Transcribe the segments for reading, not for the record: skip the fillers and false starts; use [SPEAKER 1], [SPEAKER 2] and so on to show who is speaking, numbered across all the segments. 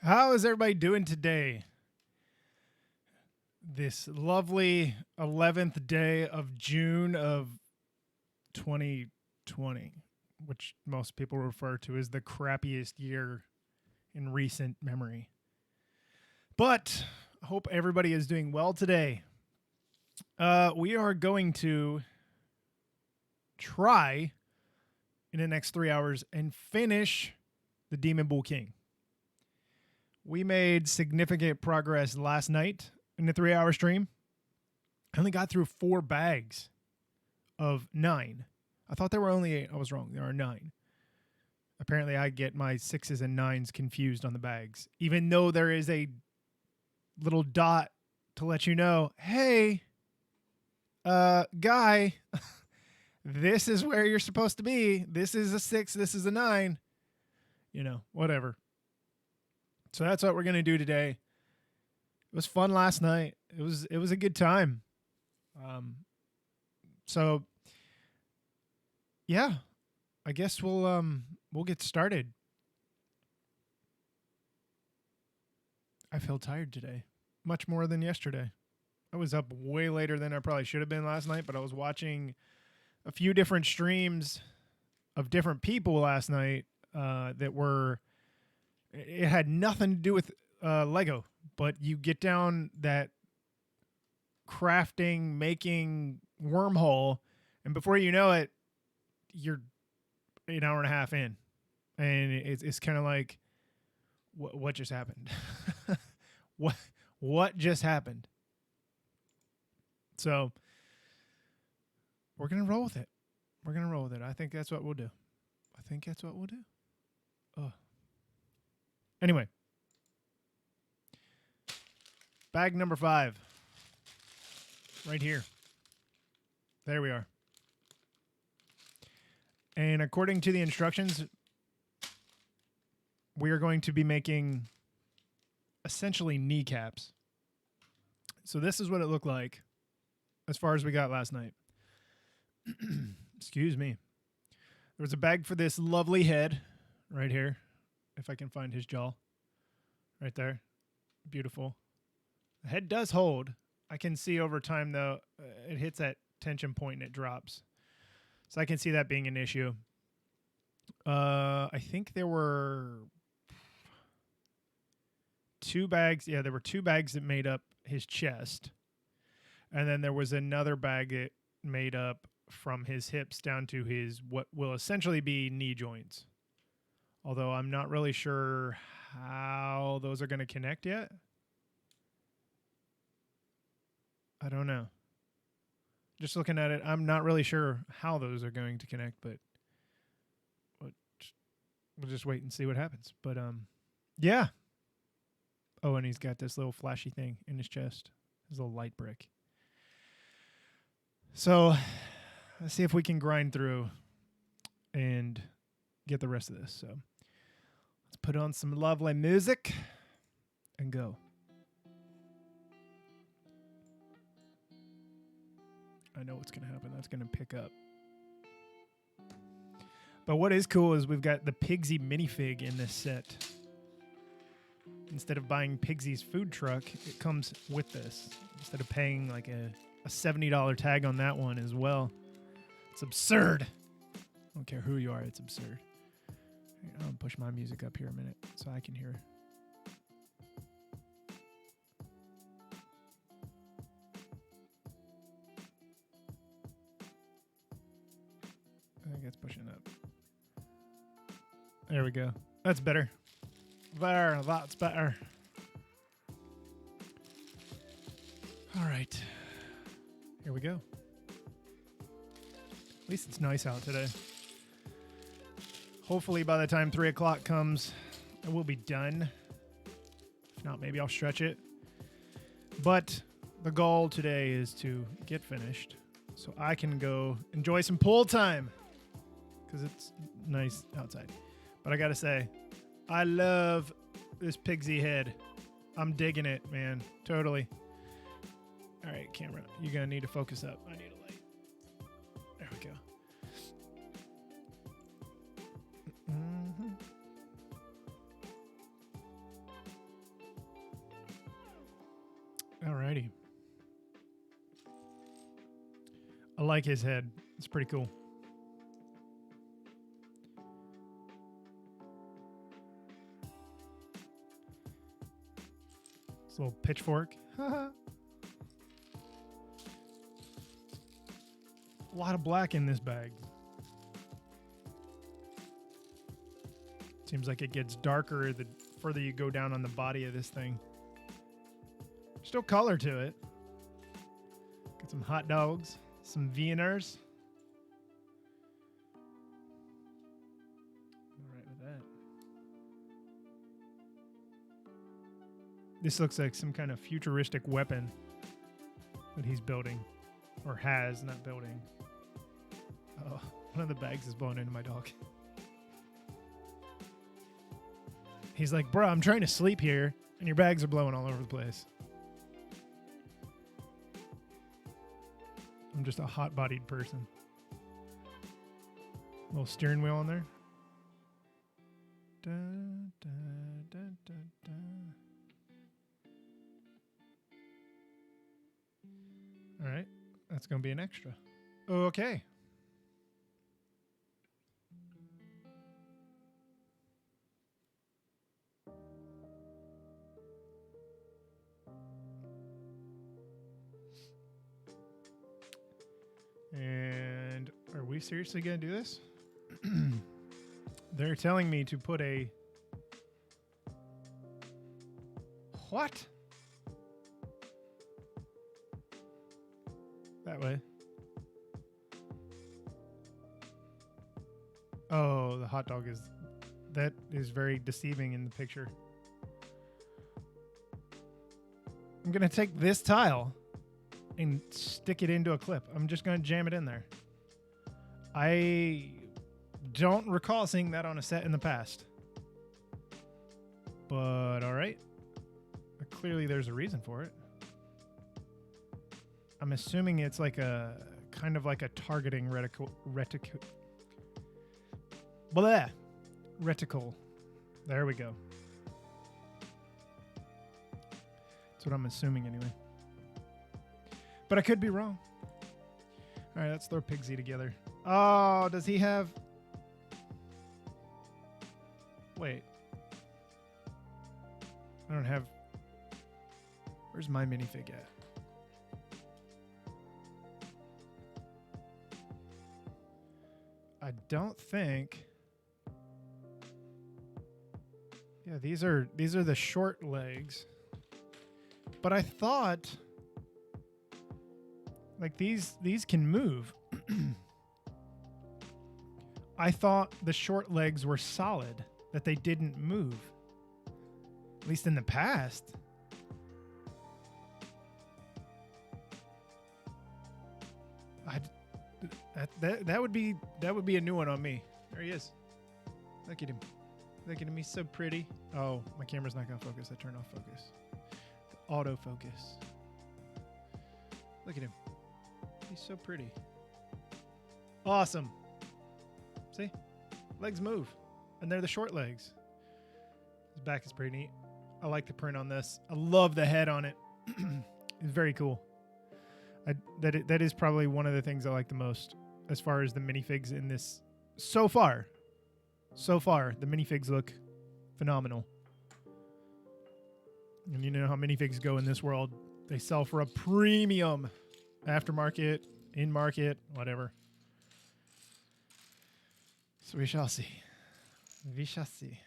[SPEAKER 1] How is everybody doing today? This lovely 11th day of June of 2020, which most people refer to as the crappiest year in recent memory. But I hope everybody is doing well today. We are going to try in the next 3 hours and finish the Demon Bull King. We made significant progress last night in the 3 hour stream. I only got through 4 bags of 9. I thought there were only 8. I was wrong. There are 9. Apparently, I get my 6s and 9s confused on the bags, even though there is a little dot to let you know, hey, guy, this is where you're supposed to be. This is a 6. This is a 9. You know, whatever. So that's what we're going to do today. It was fun last night. It was a good time. So yeah, I guess we'll get started. I feel tired today, much more than yesterday. I was up way later than I probably should have been last night, but I was watching a few different streams of different people last night that were. It had nothing to do with Lego, but you get down that crafting, making wormhole, and before you know it, you're an hour and a half in, and it's kind of like, what just happened? what just happened? So we're gonna roll with it. I think that's what we'll do. Ugh. Anyway, bag number 5, right here. There we are. And according to the instructions, we are going to be making essentially kneecaps. So this is what it looked like as far as we got last night. Excuse me. There was a bag for this lovely head right here. If I can find his jaw. Right there. Beautiful. The head does hold. I can see over time, though, it hits that tension point and it drops. So I can see that being an issue. I think there were 2 bags. Yeah, there were 2 bags that made up his chest. And then there was another bag that made up from his hips down to his what will essentially be knee joints. Although I'm not really sure how those are going to connect yet. I don't know. Just looking at it, I'm not really sure how those are going to connect, but we'll just wait and see what happens. But yeah. Oh, and he's got this little flashy thing in his chest. His little light brick. So let's see if we can grind through and get the rest of this. So let's put on some lovely music and go. I know what's going to happen. That's going to pick up. But what is cool is we've got the Pigsy minifig in this set. Instead of buying Pigsy's food truck, it comes with this. Instead of paying like a $70 tag on that one as well. It's absurd. I don't care who you are. It's absurd. I'll push my music up here a minute so I can hear it. I think it's pushing up. There we go. That's better. That's better. All right. Here we go. At least it's nice out today. Hopefully by the time 3 o'clock comes, it will be done. If not, maybe I'll stretch it. But the goal today is to get finished so I can go enjoy some pool time because it's nice outside. But I got to say, I love this Pigsy head. I'm digging it, man. Totally. All right, camera. You're going to need to focus up. I need a light. There we go. Alrighty. I like his head. It's pretty cool. It's a little pitchfork. A lot of black in this bag. Seems like it gets darker the further you go down on the body of this thing. Still color to it. Got some hot dogs, some Wieners. All right with that. This looks like some kind of futuristic weapon that he's building. Or has, not building. Oh, one of the bags is blowing into my dog. He's like, bro, I'm trying to sleep here, and your bags are blowing all over the place. I'm just a hot-bodied person. Little steering wheel on there. Da, da, da, da, da. All right, that's going to be an extra. Okay. And are we seriously going to do this? They're telling me to put a... What? That way. Oh, the hot dog is... That is very deceiving in the picture. I'm going to take this tile and stick it into a clip. I'm just going to jam it in there. I don't recall seeing that on a set in the past. But all right. Clearly there's a reason for it. I'm assuming it's like a kind of like a targeting reticle. Reticle. There we go. That's what I'm assuming anyway. But I could be wrong. All right, let's throw Pigsy together. Oh, does he have... Wait. I don't have... Where's my minifig at? I don't think... Yeah, these are the short legs. But I thought... Like these can move. I thought the short legs were solid, that they didn't move. At least in the past. That would be a new one on me. There he is. Look at him. Look at him. He's so pretty. Oh, my camera's not gonna focus. I turned off focus. Autofocus. Look at him. He's so pretty. Awesome. See? Legs move. And they're the short legs. His back is pretty neat. I like the print on this. I love the head on it. It's very cool. That is probably one of the things I like the most as far as the minifigs in this. So far, the minifigs look phenomenal. And you know how minifigs go in this world. They sell for a premium. Aftermarket, in-market, whatever. So we shall see. We shall see.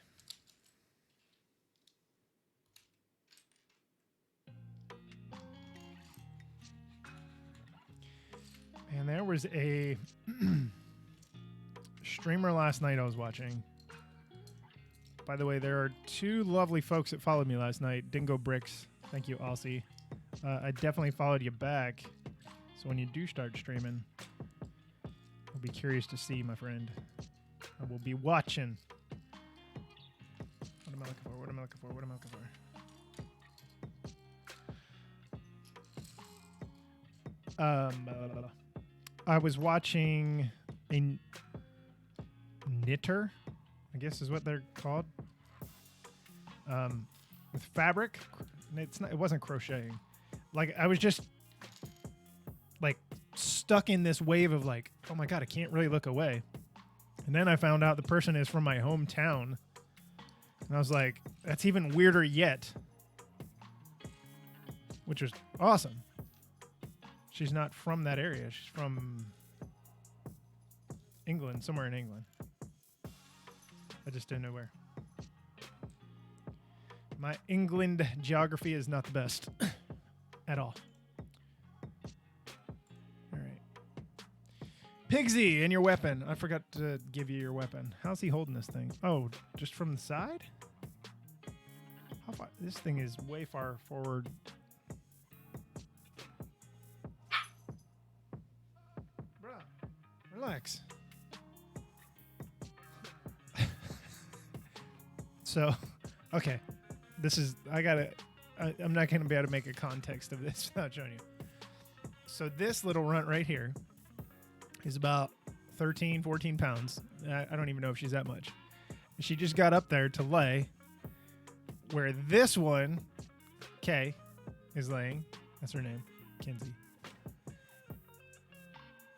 [SPEAKER 1] And there was a streamer last night I was watching. By the way, there are two lovely folks that followed me last night. Dingo Bricks. Thank you, Aussie. I definitely followed you back. So when you do start streaming, I'll be curious to see, my friend. I will be watching. What am I looking for? What am I looking for? What am I looking for? I was watching a knitter, I guess is what they're called. With fabric. It wasn't crocheting. Like, I was just like stuck in this wave of like, oh my God, I can't really look away. And then I found out the person is from my hometown. And I was like, that's even weirder yet. Which was awesome. She's not from that area. She's from England, somewhere in England. I just didn't know where. My England geography is not the best at all. All right. Pigsy, and your weapon. I forgot to give you your weapon. How's he holding this thing? Oh, just from the side? How far? This thing is way far forward. Bruh, relax. So, okay. This is, I'm not going to be able to make a context of this without showing you. So this little runt right here is about 13, 14 pounds. I don't even know if she's that much. She just got up there to lay where this one, Kay, is laying. That's her name, Kinsey.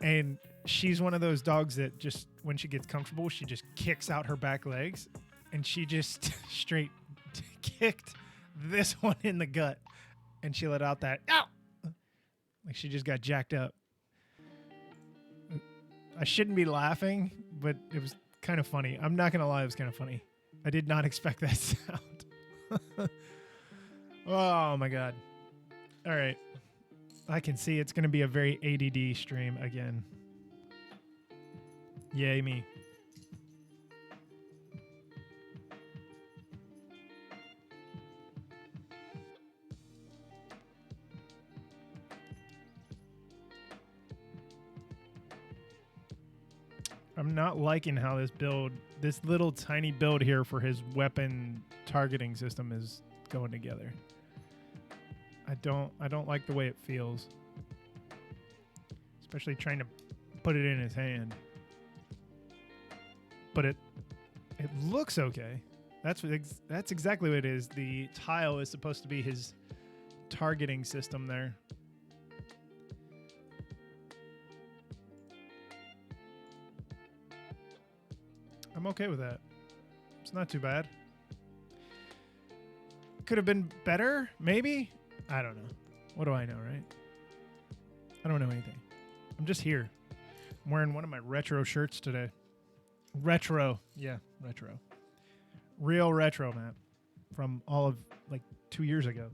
[SPEAKER 1] And she's one of those dogs that just, when she gets comfortable, she just kicks out her back legs. And she just straight kicked this one in the gut, and she let out that ow, like she just got jacked up. I shouldn't be laughing, but it was kind of funny. I'm not gonna lie, it was kind of funny. I did not expect that sound. Oh my God. All right, I can see it's gonna be a very ADD stream again. Yay me. I'm not liking how this little tiny build here for his weapon targeting system is going together. I don't like the way it feels. Especially trying to put it in his hand. But it looks okay. That's exactly what it is. The tile is supposed to be his targeting system there. I'm okay with that. It's not too bad. Could have been better, maybe? I don't know. What do I know, right? I don't know anything. I'm just here. I'm wearing one of my retro shirts today. Retro. Yeah, retro. Real retro, Matt. From all of, like, 2 years ago.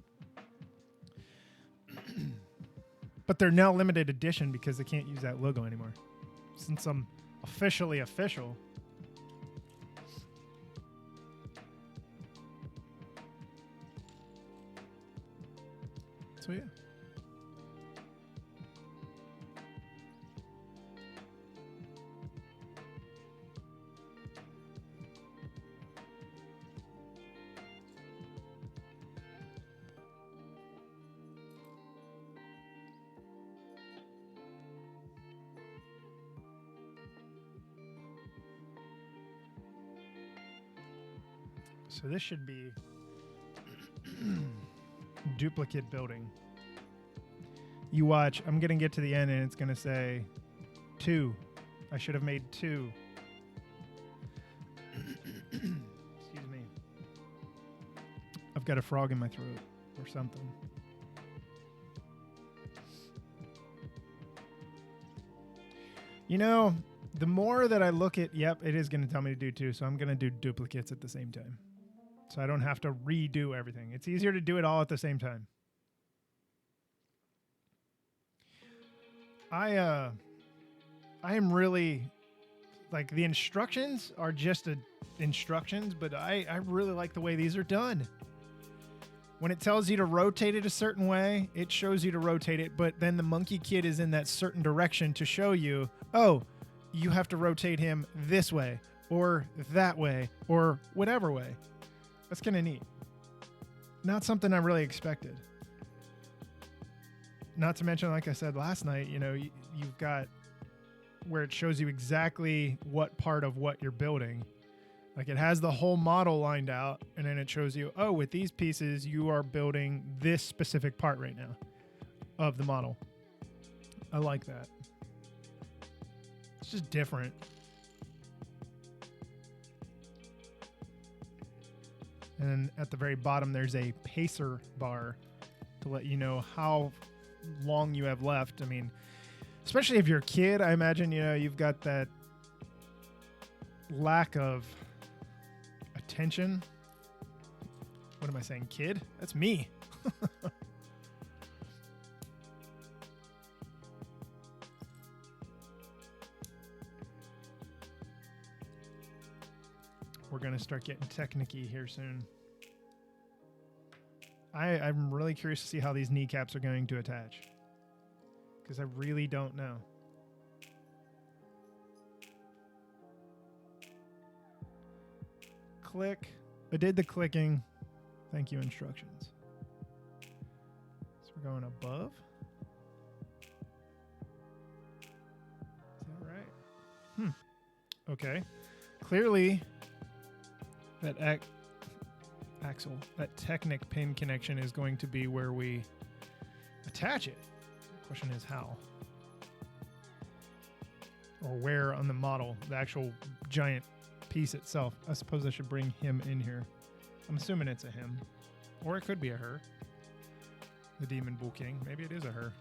[SPEAKER 1] But they're now limited edition because they can't use that logo anymore. Since I'm officially official... So yeah. So this should be duplicate building. You watch, I'm going to get to the end and it's going to say 2. I should have made 2. Excuse me. I've got a frog in my throat or something. You know, the more that I look at, yep, it is going to tell me to do 2, so I'm going to do duplicates at the same time. So I don't have to redo everything. It's easier to do it all at the same time. I am really, like, the instructions are just instructions, but I really like the way these are done. When it tells you to rotate it a certain way, it shows you to rotate it, but then the monkey kid is in that certain direction to show you, oh, you have to rotate him this way, or that way, or whatever way. That's kind of neat. Not something I really expected. Not to mention, like I said last night, you know, you've got where it shows you exactly what part of what you're building. Like it has the whole model lined out, and then it shows you, oh, with these pieces, you are building this specific part right now. of the model. I like that. It's just different. And then at the very bottom, there's a pacer bar to let you know how long you have left. I mean, especially if you're a kid, I imagine, you've got that lack of attention. What am I saying? Kid? That's me. We're going to start getting technique-y here soon. I'm really curious to see how these kneecaps are going to attach, because I really don't know. Click. I did the clicking. Thank you, instructions. So we're going above. Is that right? Okay. Clearly, that axle, that Technic pin connection is going to be where we attach it. The question is how. Or where on the model, the actual giant piece itself. I suppose I should bring him in here. I'm assuming it's a him. Or it could be a her. The Demon Bull King. Maybe it is a her.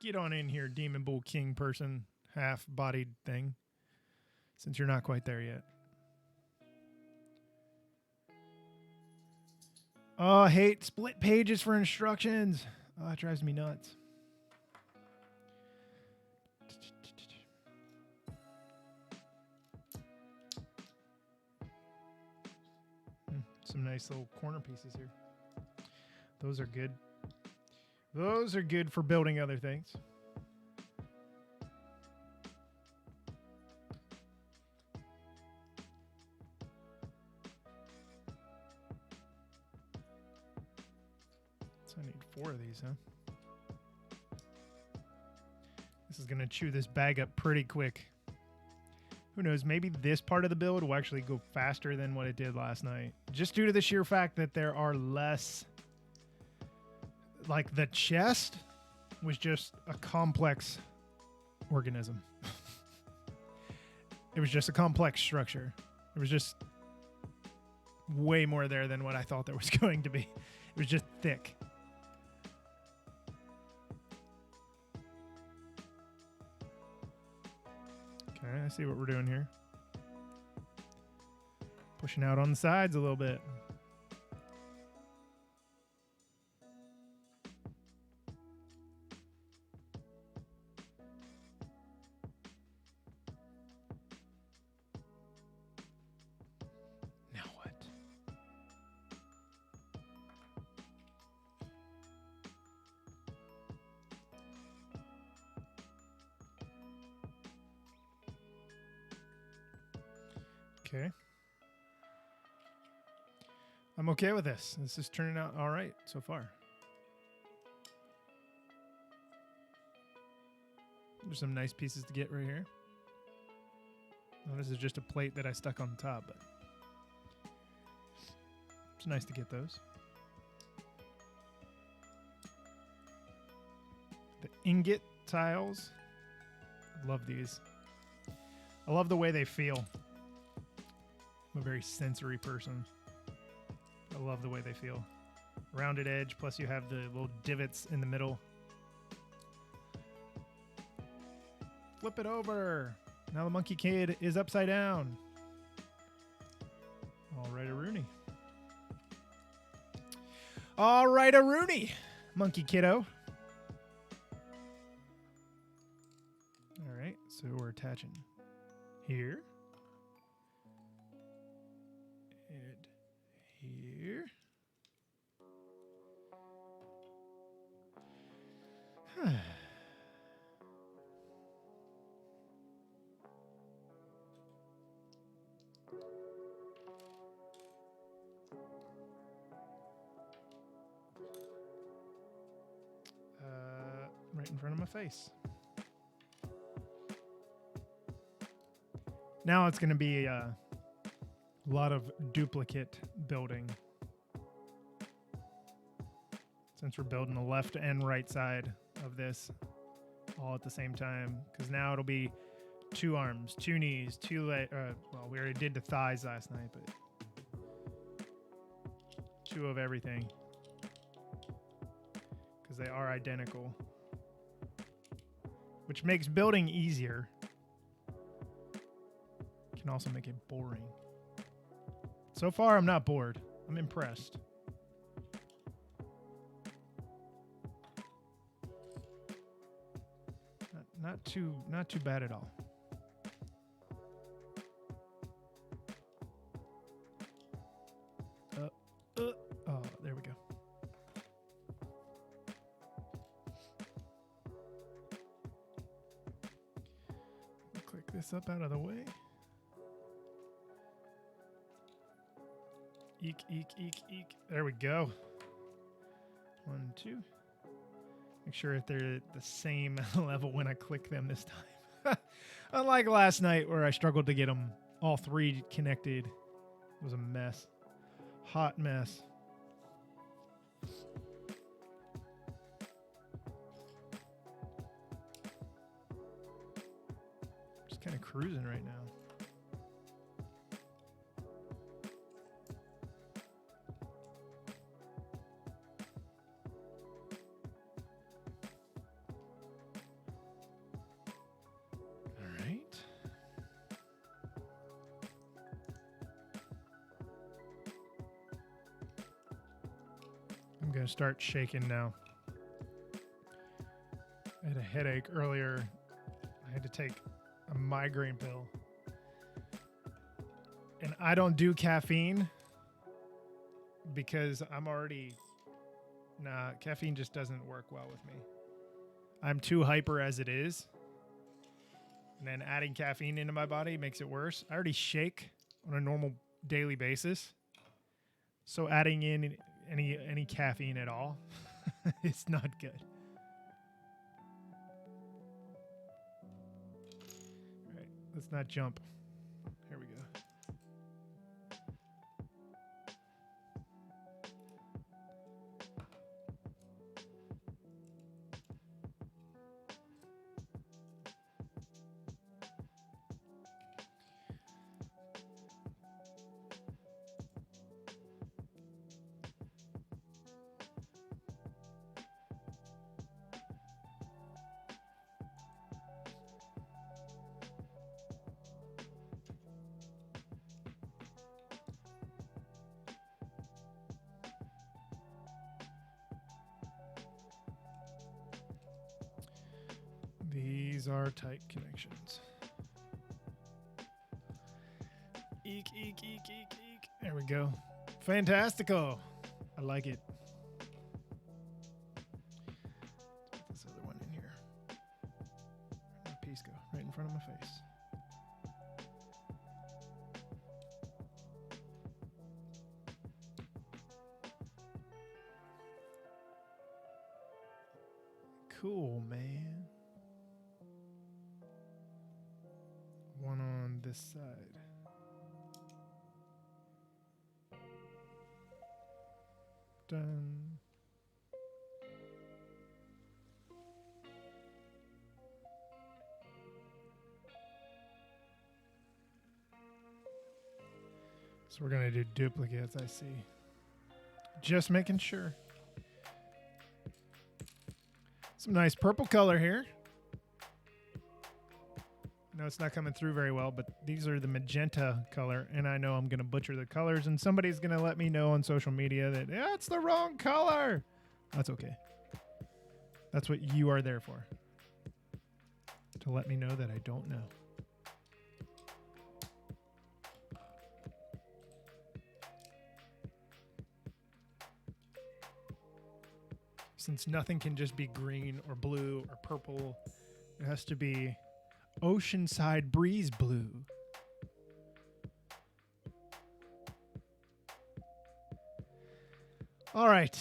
[SPEAKER 1] Get on in here, Demon Bull King person, half-bodied thing. Since you're not quite there yet. Oh, I hate split pages for instructions. Oh, it drives me nuts. Some nice little corner pieces here. Those are good. Those are good for building other things. I need 4 of these, huh? This is going to chew this bag up pretty quick. Who knows, maybe this part of the build will actually go faster than what it did last night. Just due to the sheer fact that there are less... Like, the chest was just a complex organism. It was just a complex structure. It was just way more there than what I thought there was going to be. It was just thick. Okay, I see what we're doing here. Pushing out on the sides a little bit. Now what? Okay. I'm okay with this. This is turning out all right so far. There's some nice pieces to get right here. Well, this is just a plate that I stuck on the top, but it's nice to get those. The ingot tiles. Love these. I love the way they feel. I'm a very sensory person. I love the way they feel. Rounded edge, plus you have the little divots in the middle. Flip it over. Now the Monkey Kid is upside down. All right, a Rooney. All right, a Rooney. Monkey Kiddo. All right, so we're attaching here. Here. Right in front of my face. Now it's going to be a lot of duplicate building. since we're building the left and right side of this all at the same time. Because now it'll be 2 arms, 2 knees, 2 legs. Well, we already did the thighs last night, but 2 of everything. Because they are identical. Which makes building easier. Can also make it boring. So far, I'm not bored. I'm impressed. Not too bad at all. Oh, there we go. Click this up out of the way. Eek, eek, eek, eek. There we go. 1, 2. Make sure that they're at the same level when I click them this time. Unlike last night where I struggled to get them all 3 connected. It was a mess. Hot mess. Just kind of cruising right now. I'm going to start shaking now. I had a headache earlier. I had to take a migraine pill. And I don't do caffeine because I'm already... Nah, caffeine just doesn't work well with me. I'm too hyper as it is. And then adding caffeine into my body makes it worse. I already shake on a normal daily basis. So adding in any caffeine at all, it's not good. All right, let's not jump. Here we go. These are tight connections. Eek, eek, eek, eek, eek. There we go. Fantastico. I like it. Put this other one in here. Where'd my piece go? Right in front of my face. Cool, man. One on this side. Done. So we're gonna do duplicates, I see. Just making sure. Some nice purple color here. I know it's not coming through very well, but these are the magenta color, and I know I'm going to butcher the colors, and somebody's going to let me know on social media that, yeah, it's the wrong color. That's okay. That's what you are there for. To let me know that I don't know. Since nothing can just be green or blue or purple, it has to be Oceanside Breeze Blue. All right.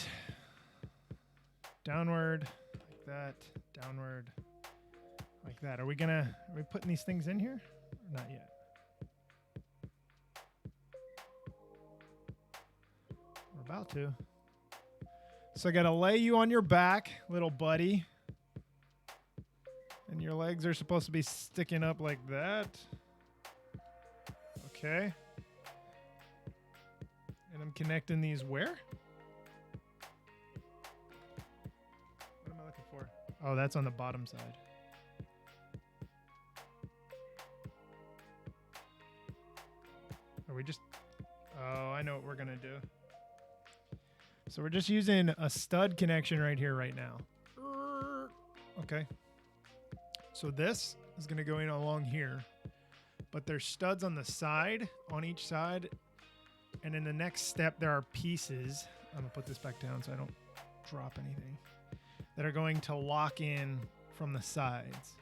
[SPEAKER 1] Downward, like that. Downward, like that. Are we putting these things in here? Or not yet. We're about to. So I got to lay you on your back, little buddy. And your legs are supposed to be sticking up like that. Okay. And I'm connecting these where? What am I looking for? Oh, that's on the bottom side. Are we just... Oh, I know what we're going to do. So we're just using a stud connection right here, right now. Okay. So this is going to go in along here. But there's studs on the side, on each side. And in the next step, there are pieces. I'm going to put this back down so I don't drop anything. That are going to lock in from the sides.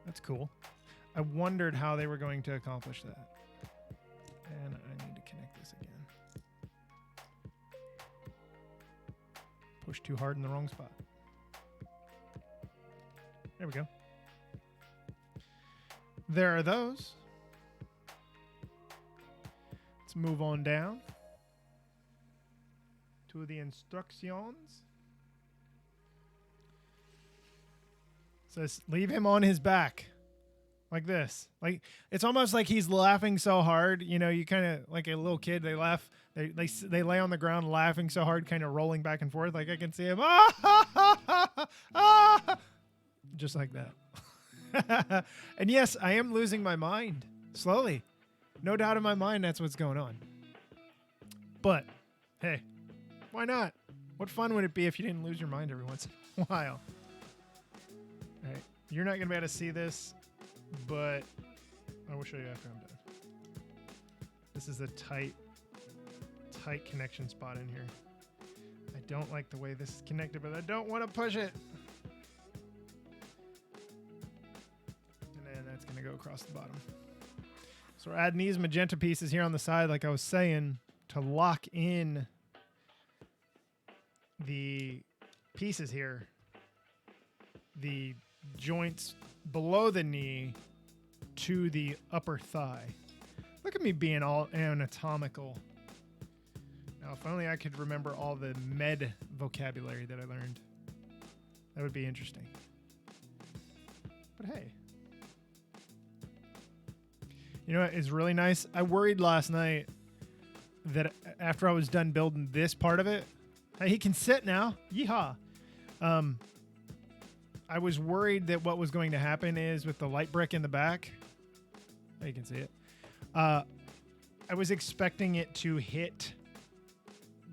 [SPEAKER 1] That's cool. I wondered how they were going to accomplish that. And I need to connect this again. Push too hard in the wrong spot. There we go. There are those. Let's move on down to the instructions. Says leave him on his back. Like this. Like it's almost like he's laughing so hard, you know, you kind of like a little kid, they laugh, they lay on the ground laughing so hard, kind of rolling back and forth. Like I can see him just like that. And yes, I am losing my mind slowly. No doubt in my mind that's what's going on. But hey, why not? What fun would it be if you didn't lose your mind every once in a while? All right, you're not gonna be able to see this, but I will show you after I'm done. This is a tight connection spot in here. I don't like the way this is connected, but I don't want to push it. And then that's going to go across the bottom. So we're adding these magenta pieces here on the side, like I was saying, to lock in the pieces here. The joints below the knee to the upper thigh. Look at me being all anatomical. Now, if only I could remember all the med vocabulary that I learned. That would be interesting. But hey. You know what is really nice? I worried last night that after I was done building this part of it, hey, he can sit now. Yeehaw. I was worried that what was going to happen is with the light brick in the back. Oh, you can see it. I was expecting it to hit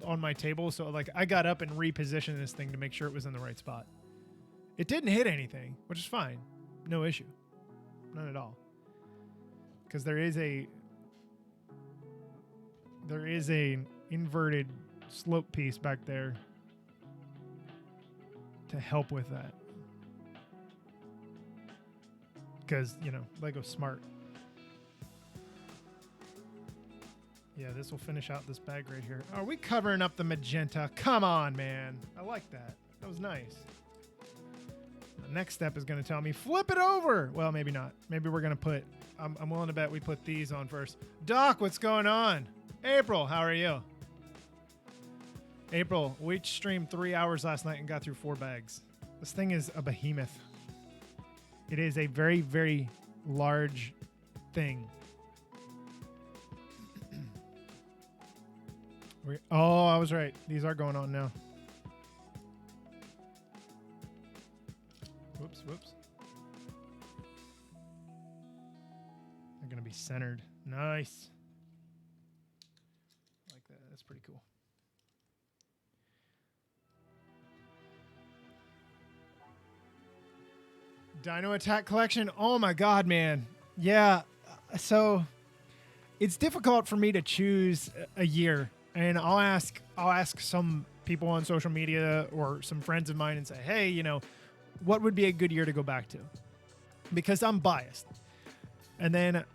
[SPEAKER 1] on my table. So like I got up and repositioned this thing to make sure it was in the right spot. It didn't hit anything, which is fine. No issue. None at all. Because there is a inverted slope piece back there to help with that. Because, you know, Lego's smart. Yeah, this will finish out this bag right here. Are we covering up the magenta? Come on, man. I like that. That was nice. The next step is going to tell me, flip it over. Well, maybe not. Maybe we're going to put, I'm willing to bet we put these on first. Doc, what's going on? April, how are you? April, we streamed 3 hours last night and got through 4 bags. This thing is a behemoth. It is a very, very large thing. Oh, I was right. These are going on now. Whoops. They're going to be centered. Nice. I like that. That's pretty cool. Dino Attack Collection. Oh my God, man. Yeah. So it's difficult for me to choose a year. And I'll ask some people on social media or some friends of mine and say, hey, you know, what would be a good year to go back to? Because I'm biased. And then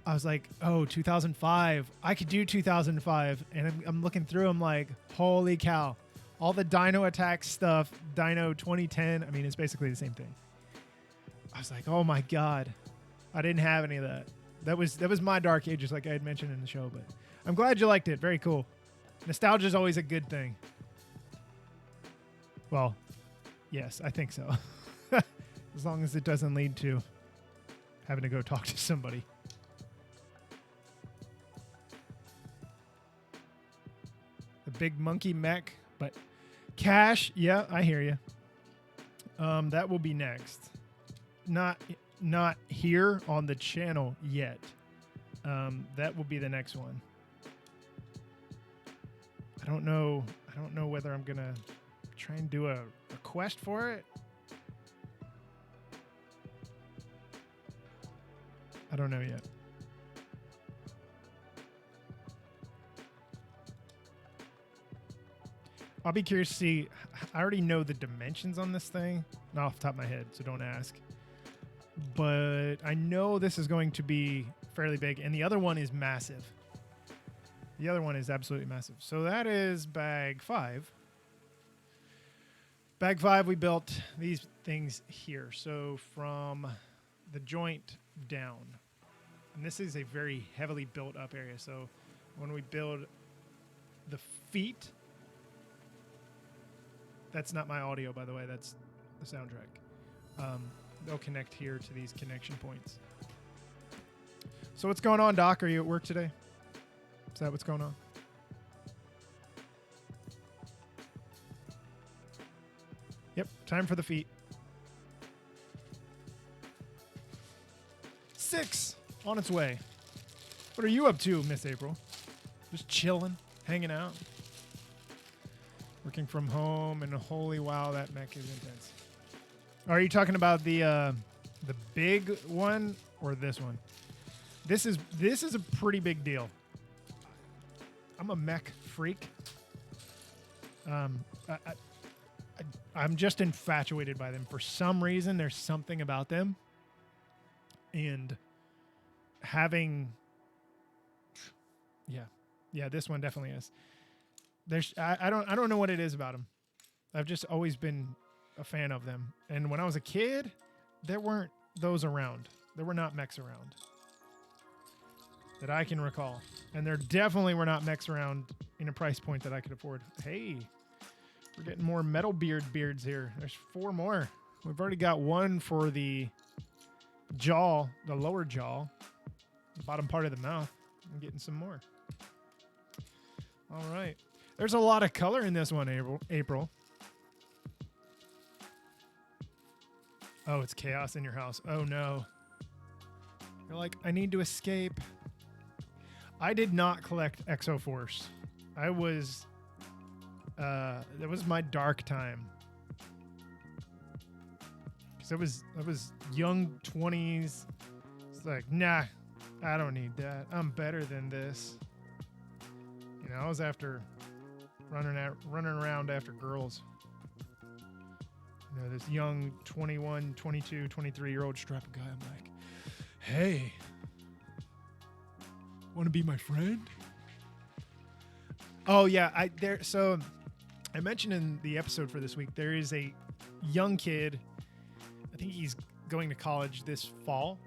[SPEAKER 1] I was like, oh, 2005. I could do 2005. And I'm looking through, I'm like, holy cow. All the Dino Attack stuff, Dino 2010, I mean, it's basically the same thing. I was like, oh my God. I didn't have any of that. That was my dark ages, like I had mentioned in the show. But I'm glad you liked it. Very cool. Nostalgia is always a good thing. Well, yes, I think so. As long as it doesn't lead to having to go talk to somebody. The big monkey mech, but cash, yeah, I hear you. That will be next. Not here on the channel yet. That will be the next one. I don't know whether I'm gonna try and do a quest for it. I don't know yet. I'll be curious to see. I already know the dimensions on this thing, not off the top of my head, so don't ask. But I know this is going to be fairly big, and the other one is massive. The other one is absolutely massive. So that is bag 5. Bag 5, we built these things here. So from the joint down. And this is a very heavily built up area. So when we build the feet, that's not my audio, by the way. That's the soundtrack. They'll connect here to these connection points. So what's going on, Doc? Are you at work today? Is that what's going on? Yep, time for the feet. 6 on its way. What are you up to, Miss April? Just chilling, hanging out, working from home, and holy wow, that mech is intense. Are you talking about the big one or this one? This is a pretty big deal. I'm a mech freak. I'm just infatuated by them. For some reason, there's something about them. And having... Yeah, this one definitely is. I don't know what it is about them. I've just always been a fan of them. And when I was a kid, there weren't those around. There were not mechs around that I can recall. And there definitely were not mechs around in a price point that I could afford. Hey, we're getting more metal beards here. There's 4 more. We've already got one for the jaw, the lower jaw, the bottom part of the mouth. I'm getting some more. All right. There's a lot of color in this one, April. Oh, it's chaos in your house. Oh, no. You're like, I need to escape. I did not collect Exo Force. That was my dark time. Because I was young 20s. It's like, nah, I don't need that. I'm better than this. You know, I was after running around after girls. You know, this young 21, 22, 23-year-old strapping guy. I'm like, hey, want to be my friend? Oh yeah, so I mentioned in the episode for this week, there is a young kid. I think he's going to college this fall.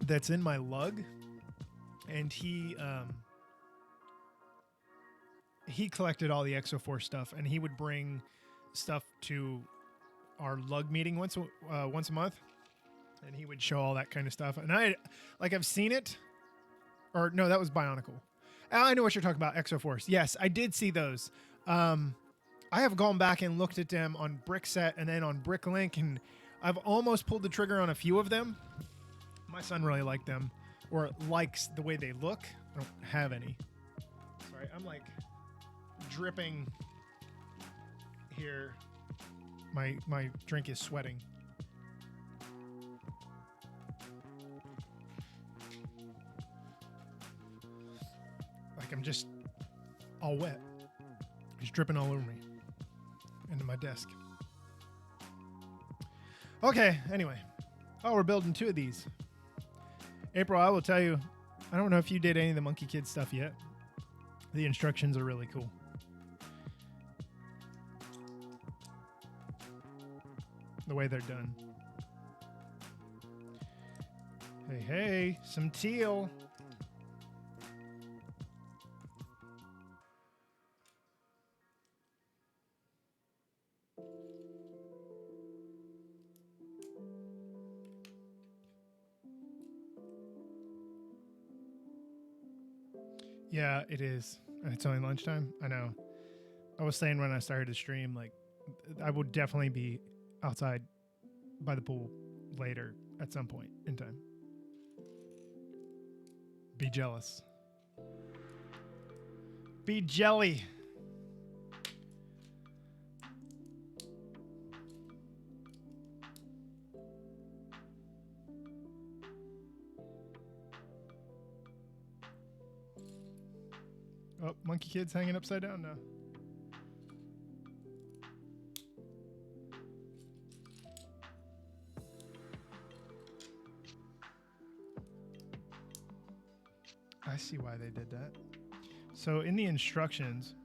[SPEAKER 1] That's in my lug, and he collected all the Exoforce stuff, and he would bring stuff to our lug meeting once a month, and he would show all that kind of stuff. And I've seen it, or no, that was Bionicle. I know what you're talking about, Exoforce. Yes, I did see those. I have gone back and looked at them on Brickset and then on Bricklink, and I've almost pulled the trigger on a few of them. My son really liked them, or likes the way they look. I don't have any. Sorry, I'm like dripping here. My drink is sweating. Like I'm just all wet. It's dripping all over me. Into my desk. Okay, anyway. Oh, we're building 2 of these. April, I will tell you, I don't know if you did any of the Monkey Kid stuff yet. The instructions are really cool. The way they're done. Hey, hey, some teal. Yeah, it is. And it's only lunchtime. I know. I was saying when I started to stream, like, I would definitely be outside by the pool later at some point in time. Be jealous. Be jelly. Oh, Monkey Kid's hanging upside down now. I see why they did that. So in the instructions,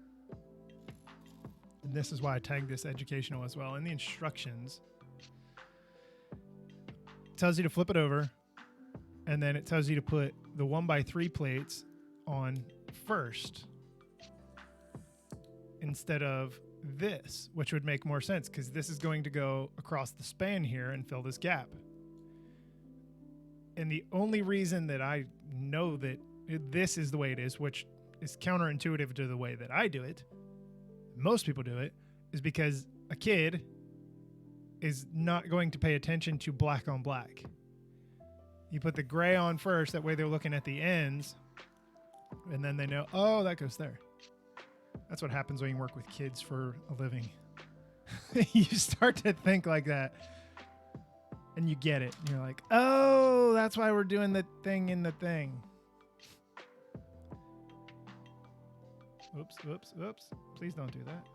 [SPEAKER 1] and this is why I tagged this educational as well. In the instructions, it tells you to flip it over, and then it tells you to put the 1x3 plates on first instead of this, which would make more sense because this is going to go across the span here and fill this gap. And the only reason that I know that this is the way it is, which is counterintuitive to the way that I do it, most people do it, is because a kid is not going to pay attention to black on black. You put the gray on first, that way they're looking at the ends, and then they know, oh, that goes there. That's what happens when you work with kids for a living. You start to think like that, and you get it. You're like, oh, that's why we're doing the thing in the thing. Oops, oops, oops. Please don't do that.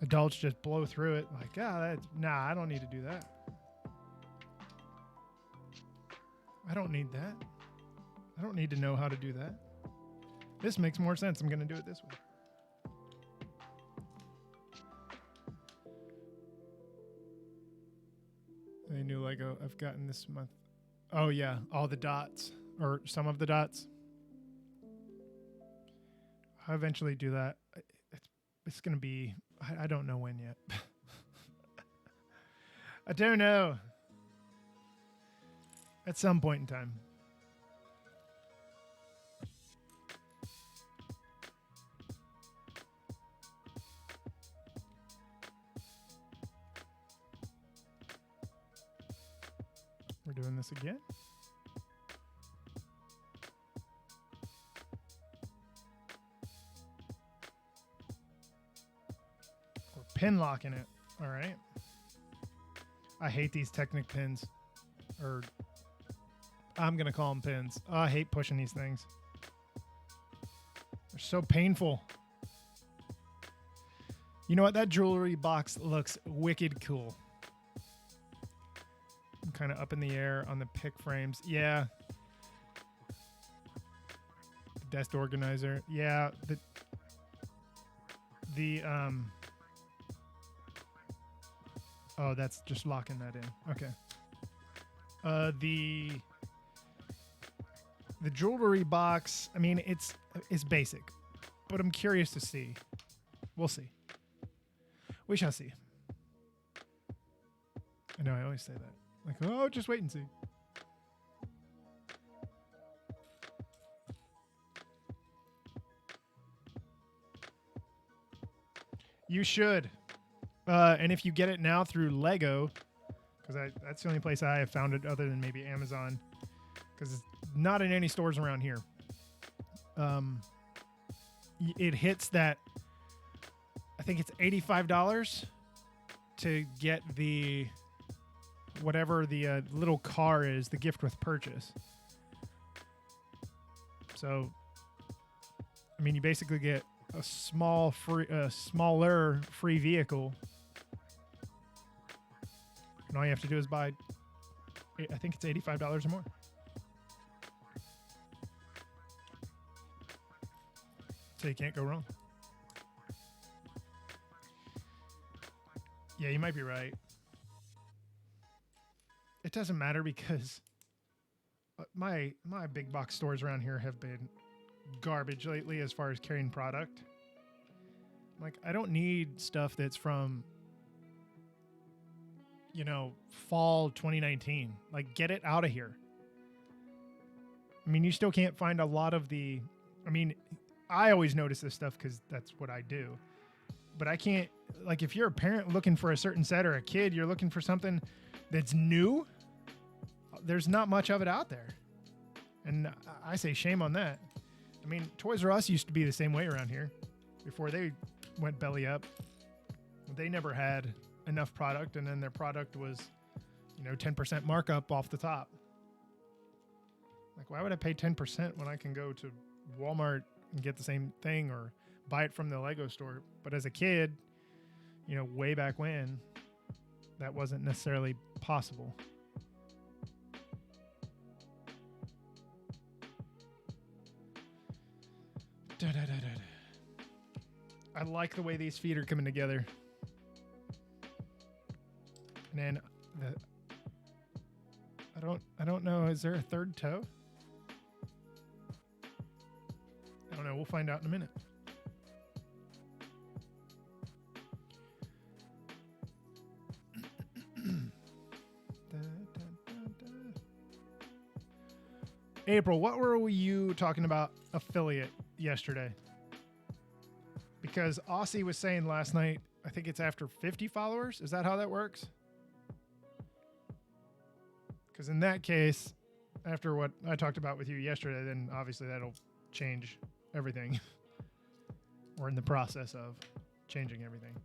[SPEAKER 1] Adults just blow through it like, nah, I don't need to do that. I don't need that. I don't need to know how to do that. This makes more sense. I'm going to do it this way. A new Lego I've gotten this month. Oh, yeah. All the dots, or some of the dots. I'll eventually do that. It's going to be, I don't know when yet. I don't know. At some point in time. We're doing this again. We're pin locking it. All right. I hate these Technic pins. Or I'm going to call them pins. Oh, I hate pushing these things. They're so painful. You know what? That jewelry box looks wicked cool. I'm kind of up in the air on the pick frames. Yeah. The desk organizer. Yeah. Oh, that's just locking that in. Okay. The jewelry box, I mean, it's basic, but I'm curious to see. We'll see. We shall see. I know I always say that. Like, oh, just wait and see. You should. And if you get it now through Lego, because that's the only place I have found it other than maybe Amazon, because it's not in any stores around here. It hits that, I think it's $85 to get the, whatever the little car is, the gift with purchase. So, I mean, you basically get a smaller free vehicle. And all you have to do is buy, I think it's $85 or more. So you can't go wrong. Yeah, you might be right. It doesn't matter because my big box stores around here have been garbage lately as far as carrying product. Like, I don't need stuff that's from, fall 2019. Like, get it out of here. I mean, you still can't find a lot of the. I mean, I always notice this stuff because that's what I do. But I can't, like, if you're a parent looking for a certain set or a kid, you're looking for something that's new, there's not much of it out there. And I say shame on that. I mean, Toys R Us used to be the same way around here before they went belly up. They never had enough product, and then their product was, 10% markup off the top. Like, why would I pay 10% when I can go to Walmart and get the same thing or buy it from the Lego store? But as a kid, way back when, that wasn't necessarily possible. I like the way these feet are coming together. And then I don't know, is there a third toe? I don't know, we'll find out in a minute. April, what were you talking about affiliate yesterday? Because Aussie was saying last night, I think it's after 50 followers. Is that how that works? Because in that case, after what I talked about with you yesterday, then obviously that'll change everything. We're in the process of changing everything.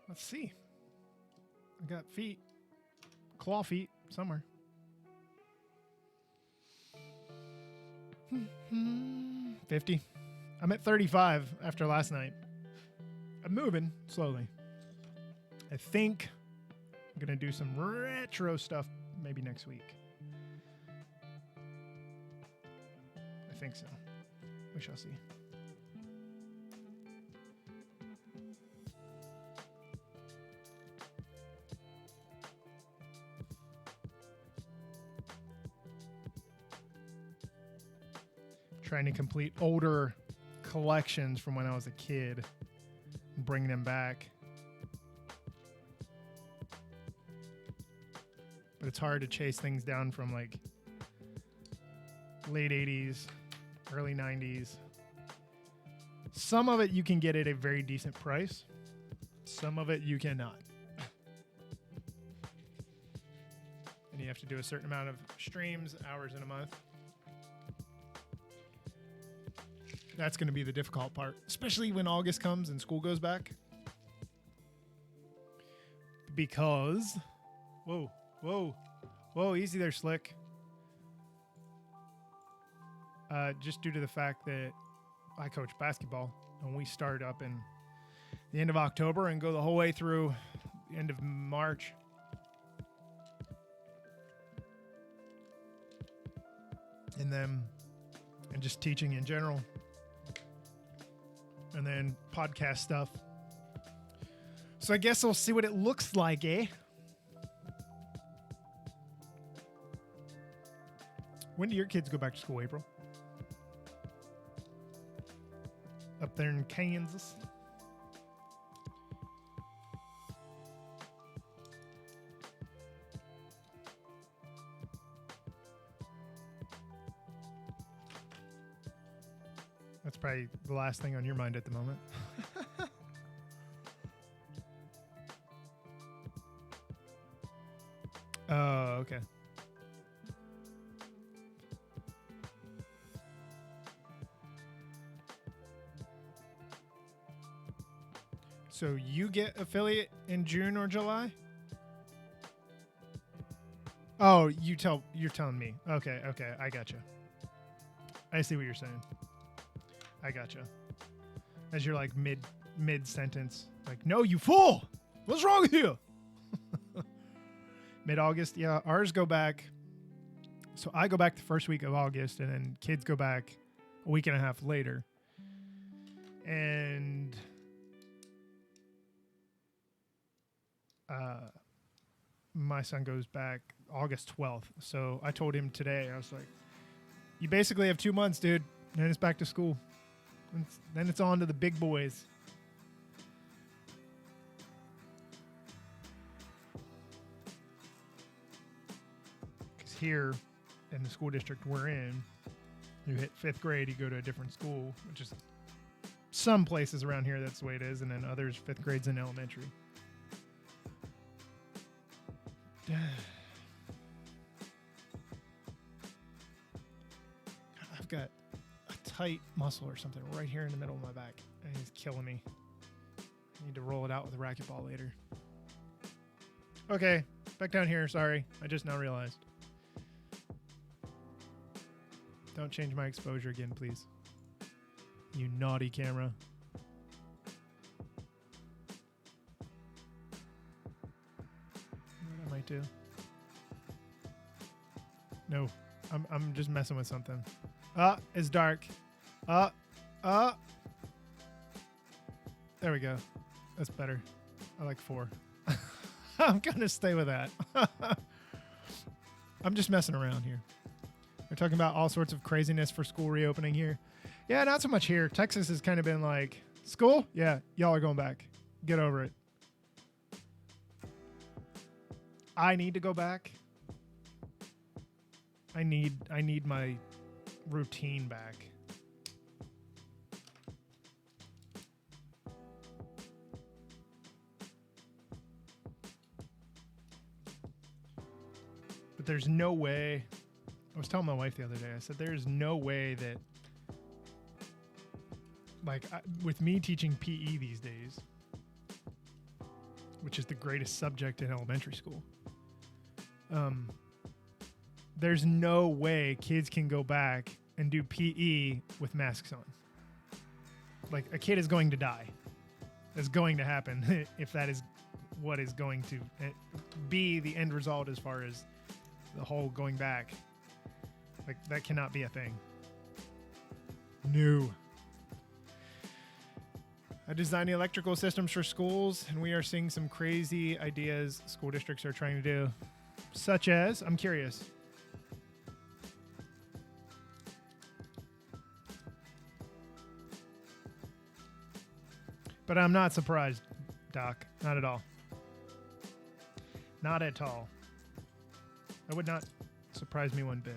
[SPEAKER 1] Let's see. I got feet, claw feet somewhere. 50. I'm at 35 after last night. I'm moving slowly. I think I'm going to do some retro stuff maybe next week. I think so. We shall see. Trying to complete older collections from when I was a kid and bring them back. But it's hard to chase things down from like late 80s, early 90s. Some of it you can get at a very decent price. Some of it you cannot. And you have to do a certain amount of streams, hours in a month. That's going to be the difficult part, especially when August comes and school goes back. Because, whoa, easy there, Slick. Just due to the fact that I coach basketball, and we start up in the end of October and go the whole way through the end of March. And just teaching in general. And then podcast stuff. So I guess we'll see what it looks like, eh? When do your kids go back to school, April? Up there in Kansas? That's probably the last thing on your mind at the moment. Oh, okay. So you get affiliate in June or July? Oh, you're telling me. Okay, I gotcha. I see what you're saying. I gotcha. As you're like mid sentence, like, no, you fool! What's wrong with you? Mid-August, yeah. Ours go back. So I go back the first week of August, and then kids go back a week and a half later. And my son goes back August 12th. So I told him today, I was like, you basically have 2 months, dude. Then it's back to school. Then it's on to the big boys. Because here in the school district we're in, you hit 5th grade, you go to a different school, which is some places around here that's the way it is, and then others 5th grade's in elementary. I've got a tight muscle or something right here in the middle of my back, and it's killing me. I need to roll it out with a racquetball later. Okay, back down here. Sorry, I just now realized. Don't change my exposure again, please. You naughty camera. What I might do? No, I'm just messing with something. It's dark. There we go. That's better. I like 4. I'm gonna stay with that. I'm just messing around here. They're talking about all sorts of craziness for school reopening here. Yeah, not so much here. Texas has kind of been like, school? Yeah, y'all are going back. Get over it. I need to go back. I need my routine back. But there's no way. I was telling my wife the other day, I said, there's no way that, like, with me teaching PE these days, which is the greatest subject in elementary school, there's no way kids can go back and do PE with masks on. Like, a kid is going to die. It's going to happen if that is what is going to be the end result as far as the whole going back. Like, that cannot be a thing. No. I design the electrical systems for schools, and we are seeing some crazy ideas school districts are trying to do. Such as, I'm curious. But I'm not surprised, Doc. Not at all. Not at all. That would not surprise me one bit.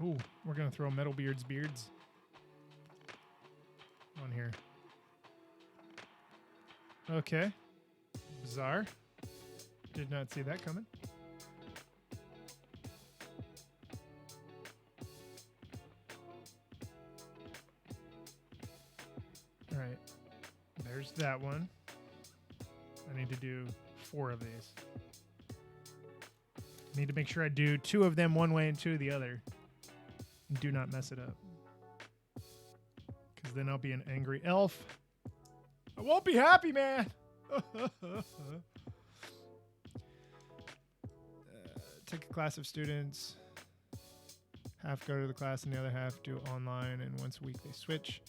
[SPEAKER 1] Ooh, we're going to throw Metalbeard's beards on here. Okay. Bizarre. Did not see that coming. All right. There's that one. I need to do 4 of these. Need to make sure I do 2 of them one way and 2 the other. And do not mess it up. Because then I'll be an angry elf. I won't be happy, man. Take a class of students. Half go to the class and the other half do online. And once a week they switch.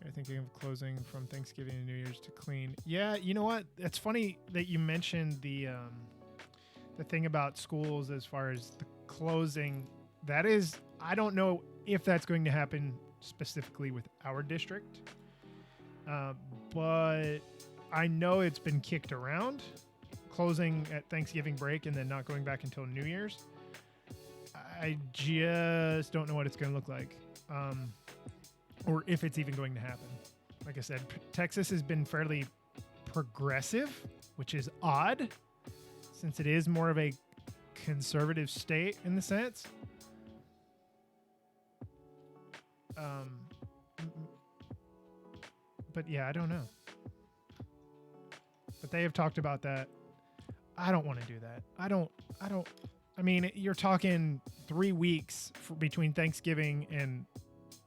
[SPEAKER 1] They're thinking of closing from Thanksgiving and New Year's to clean. Yeah, you know what? It's funny that you mentioned the thing about schools as far as the closing. That is, I don't know if that's going to happen specifically with our district. But I know it's been kicked around, closing at Thanksgiving break and then not going back until New Year's. I just don't know what it's going to look like, or if it's even going to happen. Like I said, Texas has been fairly progressive, which is odd since it is more of a conservative state in the sense. But yeah, I don't know. But they have talked about that. I don't want to do that. I mean, you're talking 3 weeks between Thanksgiving and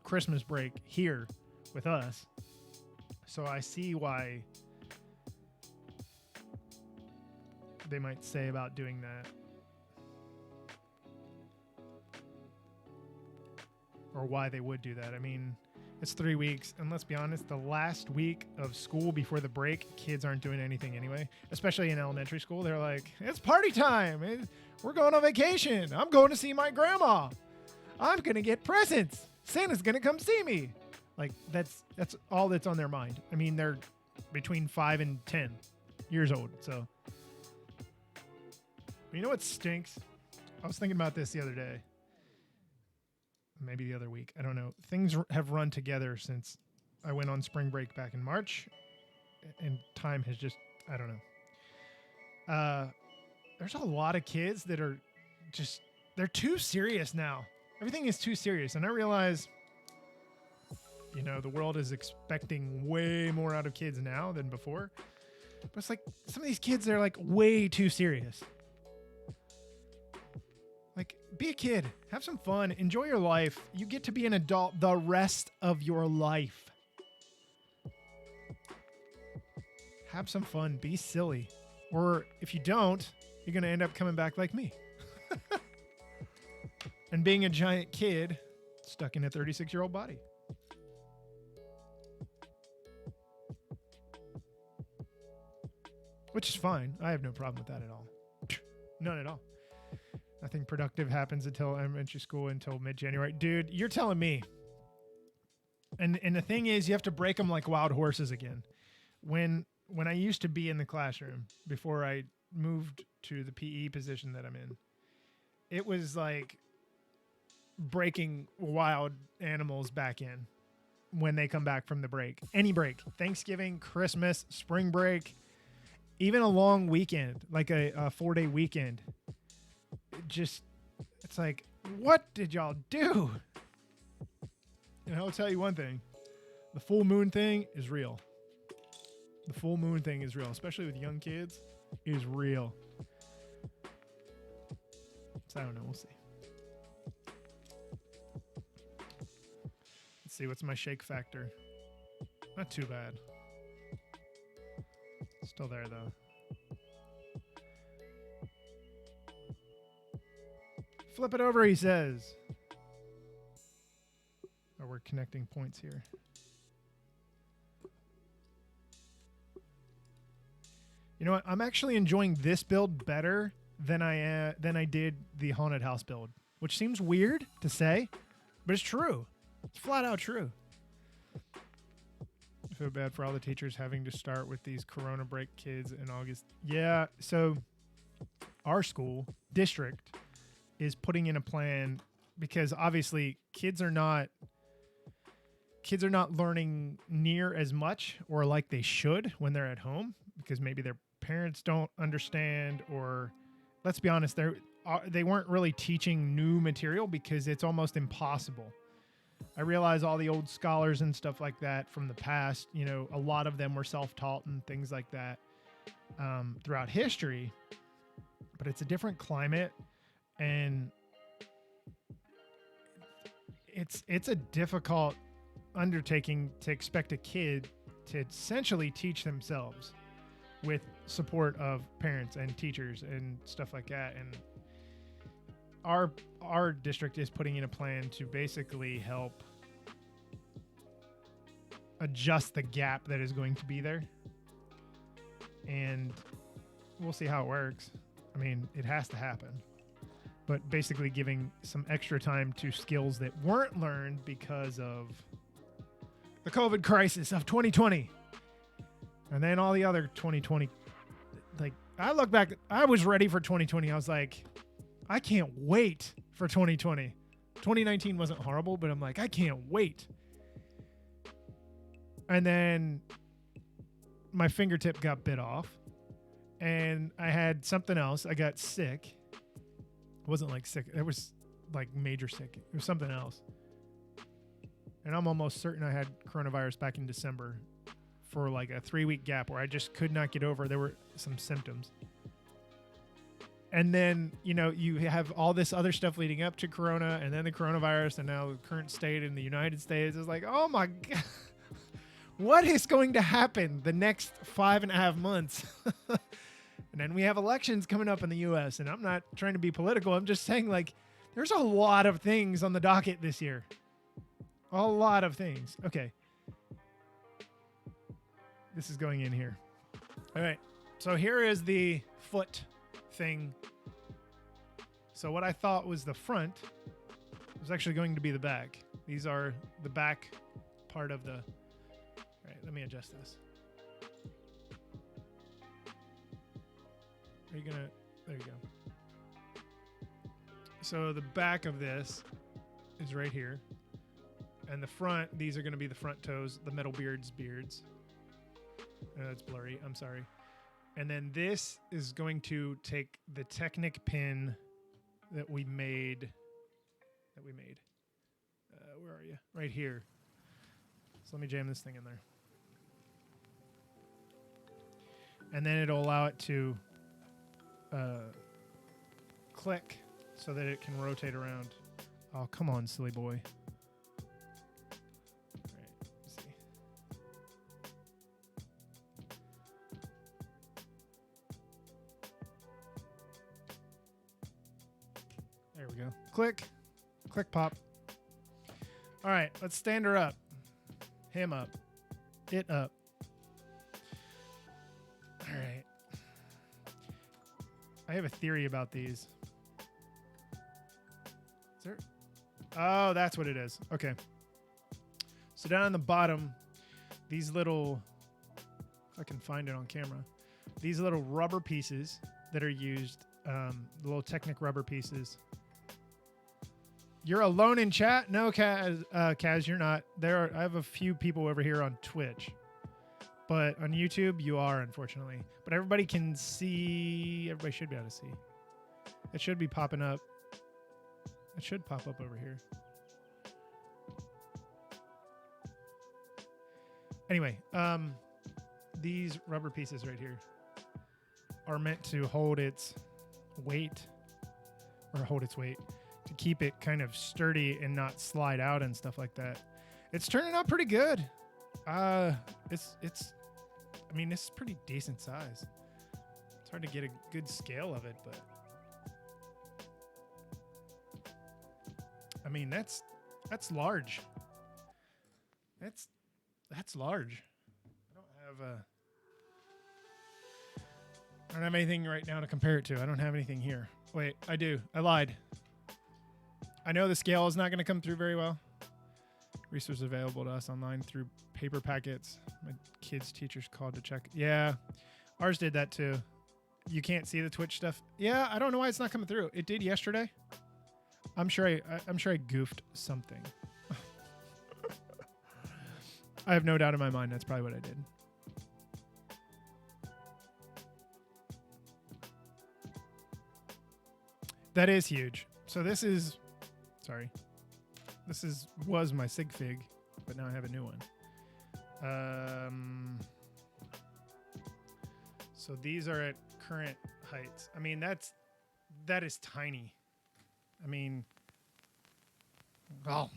[SPEAKER 1] Christmas break here with us. So I see why they might say about doing that. Or why they would do that. I mean, it's 3 weeks. And let's be honest, the last week of school before the break, kids aren't doing anything anyway. Especially in elementary school. They're like, it's party time. We're going on vacation. I'm going to see my grandma. I'm going to get presents. Santa's going to come see me. Like, that's all that's on their mind. I mean, they're between 5 and 10 years old. So, you know what stinks? I was thinking about this the other day. Maybe the other week. I don't know. Things have run together since I went on spring break back in March. And time has just, I don't know. There's a lot of kids that are just, they're too serious now. Everything is too serious. And I realize, you know, the world is expecting way more out of kids now than before. But it's like some of these kids are like way too serious. Like, be a kid. Have some fun. Enjoy your life. You get to be an adult the rest of your life. Have some fun. Be silly. Or if you don't, you're going to end up coming back like me. And being a giant kid stuck in a 36-year-old body. Which is fine. I have no problem with that at all. None at all. Nothing productive happens until elementary school until mid-January. Dude, you're telling me. And the thing is, you have to break them like wild horses again. When I used to be in the classroom before I moved to the PE position that I'm in, it was like breaking wild animals back in when they come back from the break. Any break. Thanksgiving, Christmas, spring break, even a long weekend, like a 4-day weekend. It's like, what did y'all do? And I'll tell you one thing. The full moon thing is real. The full moon thing is real, especially with young kids. It is real. So I don't know. We'll see. Let's see. What's my shake factor? Not too bad. Still there, though. Flip it over, he says. Oh, we're connecting points here. You know what? I'm actually enjoying this build better than I did the haunted house build, which seems weird to say, but it's true. It's flat out true. I feel bad for all the teachers having to start with these Corona break kids in August. Yeah, so our school district is putting in a plan because obviously kids are not learning near as much or like they should when they're at home because maybe their parents don't understand, or let's be honest, they weren't really teaching new material because it's almost impossible. I realize all the old scholars and stuff like that from the past, you know, a lot of them were self-taught and things like that throughout history, but it's a different climate. And it's a difficult undertaking to expect a kid to essentially teach themselves with support of parents and teachers and stuff like that. And our district is putting in a plan to basically help adjust the gap that is going to be there. And we'll see how it works. I mean, it has to happen. but basically giving some extra time to skills that weren't learned because of the COVID crisis of 2020. And then all the other 2020, like I look back, I was ready for 2020. I was like, I can't wait for 2020. 2019 wasn't horrible, but I'm like, I can't wait. And then my fingertip got bit off and I had something else. I got sick. It wasn't like sick. It was like major sick. It was something else. And I'm almost certain I had coronavirus back in December for like a 3-week gap where I just could not get over. There were some symptoms. And then, you know, you have all this other stuff leading up to Corona and then the coronavirus and now the current state in the United States is like, oh my God, what is going to happen the next 5.5 months? And then we have elections coming up in the U.S. And I'm not trying to be political. I'm just saying, like, there's a lot of things on the docket this year. A lot of things. Okay. This is going in here. All right. So here is the foot thing. So what I thought was the front was actually going to be the back. These are the back part of the... All right, let me adjust this. Are you gonna... There you go. So the back of this is right here. And the front, these are going to be the front toes, the metal beards. It's blurry. I'm sorry. And then this is going to take the Technic pin that we made. Where are you? Right here. So let me jam this thing in there. And then it'll allow it to click so that it can rotate around. Oh, come on, silly boy. All right, let's see. There we go. Click. Click, pop. All right, let's stand her up. Him up. It up. All right. I have a theory about these. Is there? Oh, that's what it is. Okay. So down on the bottom, these little, if I can find it on camera, these little rubber pieces that are used, the little Technic rubber pieces. You're alone in chat? No, Kaz, you're not. I have a few people over here on Twitch. But on YouTube, you are, unfortunately. But everybody can see. Everybody should be able to see. It should be popping up. It should pop up over here. Anyway, these rubber pieces right here are meant to hold its weight, to keep it kind of sturdy and not slide out and stuff like that. It's turning out pretty good. I mean, it's pretty decent size. It's hard to get a good scale of it, but I mean, that's large. That's large. I don't have anything right now to compare it to. I don't have anything here. Wait, I do. I lied. I know the scale is not going to come through very well. Resources available to us online through paper packets. My kids' teachers called to check. Yeah, ours did that too. You can't see the Twitch stuff. Yeah, I don't know why it's not coming through. It did yesterday. I'm sure I goofed something. I have no doubt in my mind that's probably what I did. That is huge. So this is, sorry. Was my sig fig, but now I have a new one. So these are at current heights. I mean, that is tiny. I mean, oh.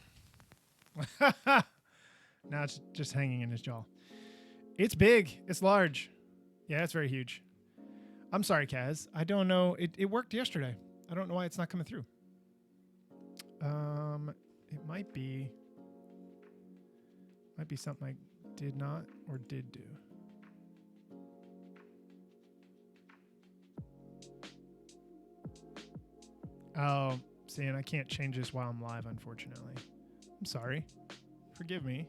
[SPEAKER 1] Now it's just hanging in his jaw. It's big. It's large. Yeah, it's very huge. I'm sorry, Kaz. I don't know. It worked yesterday. I don't know why it's not coming through. It might be something I did not or did do. Oh, see, and I can't change this while I'm live, unfortunately. I'm sorry. Forgive me.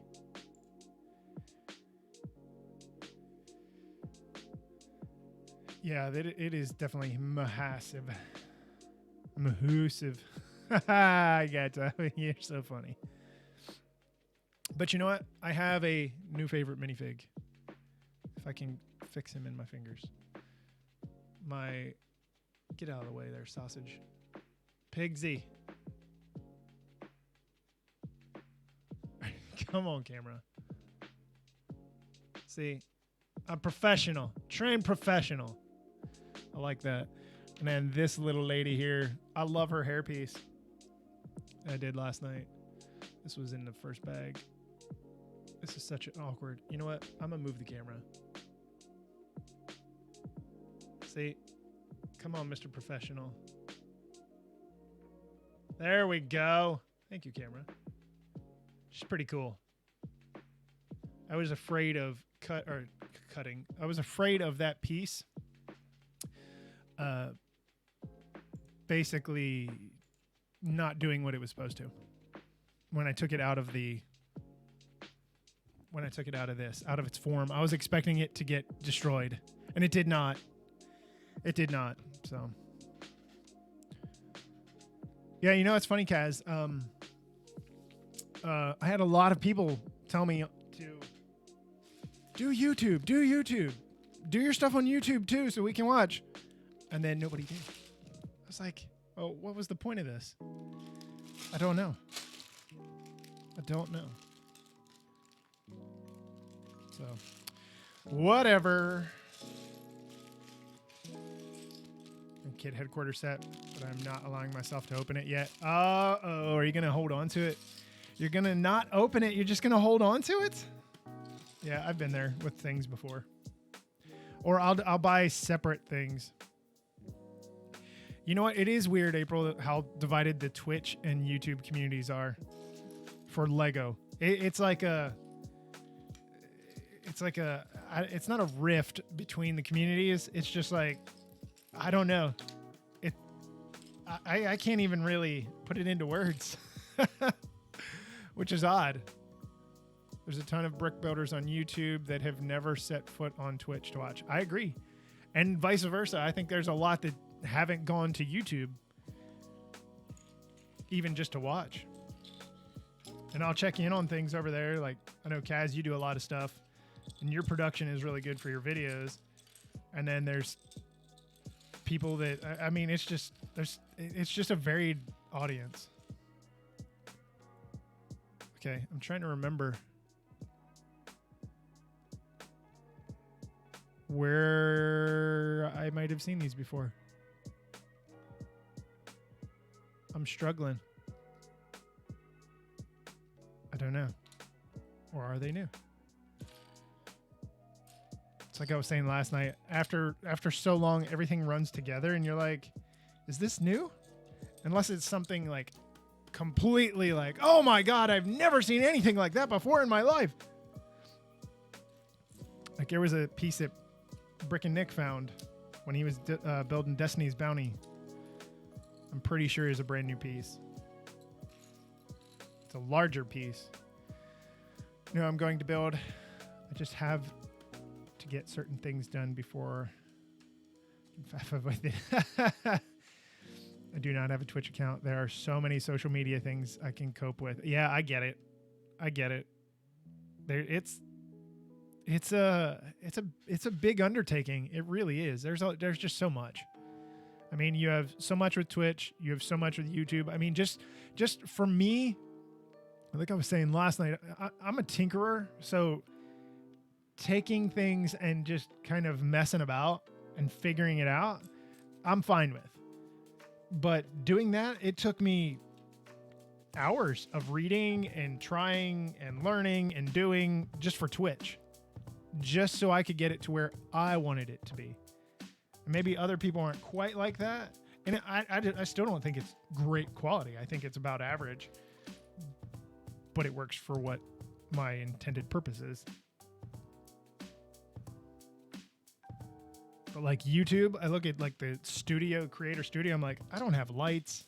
[SPEAKER 1] Yeah, it is definitely massive. Mahoosive. I got to. You're so funny. But you know what? I have a new favorite minifig. If I can fix him in my fingers. Get out of the way there, sausage. Pigsy. Come on, camera. See, I'm professional. Trained professional. I like that. And then this little lady here, I love her hairpiece. I did last night. This was in the first bag. This is such an awkward. You know what? I'm going to move the camera. See? Come on, Mr. Professional. There we go. Thank you, camera. She's pretty cool. I was afraid of cutting. I was afraid of that piece. Basically not doing what it was supposed to. When I took it out of this, out of its form, I was expecting it to get destroyed, and it did not. It did not. So, yeah, you know, it's funny, Kaz. I had a lot of people tell me to do YouTube, do your stuff on YouTube too, so we can watch. And then nobody did. I was like, oh, what was the point of this? I don't know. So, whatever. Kid headquarters set, but I'm not allowing myself to open it yet. Uh-oh, are you going to hold on to it? You're going to not open it? You're just going to hold on to it? Yeah, I've been there with things before. Or I'll buy separate things. You know what? It is weird, April, how divided the Twitch and YouTube communities are for Lego. It's not a rift between the communities. It's just like, I don't know. I can't even really put it into words, which is odd. There's a ton of brick builders on YouTube that have never set foot on Twitch to watch. I agree. And vice versa. I think there's a lot that haven't gone to YouTube even just to watch. And I'll check in on things over there. Like, I know, Kaz, you do a lot of stuff, and your production is really good for your videos. And then there's people that, I mean, it's just a varied audience. Okay, I'm trying to remember where I might have seen these before. I'm struggling. I don't know. Or are they new? It's like I was saying last night. After so long, everything runs together, and you're like, is this new? Unless it's something like completely like, oh my God, I've never seen anything like that before in my life. Like there was a piece that Brick and Nick found when he was building Destiny's Bounty. I'm pretty sure it's a brand new piece. It's a larger piece. You know, I'm going to build. I just have to get certain things done before I can faff with it. I do not have a Twitch account. There are so many social media things I can cope with. Yeah, I get it. It's a big undertaking. It really is. There's just so much. I mean, you have so much with Twitch. You have so much with YouTube. I mean, just for me, like I was saying last night, I'm a tinkerer. So taking things and just kind of messing about and figuring it out, I'm fine with. But doing that, it took me hours of reading and trying and learning and doing just for Twitch, just so I could get it to where I wanted it to be. Maybe other people aren't quite like that. And I still don't think it's great quality. I think it's about average. But it works for what my intended purpose is. But like YouTube, I look at like the creator studio. I'm like, I don't have lights.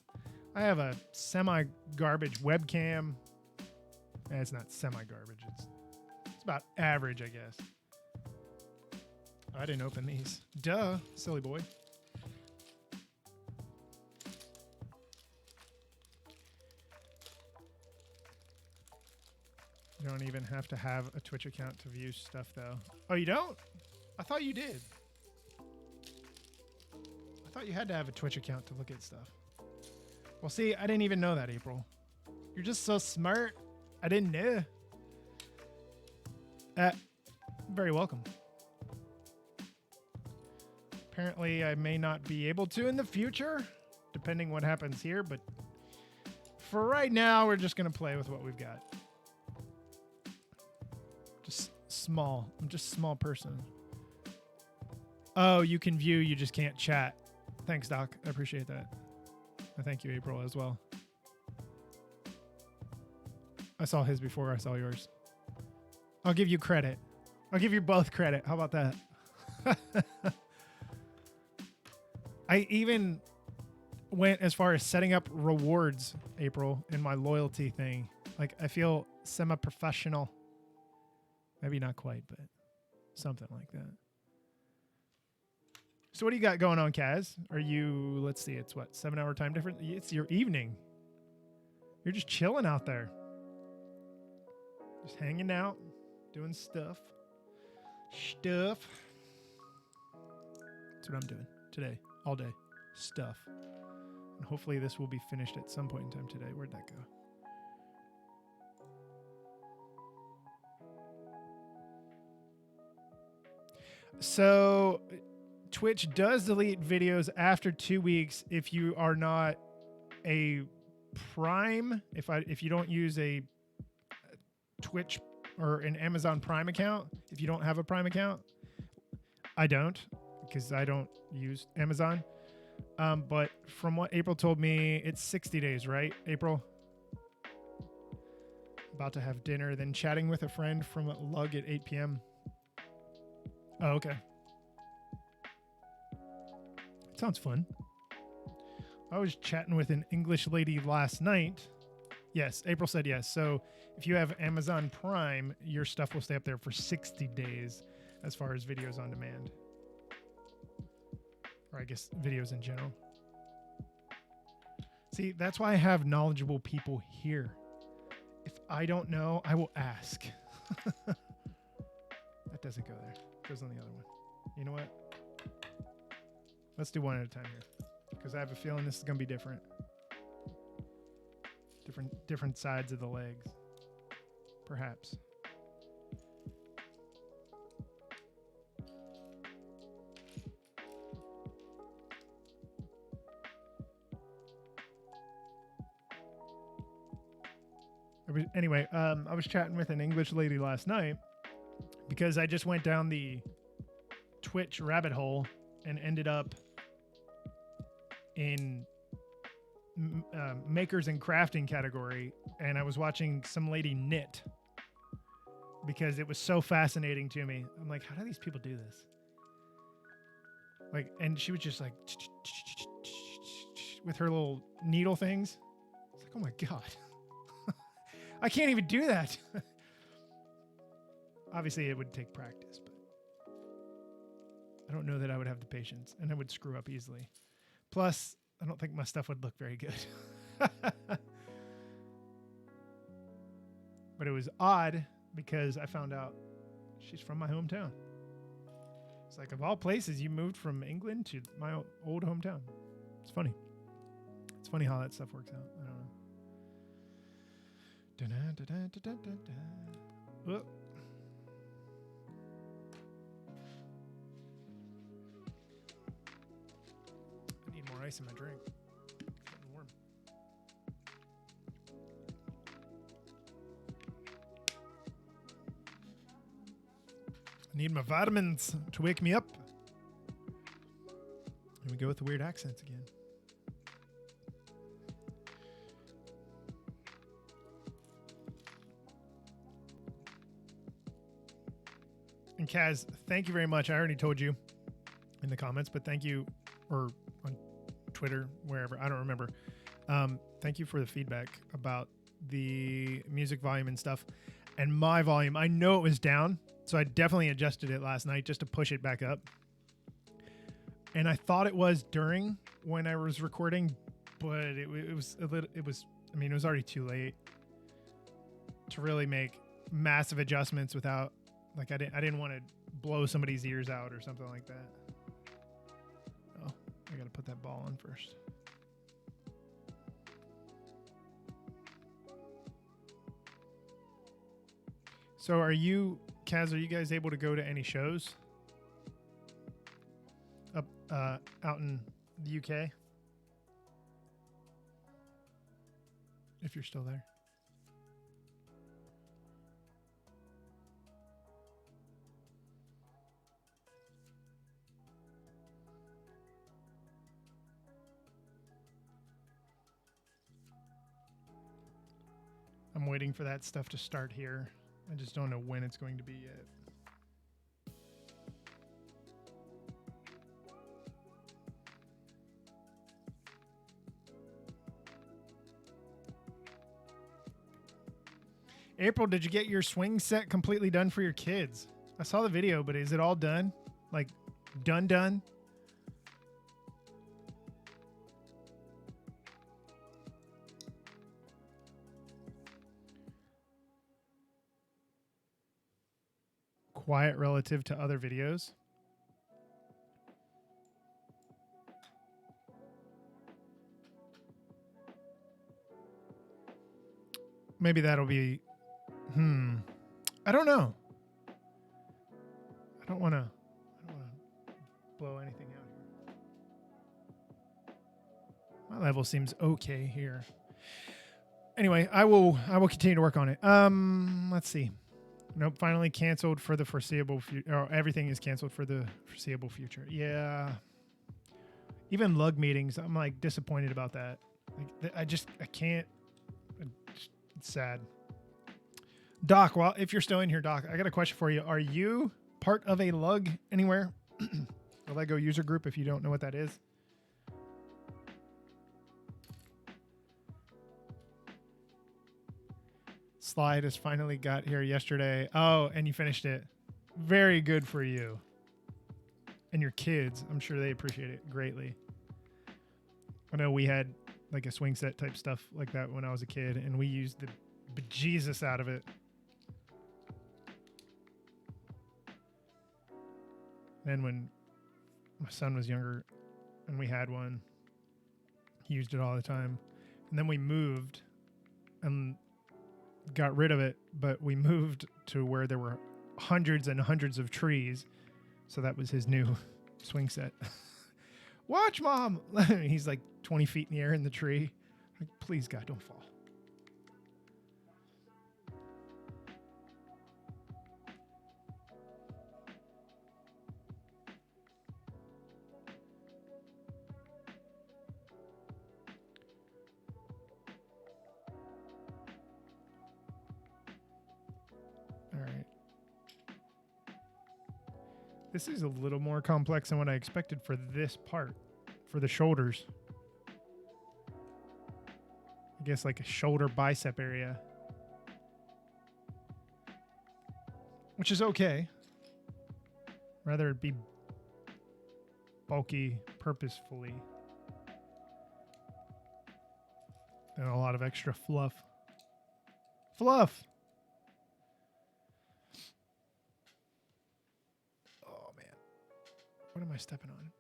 [SPEAKER 1] I have a semi-garbage webcam. It's not semi-garbage. It's about average, I guess. I didn't open these. Duh, silly boy. You don't even have to have a Twitch account to view stuff, though. Oh, you don't? I thought you did. I thought you had to have a Twitch account to look at stuff. Well, see, I didn't even know that, April. You're just so smart. I didn't know. Very welcome. Apparently, I may not be able to in the future, depending what happens here, but for right now, we're just going to play with what we've got. Just small. I'm just a small person. Oh, you can view, you just can't chat. Thanks, Doc. I appreciate that. I thank you, April, as well. I saw his before I saw yours. I'll give you credit. I'll give you both credit. How about that? I even went as far as setting up rewards, April, in my loyalty thing. Like, I feel semi-professional. Maybe not quite, but something like that. So what do you got going on, Kaz? Are you, let's see, it's what, 7-hour time difference? It's your evening. You're just chilling out there. Just hanging out, doing stuff. That's what I'm doing today, all day. Stuff. And hopefully this will be finished at some point in time today. Where'd that go? So Twitch does delete videos after 2 weeks if you are not a Prime. If you don't use a Twitch or an Amazon Prime account, if you don't have a Prime account, I don't, because I don't use Amazon. But from what April told me, it's 60 days, right, April? About to have dinner, then chatting with a friend from Lug at 8 p.m. Oh, okay. Sounds fun. I was chatting with an English lady last night. Yes, April said yes. So if you have Amazon Prime, your stuff will stay up there for 60 days as far as videos on demand. Or I guess videos in general. See, that's why I have knowledgeable people here. If I don't know, I will ask. That doesn't go there. It goes on the other one. You know what? Let's do one at a time here, because I have a feeling this is going to be different. Different sides of the legs. Perhaps. Anyway, I was chatting with an English lady last night because I just went down the Twitch rabbit hole and ended up in makers and crafting category, and I was watching some lady knit because it was so fascinating to me. I'm like, how do these people do this? Like, and she was just like with her little needle things. It's like, oh my God. I can't even do that. Obviously, it would take practice, but I don't know that I would have the patience, and I would screw up easily. Plus, I don't think my stuff would look very good. But it was odd because I found out she's from my hometown. It's like, of all places, you moved from England to my old hometown. It's funny. It's funny how that stuff works out. I don't know. Whoop. I need more ice in my drink. It's getting warm. I need my vitamins to wake me up. Here we go with the weird accents again. And Kaz, thank you very much. I already told you in the comments, but thank you, or on Twitter, wherever, I don't remember. Thank you for the feedback about the music volume and stuff. And my volume, I know it was down, so I definitely adjusted it last night just to push it back up. And I thought it was during when I was recording, but it was a little. It was. I mean, it was already too late to really make massive adjustments without, like, I didn't want to blow somebody's ears out or something like that. Oh, I got to put that ball on first. So are you, Kaz, are you guys able to go to any shows up out in the UK? If you're still there. I'm waiting for that stuff to start here. I just don't know when it's going to be yet. April, did you get your swing set completely done for your kids? I saw the video, but is it all done? Like, done? Quiet relative to other videos. Maybe that'll be... I don't know. I don't want to blow anything out here. My level seems okay here. Anyway, I will continue to work on it. Let's see. Nope, finally canceled for the foreseeable future. Oh, everything is canceled for the foreseeable future. Yeah. Even lug meetings, I'm like disappointed about that. Like, I can't. It's sad. Doc, well, if you're still in here, Doc, I got a question for you. Are you part of a lug anywhere? A Lego user group, if you don't know what that is. Slide has finally got here yesterday. Oh, and you finished it. Very good for you. And your kids, I'm sure they appreciate it greatly. I know we had like a swing set type stuff like that when I was a kid, and we used the bejesus out of it. Then when my son was younger and we had one, he used it all the time. And then we moved and got rid of it, but we moved to where there were hundreds and hundreds of trees. So that was his new swing set. Watch, Mom! He's like 20 feet in the air in the tree. Like, please, God, don't fall. All right. This is a little more complex than what I expected for this part, for the shoulders. I guess like a shoulder bicep area. Which is okay. Rather it be bulky purposefully than a lot of extra fluff. Fluff! Oh, man. What am I stepping on?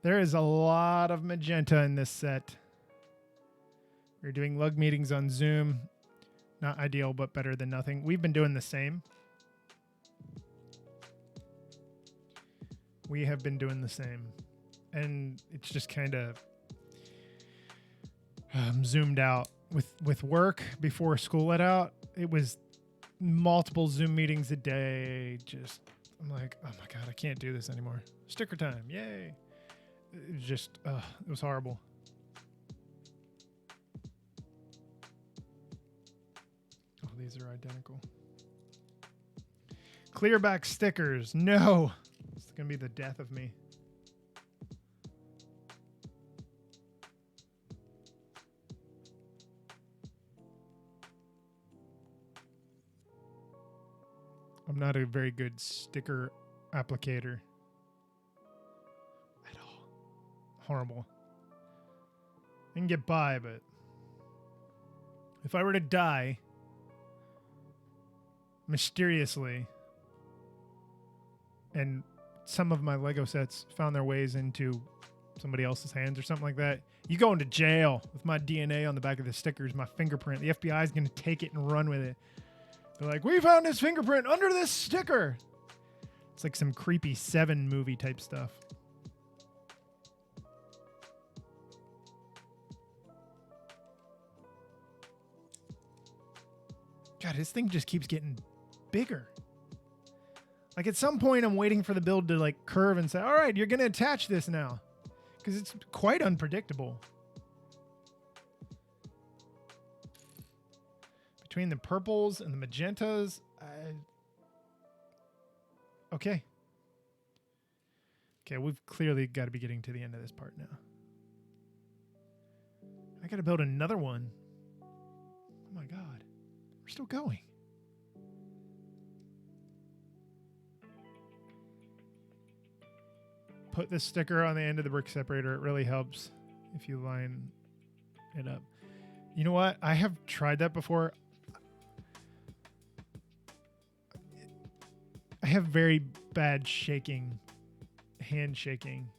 [SPEAKER 1] There is a lot of magenta in this set. We're doing lug meetings on Zoom. Not ideal, but better than nothing. We've been doing the same. We have been doing the same. And it's just kind of zoomed out. With work before school let out, it was multiple Zoom meetings a day. Just, I'm like, oh my God, I can't do this anymore. Sticker time, yay. It was just, it was horrible. Oh, these are identical. Clear back stickers. No. It's going to be the death of me. I'm not a very good sticker applicator at all. Horrible. I can get by, but if I were to die mysteriously and some of my Lego sets found their ways into somebody else's hands or something like that, you go into jail with my DNA on the back of the stickers, my fingerprint. The FBI is going to take it and run with it. They're like, we found his fingerprint under this sticker. It's like some creepy Seven movie type stuff. God, this thing just keeps getting bigger. Like at some point I'm waiting for the build to like curve and say, all right, you're going to attach this now. Because it's quite unpredictable. Between the purples and the magentas, okay. Okay, we've clearly got to be getting to the end of this part now. I got to build another one. Oh my God. We're still going. Put this sticker on the end of the brick separator. It really helps if you line it up. You know what? I have tried that before. I have very bad hand shaking.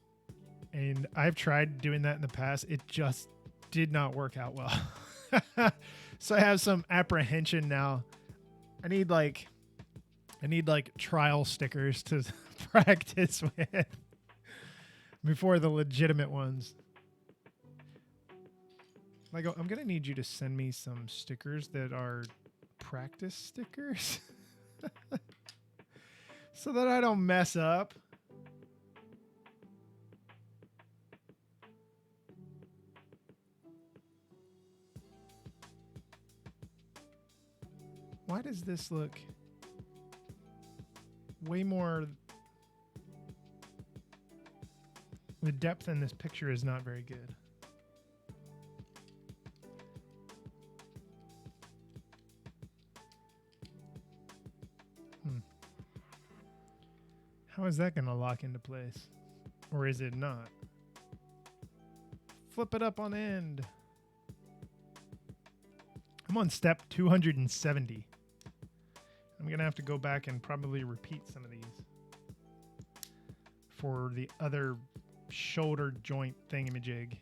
[SPEAKER 1] And I've tried doing that in the past. It just did not work out well. So I have some apprehension now. I need like trial stickers to practice with before the legitimate ones. Lego, I'm gonna need you to send me some stickers that are practice stickers so that I don't mess up. Why does this look way more... The depth in this picture is not very good. How is that going to lock into place? Or is it not? Flip it up on end. I'm on step 270. I'm going to have to go back and probably repeat some of these for the other shoulder joint thingamajig.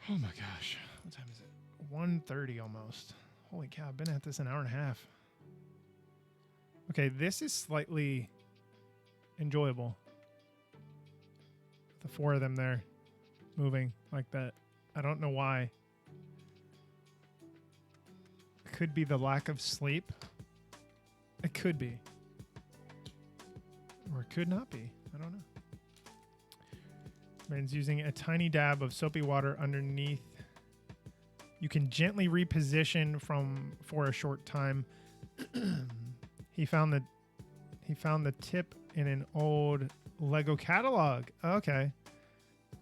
[SPEAKER 1] Oh my gosh. What time is it? 1:30 almost. Holy cow, I've been at this an hour and a half. Okay, this is slightly enjoyable. The four of them there moving like that. I don't know why. Could be the lack of sleep. It could be. Or it could not be. I don't know. Man's using a tiny dab of soapy water underneath. You can gently reposition for a short time. He found the tip in an old Lego catalog. Okay.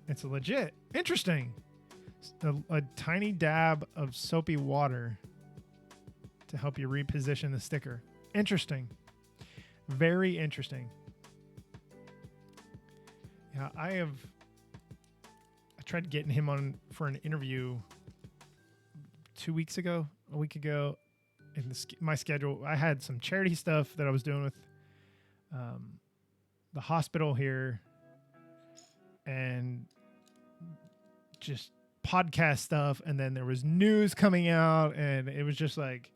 [SPEAKER 1] It's legit. Interesting. A tiny dab of soapy water to help you reposition the sticker. Interesting. Very interesting. Yeah, I tried getting him on for an interview 2 weeks ago, a week ago. In my schedule, I had some charity stuff that I was doing with the hospital here and just podcast stuff. And then there was news coming out and it was just like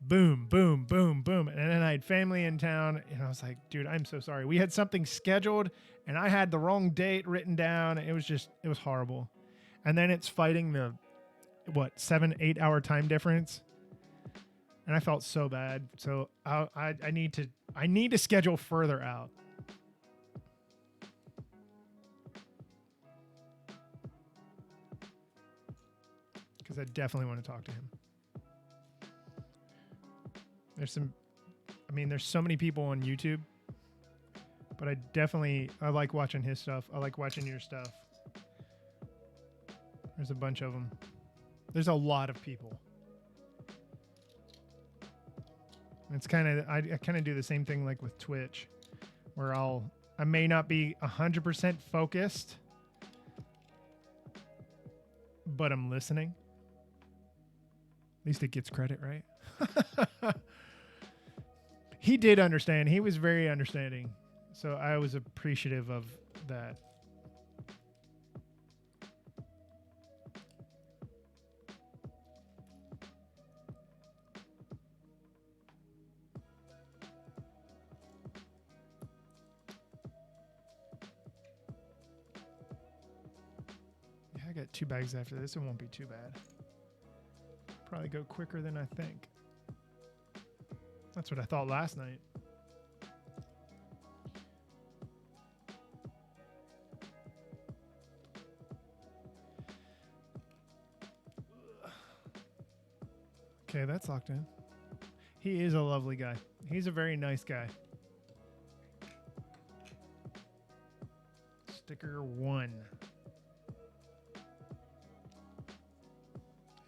[SPEAKER 1] boom, boom, boom, boom. And then I had family in town and I was like, dude, I'm so sorry. We had something scheduled and I had the wrong date written down. It was horrible. And then it's fighting the 7-8 hour time difference. And I felt so bad. So I need to schedule further out. Because I definitely want to talk to him. I mean, there's so many people on YouTube, but I like watching his stuff. I like watching your stuff. There's a bunch of them. There's a lot of people. It's kind of, I kind of do the same thing like with Twitch, where I may not be 100% focused, but I'm listening. At least it gets credit, right? He did understand. He was very understanding. So I was appreciative of that. Yeah, I got 2 bags after this. It won't be too bad. Probably go quicker than I think. That's what I thought last night. Okay, that's locked in. He is a lovely guy. He's a very nice guy. Sticker 1.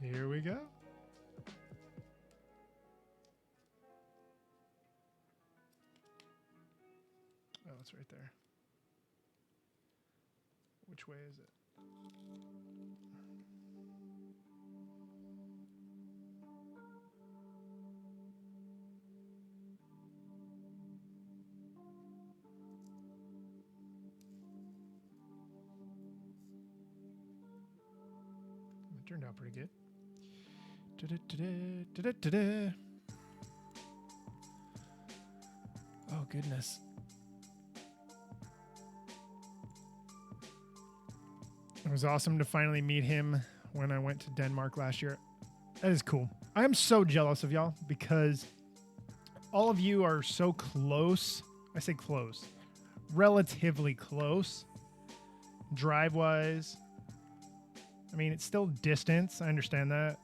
[SPEAKER 1] Here we go. Oh, it's right there. Which way is it? It turned out pretty good. Oh, goodness. It was awesome to finally meet him when I went to Denmark last year. That is cool. I am so jealous of y'all because all of you are so close. I say close. Relatively close. Drive-wise. I mean, it's still distance. I understand that.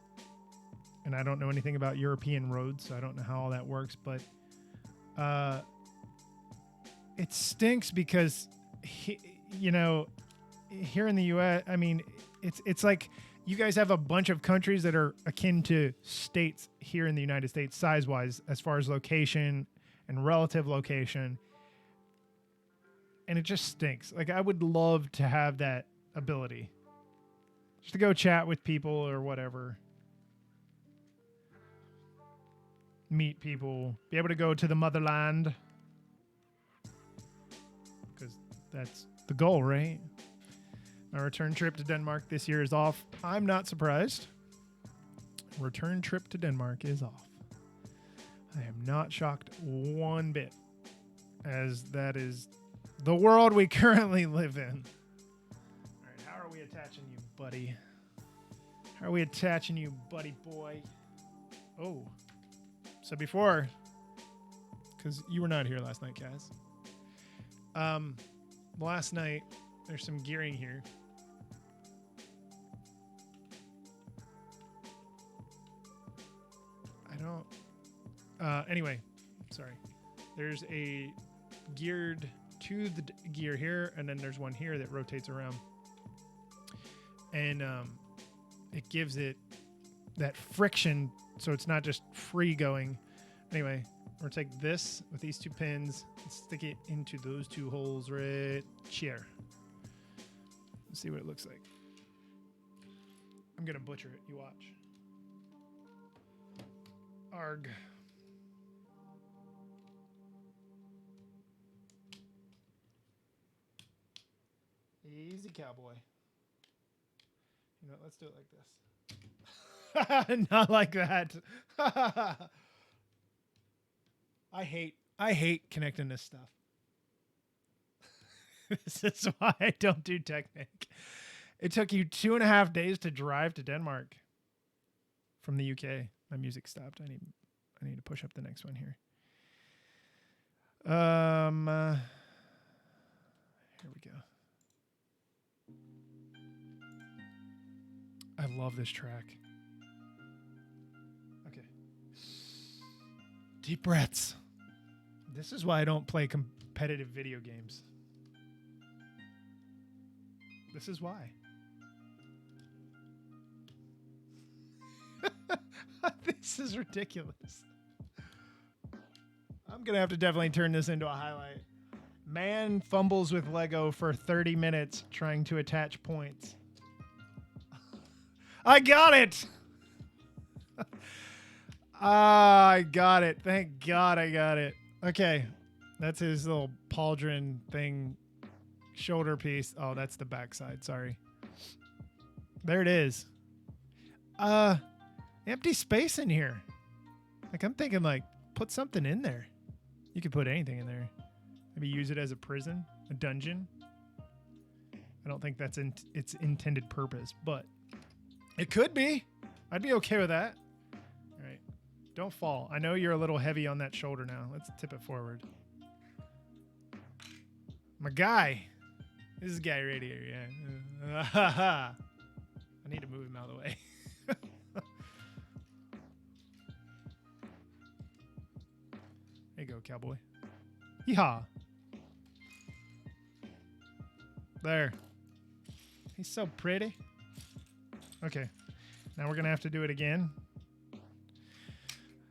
[SPEAKER 1] And I don't know anything about European roads, so I don't know how all that works. But it stinks because, here in the U.S., I mean, it's like you guys have a bunch of countries that are akin to states here in the United States, size-wise, as far as location and relative location. And it just stinks. Like, I would love to have that ability. Just to go chat with people or whatever. Meet people. Be able to go to the motherland. Because that's the goal, right? My return trip to Denmark this year is off. I'm not surprised. Return trip to Denmark is off. I am not shocked one bit, as that is the world we currently live in. All right, how are we attaching you, buddy? How are we attaching you, buddy boy? Oh, so before, because you were not here last night, Kaz. Last night, there's some gearing here. Anyway, sorry. There's a geared to the gear here, and then there's one here that rotates around. And it gives it that friction, so it's not just free going. Anyway, we're going to take this with these 2 pins and stick it into those 2 holes right here. Let's see what it looks like. I'm going to butcher it. You watch. Arg. Easy, cowboy. You know what? Let's do it like this. Not like that. I hate connecting this stuff. This is why I don't do Technic. It took you 2.5 days to drive to Denmark from the UK. My music stopped. I need to push up the next one here. Here we go. I love this track. Okay. Deep breaths. This is why I don't play competitive video games. This is why. This is ridiculous. I'm going to have to definitely turn this into a highlight. Man fumbles with Lego for 30 minutes trying to attach points. I got it! I got it. Thank God I got it. Okay. That's his little pauldron thing. Shoulder piece. Oh, that's the backside. Sorry. There it is. Empty space in here. Like, I'm thinking, like, put something in there. You could put anything in there. Maybe use it as a prison, a dungeon. I don't think that's its intended purpose, but it could be. I'd be okay with that. All right. Don't fall. I know you're a little heavy on that shoulder now. Let's tip it forward. My guy. This is guy right here, yeah. I need to move him out of the way. There you go, cowboy. Yeehaw. There. He's so pretty. Okay. Now we're going to have to do it again.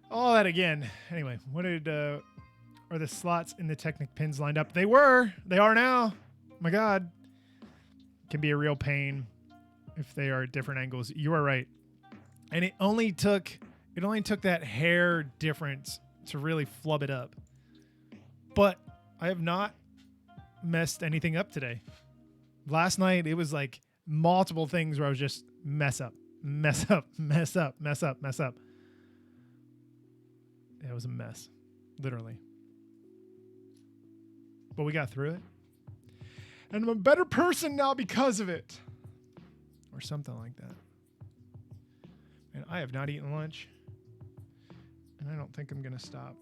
[SPEAKER 1] All that again. Anyway, what did... are the slots in the Technic pins lined up? They were. They are now. My God. Can be a real pain if they are at different angles. You are right. And it only took that hair difference to really flub it up. But I have not messed anything up today. Last night, it was like multiple things where I was just mess up, mess up, mess up, mess up, mess up. It was a mess, literally. But we got through it. And I'm a better person now because of it. Or something like that. And I have not eaten lunch. And I don't think I'm going to stop.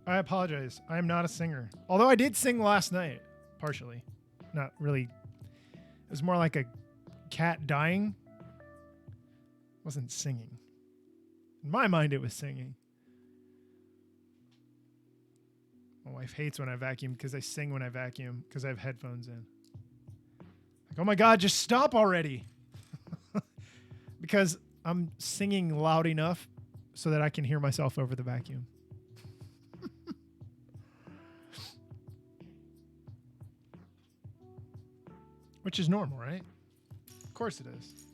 [SPEAKER 1] I apologize. I am not a singer. Although I did sing last night, partially. Not really. It was more like a cat dying. It wasn't singing. In my mind, it was singing. My wife hates when I vacuum because I sing when I vacuum because I have headphones in. Like, oh my God, just stop already. Because I'm singing loud enough so that I can hear myself over the vacuum. Which is normal, right? Of course it is.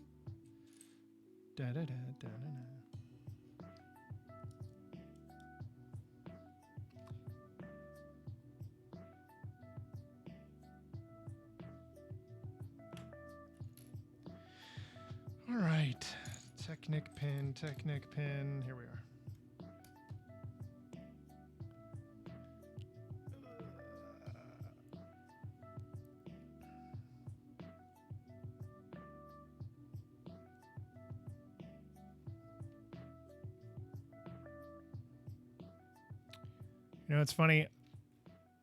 [SPEAKER 1] Da, da, da, da, da, da. All right. Technic pin. Here we are. You know, it's funny.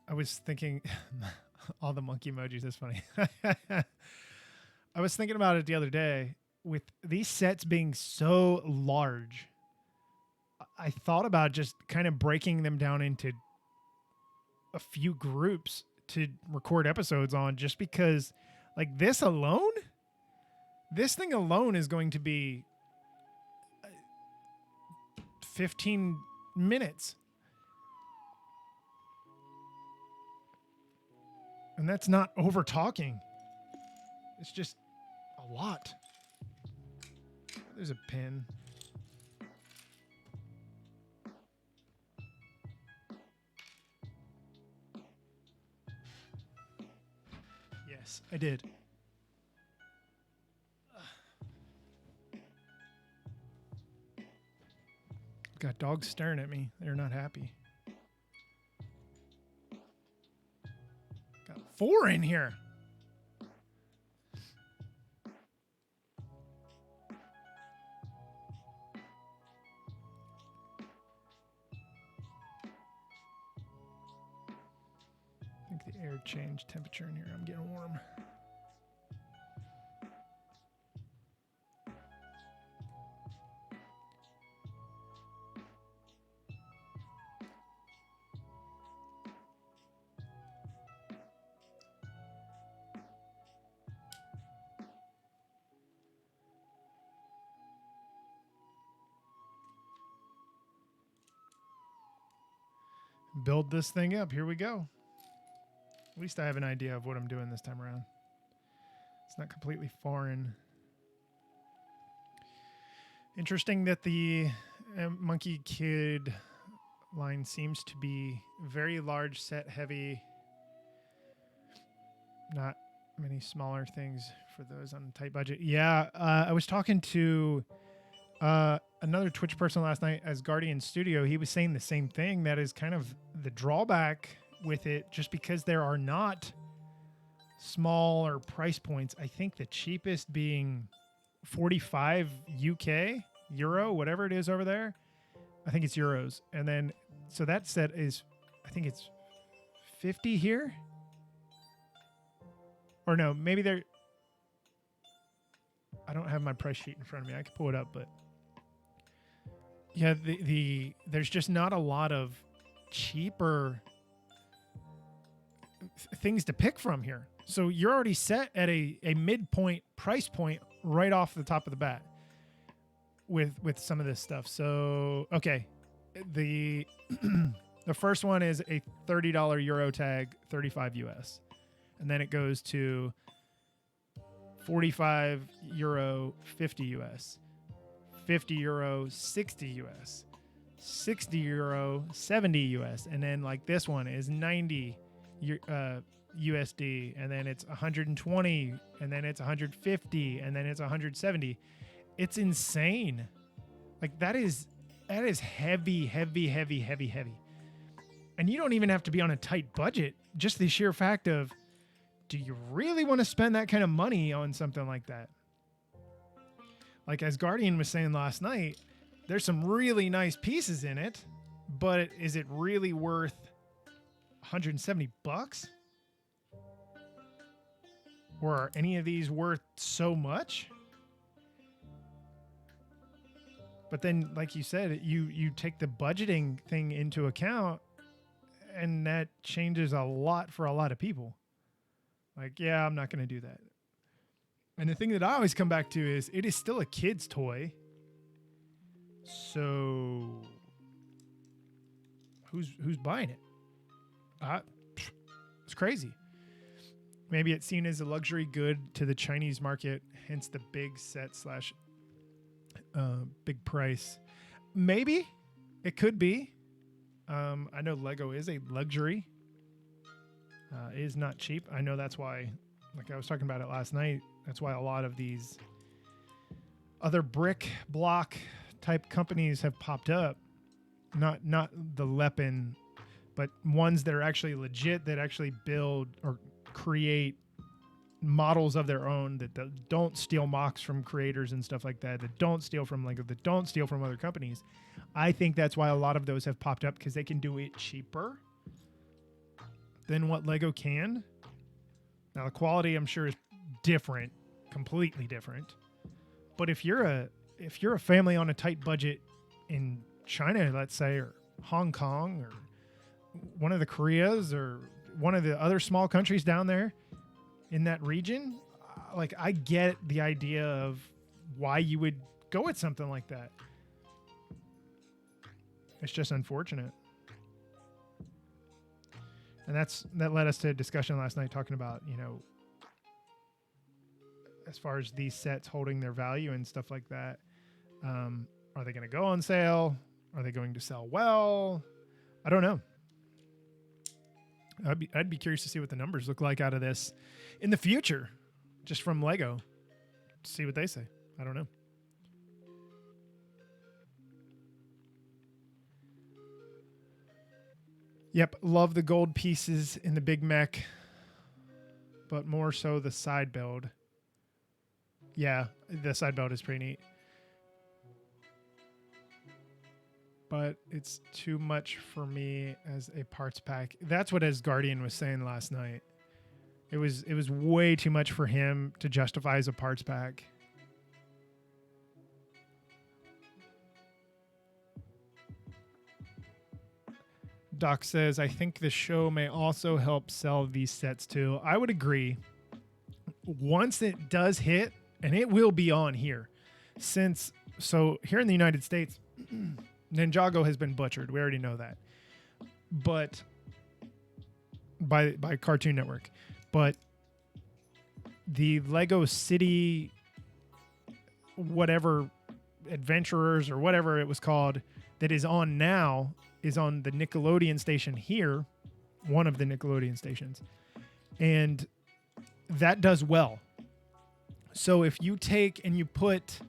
[SPEAKER 1] I was thinking, all the monkey emojis, that's funny. I was thinking about it the other day. With these sets being so large, I thought about just kind of breaking them down into a few groups to record episodes on, just because, like, this thing alone is going to be 15 minutes. And that's not over talking. It's just a lot. There's a pin. Yes, I did. Got dogs staring at me. They're not happy. Got 4 in here. Here, change temperature in here. I'm getting warm. Build this thing up. Here we go. At least I have an idea of what I'm doing this time around. It's not completely foreign. Interesting that the Monkie Kid line seems to be very large set heavy. Not many smaller things for those on a tight budget. Yeah, I was talking to another Twitch person last night as Guardian Studio. He was saying the same thing. That is kind of the drawback with it, just because there are not smaller price points. I think the cheapest being 45 UK, euro, whatever it is over there. I think it's euros. And then, so that set is, I think it's 50 here. Or no, maybe they're, I don't have my price sheet in front of me. I can pull it up, but yeah, there's just not a lot of cheaper things to pick from here. So you're already set at a midpoint price point right off the top of the bat with some of this stuff. So, okay. The the first one is a $30 Euro tag, 35 US. And then it goes to 45 Euro, 50 US. 50 Euro, 60 US. 60 Euro, 70 US. And then like this one is 90 USD, and then it's 120, and then it's 150, and then it's 170. It's insane. Like that is heavy. And you don't even have to be on a tight budget. Just the sheer fact of, do you really want to spend that kind of money on something like that? Like as Guardian was saying last night, there's some really nice pieces in it, but is it really worth 170 bucks? Or are any of these worth so much? But then, like you said, you take the budgeting thing into account, and that changes a lot for a lot of people. Like, yeah, I'm not going to do that. And the thing that I always come back to is it is still a kid's toy. So who's buying it? It's crazy. Maybe it's seen as a luxury good to the Chinese market, hence the big set slash big price. Maybe it could be. I know Lego is a luxury. It is not cheap. I know that's why, like I was talking about it last night, that's why a lot of these other brick block type companies have popped up. Not the Lepin, but ones that are actually legit, that actually build or create models of their own, that don't steal mocks from creators and stuff like that, that don't steal from Lego, that don't steal from other companies. I think that's why a lot of those have popped up, because they can do it cheaper than what Lego can. Now the quality, I'm sure, is different, completely different. But if you're a family on a tight budget in China, let's say, or Hong Kong, or one of the Koreas, or one of the other small countries down there in that region, like I get the idea of why you would go with something like that. It's just unfortunate. And that led us to a discussion last night talking about, as far as these sets holding their value and stuff like that. Are they going to go on sale? Are they going to sell well? I don't know. I'd be curious to see what the numbers look like out of this in the future, just from Lego. See what they say. I don't know. Yep, love the gold pieces in the Big Mech, but more so the side build. Yeah, the side build is pretty neat. but it's too much for me as a parts pack. That's what Asgardian was saying last night. It was way too much for him to justify as a parts pack. Doc says, I think the show may also help sell these sets too. I would agree. Once it does hit, and it will be on here, so here in the United States, Ninjago has been butchered. We already know that. But by Cartoon Network. But the Lego City whatever Adventurers or whatever it was called that is on now is on the Nickelodeon station here, one of the Nickelodeon stations. And that does well. So if you take and you put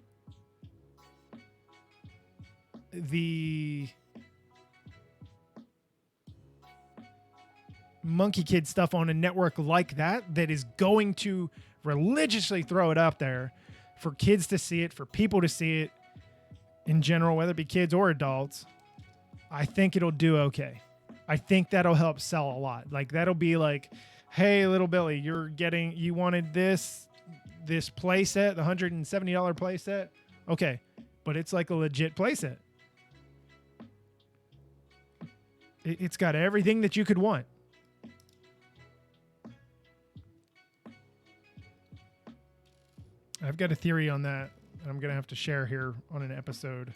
[SPEAKER 1] the Monkey Kid stuff on a network like that is going to religiously throw it up there for kids to see it, for people to see it in general, whether it be kids or adults, I think it'll do okay. I think that'll help sell a lot. Like that'll be like, hey, little Billy, you wanted this play set, the $170 play set. Okay. But it's like a legit play set. It's got everything that you could want. I've got a theory on that I'm going to have to share here on an episode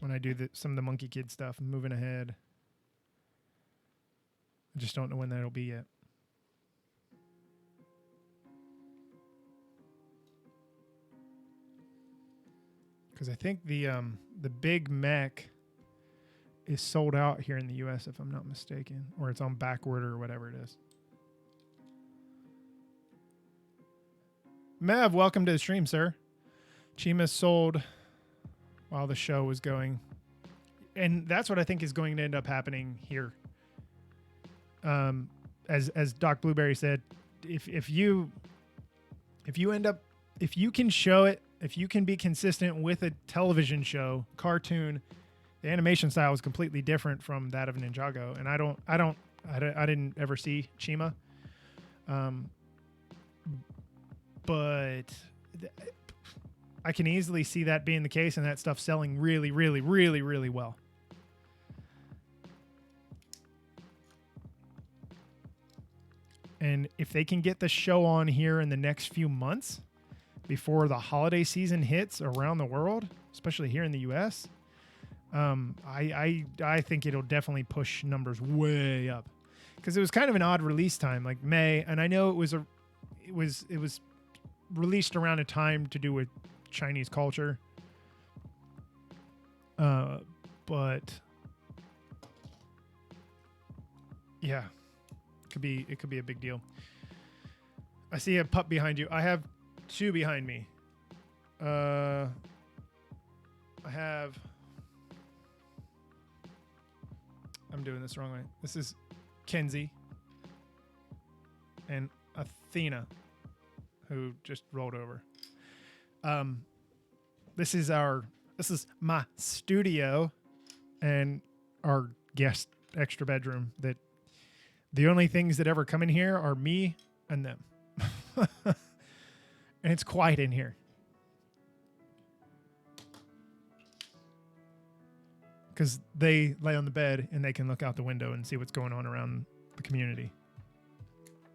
[SPEAKER 1] when I do some of the Monkey Kid stuff. I'm moving ahead. I just don't know when that'll be yet. Because I think the Big Mech is sold out here in the U.S., if I'm not mistaken. Or it's on back order or whatever it is. Mev, welcome to the stream, sir. Chima sold while the show was going. And that's what I think is going to end up happening here. As Doc Blueberry said, if you can show it, if you can be consistent with a television show, cartoon, the animation style is completely different from that of Ninjago. And I didn't ever see Chima. But I can easily see that being the case and that stuff selling really, really, really, really well. And if they can get the show on here in the next few months before the holiday season hits around the world, especially here in the U.S., I think it'll definitely push numbers way up. Because it was kind of an odd release time, like May, and I know it was released around a time to do with Chinese culture. But yeah, it could be a big deal. I see a pup behind you. I have two behind me. I'm doing this the wrong way. This is Kenzie and Athena, who just rolled over. This is my studio and our guest extra bedroom that the only things that ever come in here are me and them. And it's quiet in here. Because they lay on the bed and they can look out the window and see what's going on around the community.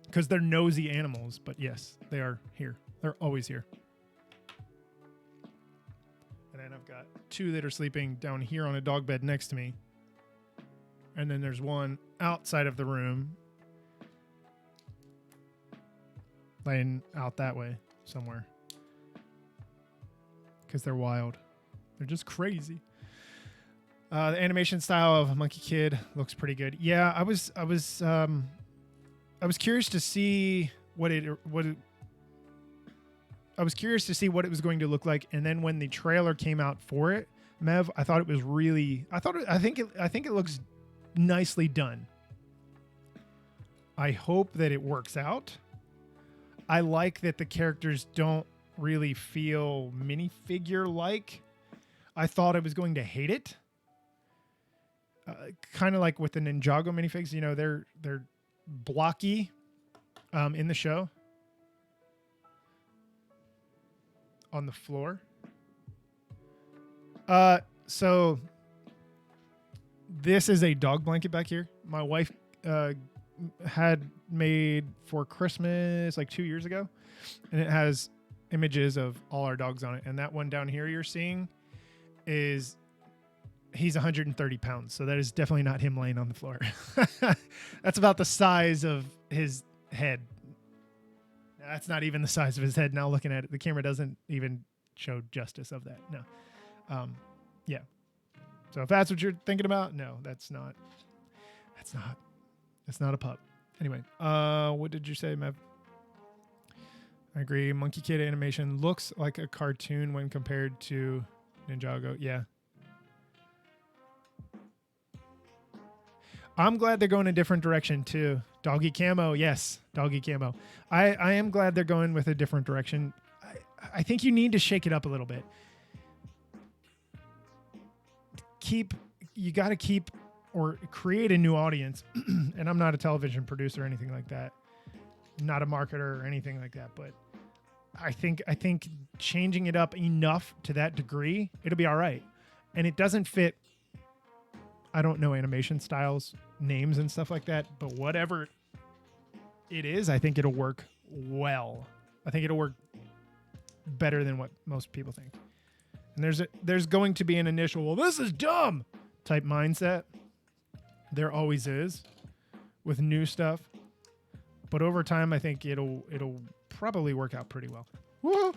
[SPEAKER 1] Because they're nosy animals, but yes, they are here. They're always here. And then I've got two that are sleeping down here on a dog bed next to me. And then there's one outside of the room, laying out that way somewhere. Because they're wild. They're just crazy. The animation style of Monkey Kid looks pretty good. Yeah, I was curious to see what it was going to look like, and then when the trailer came out for it, Mev, I think it looks nicely done. I hope that it works out. I like that the characters don't really feel minifigure like. I thought I was going to hate it. Kind of like with the Ninjago minifigs, you know, they're blocky in the show on the floor. So this is a dog blanket back here. My wife had made for Christmas like 2 years ago, and it has images of all our dogs on it. And that one down here you're seeing is he's 130 pounds, so that is definitely not him laying on the floor. That's about the size of his head. That's not even the size of his head. Now looking at it, the camera doesn't even show justice of that. No. Yeah. So if that's what you're thinking about, no, that's not a pup. Anyway, what did you say, Mev? I agree. Monkey Kid animation looks like a cartoon when compared to Ninjago. Yeah. I'm glad they're going a different direction too. Doggy camo. Yes. Doggy camo. I am glad they're going with a different direction. I think you need to shake it up a little bit. You got to keep or create a new audience. And I'm not a television producer or anything like that. Not a marketer or anything like that. But I think changing it up enough to that degree, it'll be all right. And it doesn't fit, I don't know animation styles, names and stuff like that, but whatever it is, I think it'll work well. I think it'll work better than what most people think. And there's going to be an initial, well, this is dumb type mindset. There always is with new stuff. But over time, I think it'll probably work out pretty well. Woo!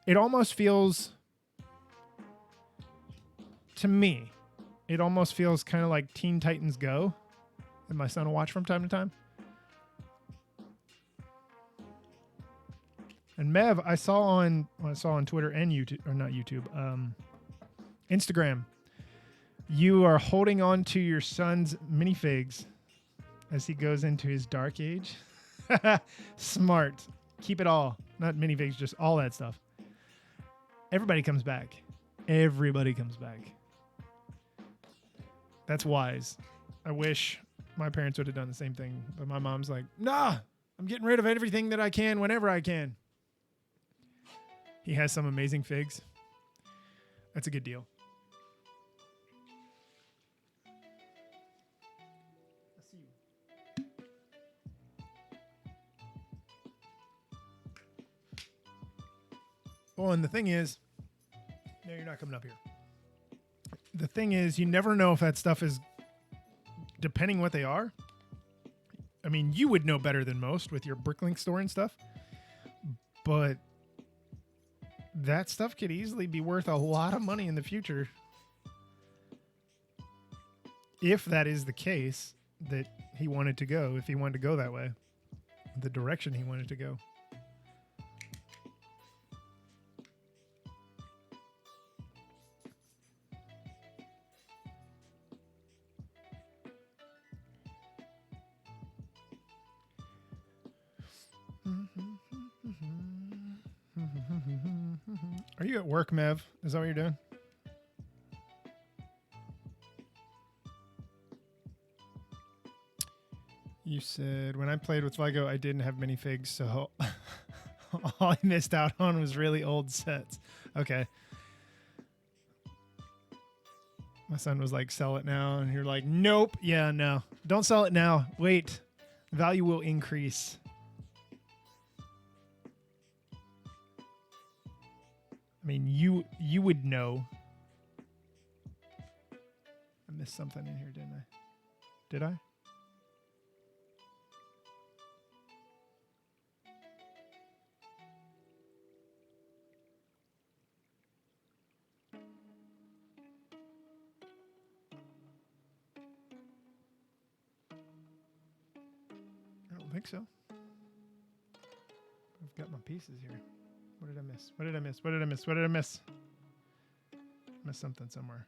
[SPEAKER 1] It almost feels, to me, it almost feels kind of like Teen Titans Go that my son will watch from time to time. And Mev, I saw on Twitter and YouTube, or not YouTube, Instagram, you are holding on to your son's minifigs as he goes into his dark age. Smart. Keep it all. Not minifigs, just all that stuff. Everybody comes back. Everybody comes back. That's wise. I wish my parents would have done the same thing. But my mom's like, nah, I'm getting rid of everything that I can whenever I can. He has some amazing figs. That's a good deal. Let's see. Oh, and the thing is, no, you're not coming up here. The thing is, you never know if that stuff is, depending what they are. I mean, you would know better than most with your Bricklink store and stuff. But that stuff could easily be worth a lot of money in the future. If that is the case that he wanted to go, if he wanted to go that way, the direction he wanted to go. Are you at work, Mev? Is that what you're doing? You said, when I played with Lego, I didn't have minifigs, so all I missed out on was really old sets. Okay. My son was like, sell it now. And you're like, nope. Yeah, no. Don't sell it now. Wait. Value will increase. I mean, you would know. I missed something in here, didn't I? Did I? I don't think so. I've got my pieces here. What did I miss? What did I miss? What did I miss? What did I miss? Missed something somewhere.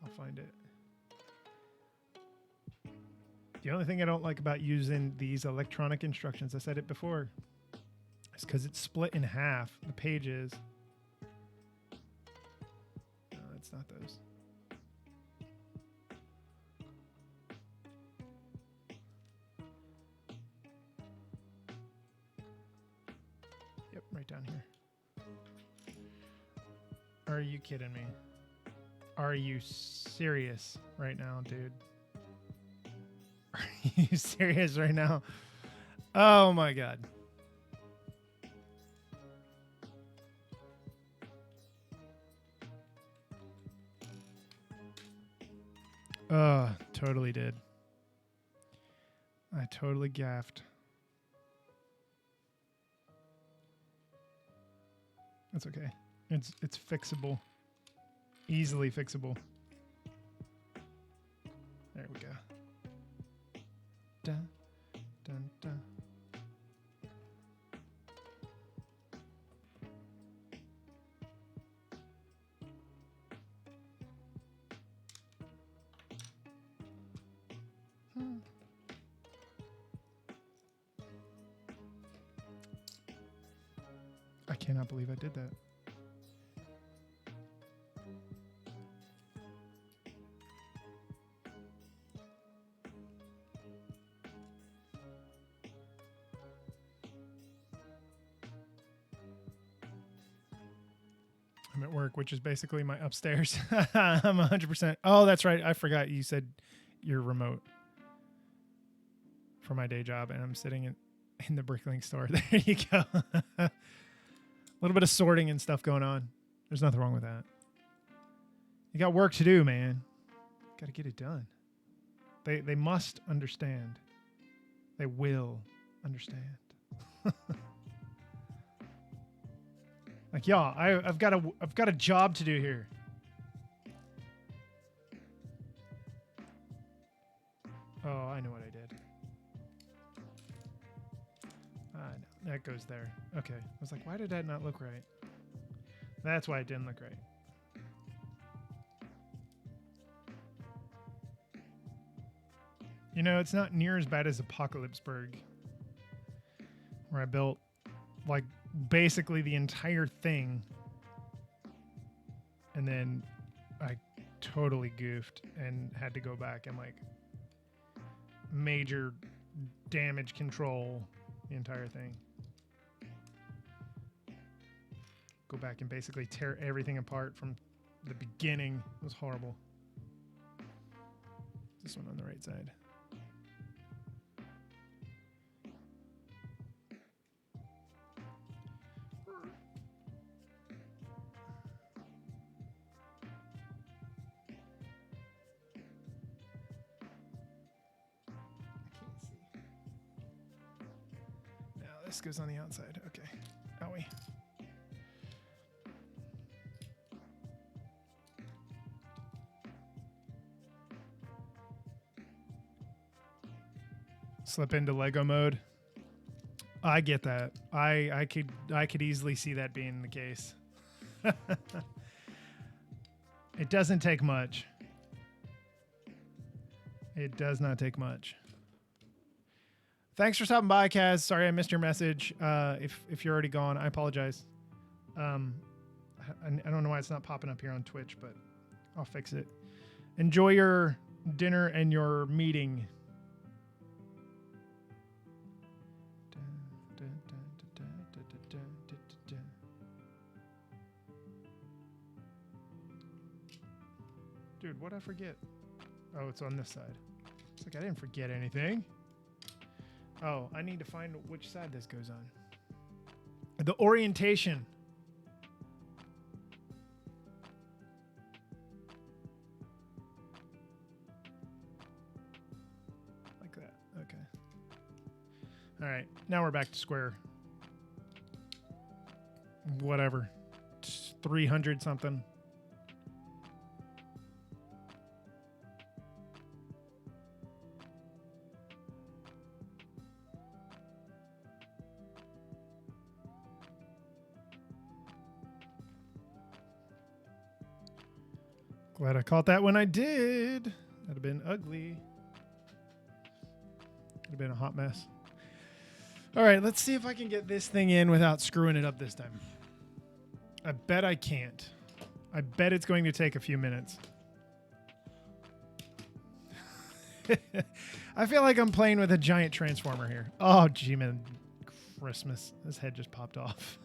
[SPEAKER 1] I'll find it. The only thing I don't like about using these electronic instructions, I said it before, It's because it's split in half. The pages. No, it's not those. Yep, right down here. Are you kidding me? Are you serious right now, dude? Are you serious right now? Oh my god. Totally did. I totally gaffed. That's okay. It's fixable. Easily fixable. There we go. Dun, dun, dun. I cannot believe I did that. I'm at work, which is basically my upstairs. I'm 100%. Oh, that's right. I forgot you said you're remote for my day job, and I'm sitting in the Bricklink store. There you go. A little bit of sorting and stuff going on. There's nothing wrong with that. You got work to do, man. Got to get it done. They must understand. They will understand. Like, y'all, I've got a job to do here. Oh, I know what I did. No, that goes there. Okay. I was like, why did that not look right? That's why it didn't look right. You know, it's not near as bad as Apocalypseburg, where I built, like, basically the entire thing, and then I totally goofed and had to go back and, like, major damage control the entire thing. Go back and basically tear everything apart from the beginning. It was horrible. This one on the right side. This goes on the outside. Okay. Owie. Slip into Lego mode. I get that. I could easily see that being the case. It doesn't take much. It does not take much. Thanks for stopping by, Kaz. Sorry I missed your message. If you're already gone, I apologize. I don't know why it's not popping up here on Twitch, but I'll fix it. Enjoy your dinner and your meeting. Dude, what'd I forget? Oh, it's on this side. It's like I didn't forget anything. Oh, I need to find which side this goes on. The orientation. Like that. Okay. All right. Now we're back to square. Whatever. 300 something. Glad I caught that when I did. That'd have been ugly. It'd have been a hot mess. All right, let's see if I can get this thing in without screwing it up this time. I bet I can't. I bet it's going to take a few minutes. I feel like I'm playing with a giant transformer here. Oh, gee, man. Christmas. His head just popped off.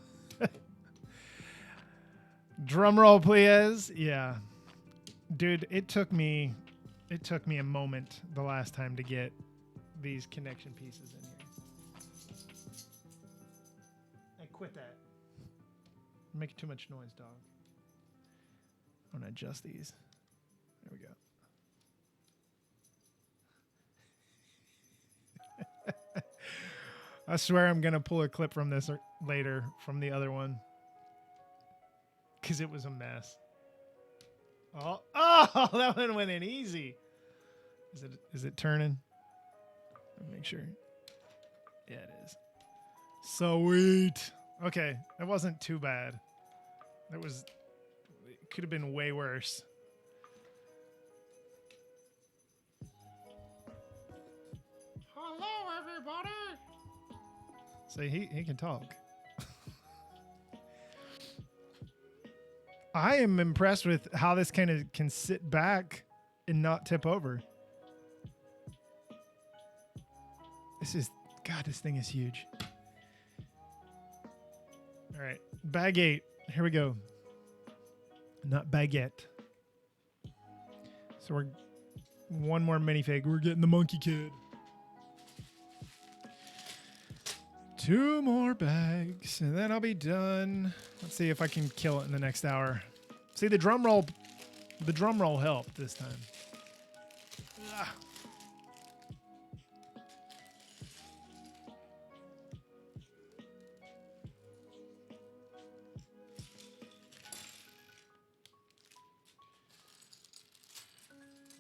[SPEAKER 1] Drum roll, please. Yeah. Dude, it took me a moment the last time to get these connection pieces in here. Hey, quit that. You're making too much noise, dog. I'm going to adjust these. There we go. I swear I'm going to pull a clip from this later from the other one. Because it was a mess. Oh, that one went in easy. Is it turning? Let me make sure. Yeah, it is. Sweet. Okay, that wasn't too bad. It could have been way worse. Hello, everybody. See, he can talk. I am impressed with how this kind of can sit back and not tip over. This thing is huge. All right, bag 8. Here we go. Not baguette. So we're one more minifig. We're getting the Monkey Kid. 2 more bags, and then I'll be done. Let's see if I can kill it in the next hour. See, the drum roll helped this time. Ugh.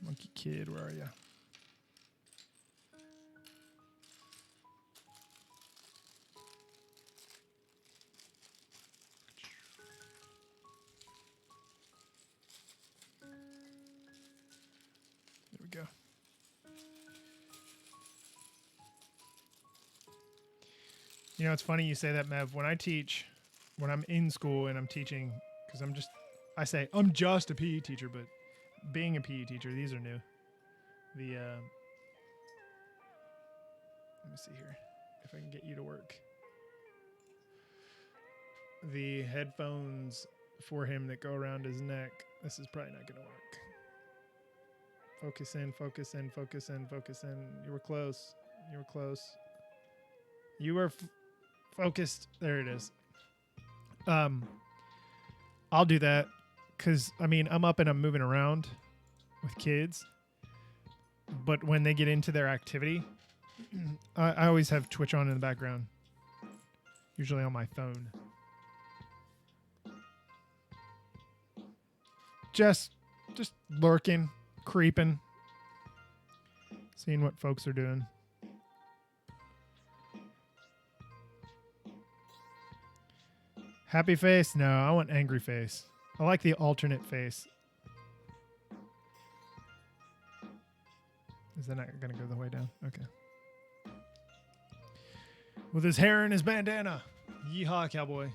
[SPEAKER 1] Monkey Kid, where are you? There we go. You know, it's funny you say that, Mev. When I'm in school and I'm teaching, because I say I'm just a PE teacher, but being a PE teacher, these are new. Let me see here if I can get you to work. The headphones for him that go around his neck. This is probably not going to work. Focus in, focus in, focus in, focus in. You were close. You were close. You were focused. There it is. I'll do that because, I mean, I'm up and I'm moving around with kids. But when they get into their activity, I always have Twitch on in the background. Usually on my phone. Just lurking, creeping, seeing what folks are doing. Happy face? No, I want angry face. I like the alternate face. Is that not going to go the way down? Okay. With his hair and his bandana. Yeehaw, cowboy.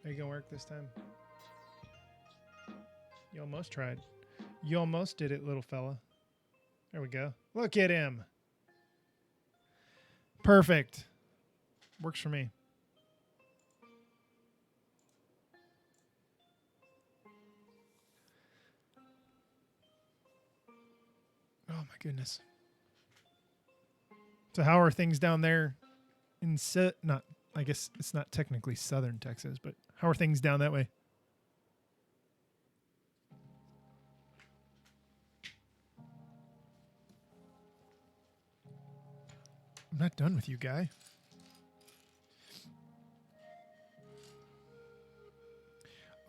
[SPEAKER 1] Are you going to work this time? You almost tried. You almost did it, little fella. There we go. Look at him. Perfect. Works for me. Oh, my goodness. So how are things down there in I guess it's not technically southern Texas, but how are things down that way? I'm not done with you, guy.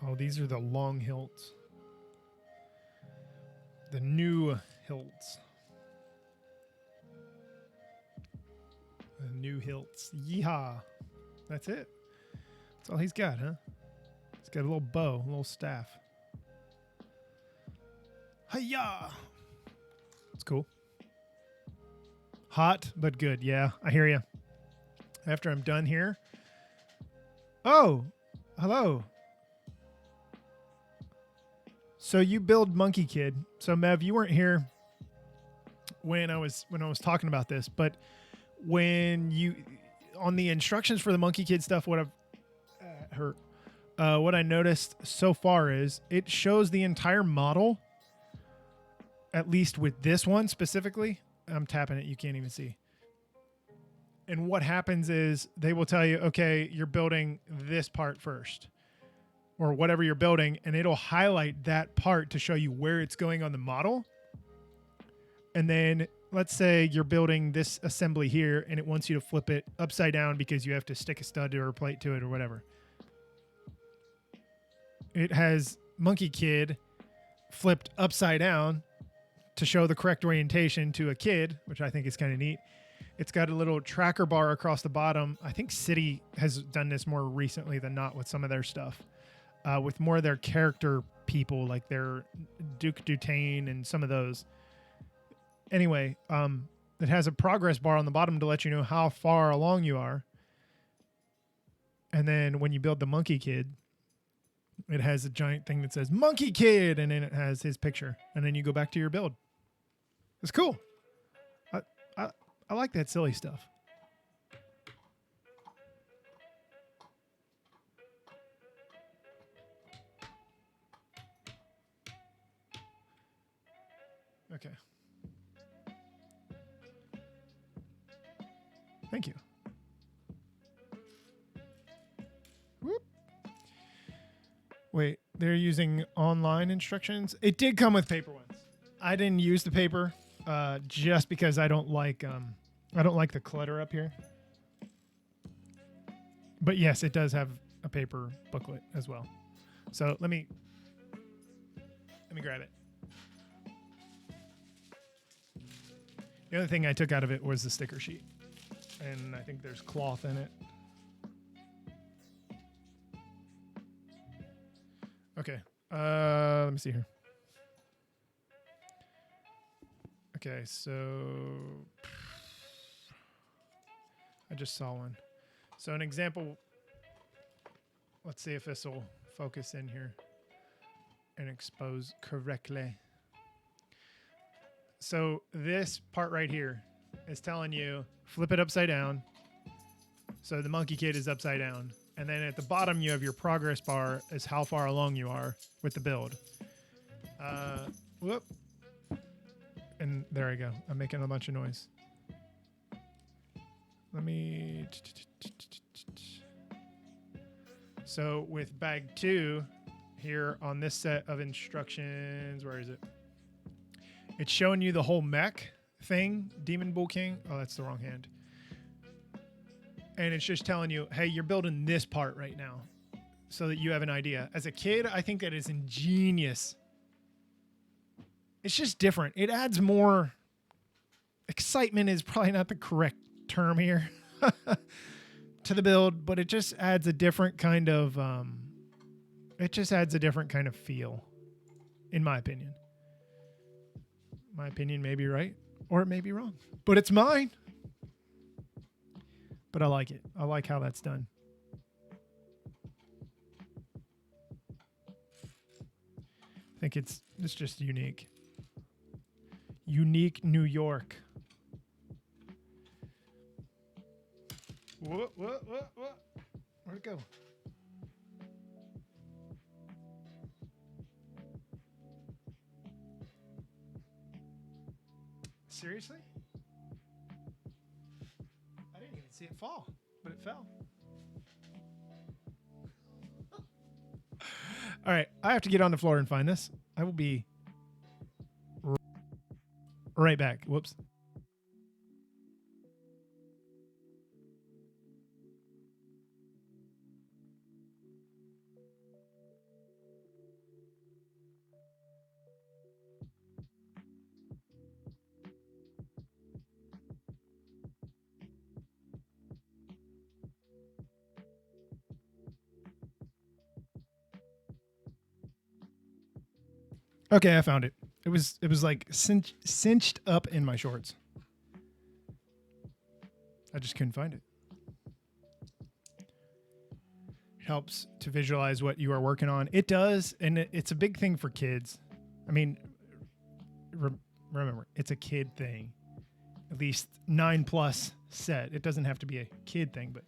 [SPEAKER 1] Oh, these are the long hilts. The new hilts. The new hilts. Yeehaw. That's it. That's all he's got, huh? He's got a little bow, a little staff. Hi-ya! It's cool. Hot, but good. Yeah, I hear you. After I'm done here. Oh, hello. So you build Monkey Kid. So Mev, you weren't here when I was talking about this, but when you on the instructions for the Monkey Kid stuff, what I noticed so far is it shows the entire model, at least with this one specifically. I'm tapping it, you can't even see. And what happens is they will tell you, okay, you're building this part first, or whatever you're building, and it'll highlight that part to show you where it's going on the model. And then let's say you're building this assembly here and it wants you to flip it upside down because you have to stick a stud or a plate to it or whatever. It has Monkey Kid flipped upside down to show the correct orientation to a kid, which I think is kind of neat. It's got a little tracker bar across the bottom. I think City has done this more recently than not with some of their stuff. With more of their character people, like their Duke Dutain and some of those. Anyway, it has a progress bar on the bottom to let you know how far along you are. And then when you build the Monkey Kid, it has a giant thing that says Monkey Kid, and then it has his picture. And then you go back to your build. It's cool. I like that silly stuff. Okay. Thank you. Whoop. Wait, they're using online instructions? It did come with paper ones. I didn't use the paper just because I don't like the clutter up here. But yes, it does have a paper booklet as well. So let me grab it. The other thing I took out of it was the sticker sheet. And I think there's cloth in it. Okay. Let me see here. Okay, so I just saw one. So an example, let's see if this will focus in here and expose correctly. So this part right here is telling you flip it upside down. So the Monkey Kid is upside down. And then at the bottom, you have your progress bar as how far along you are with the build. Whoop. And there I go. I'm making a bunch of noise. Let me... So with bag 2, here on this set of instructions, where is it? It's showing you the whole mech thing, Demon Bull King. Oh, that's the wrong hand. And it's just telling you, hey, you're building this part right now so that you have an idea. As a kid, I think that is ingenious. It's just different. It adds more excitement is probably not the correct term here to the build, but it just adds a different kind of feel, in my opinion. My opinion may be right or it may be wrong, but it's mine. But I like it. I like how that's done. I think it's just unique. Unique New York. What? Where'd it go? Seriously? I didn't even see it fall, but it fell. All right, I have to get on the floor and find this. I will be right back. Whoops. Okay, I found it. It was like cinched up in my shorts. I just couldn't find it. It helps to visualize what you are working on. It does, and it's a big thing for kids. I mean, remember, it's a kid thing. At least 9+ set. It doesn't have to be a kid thing, but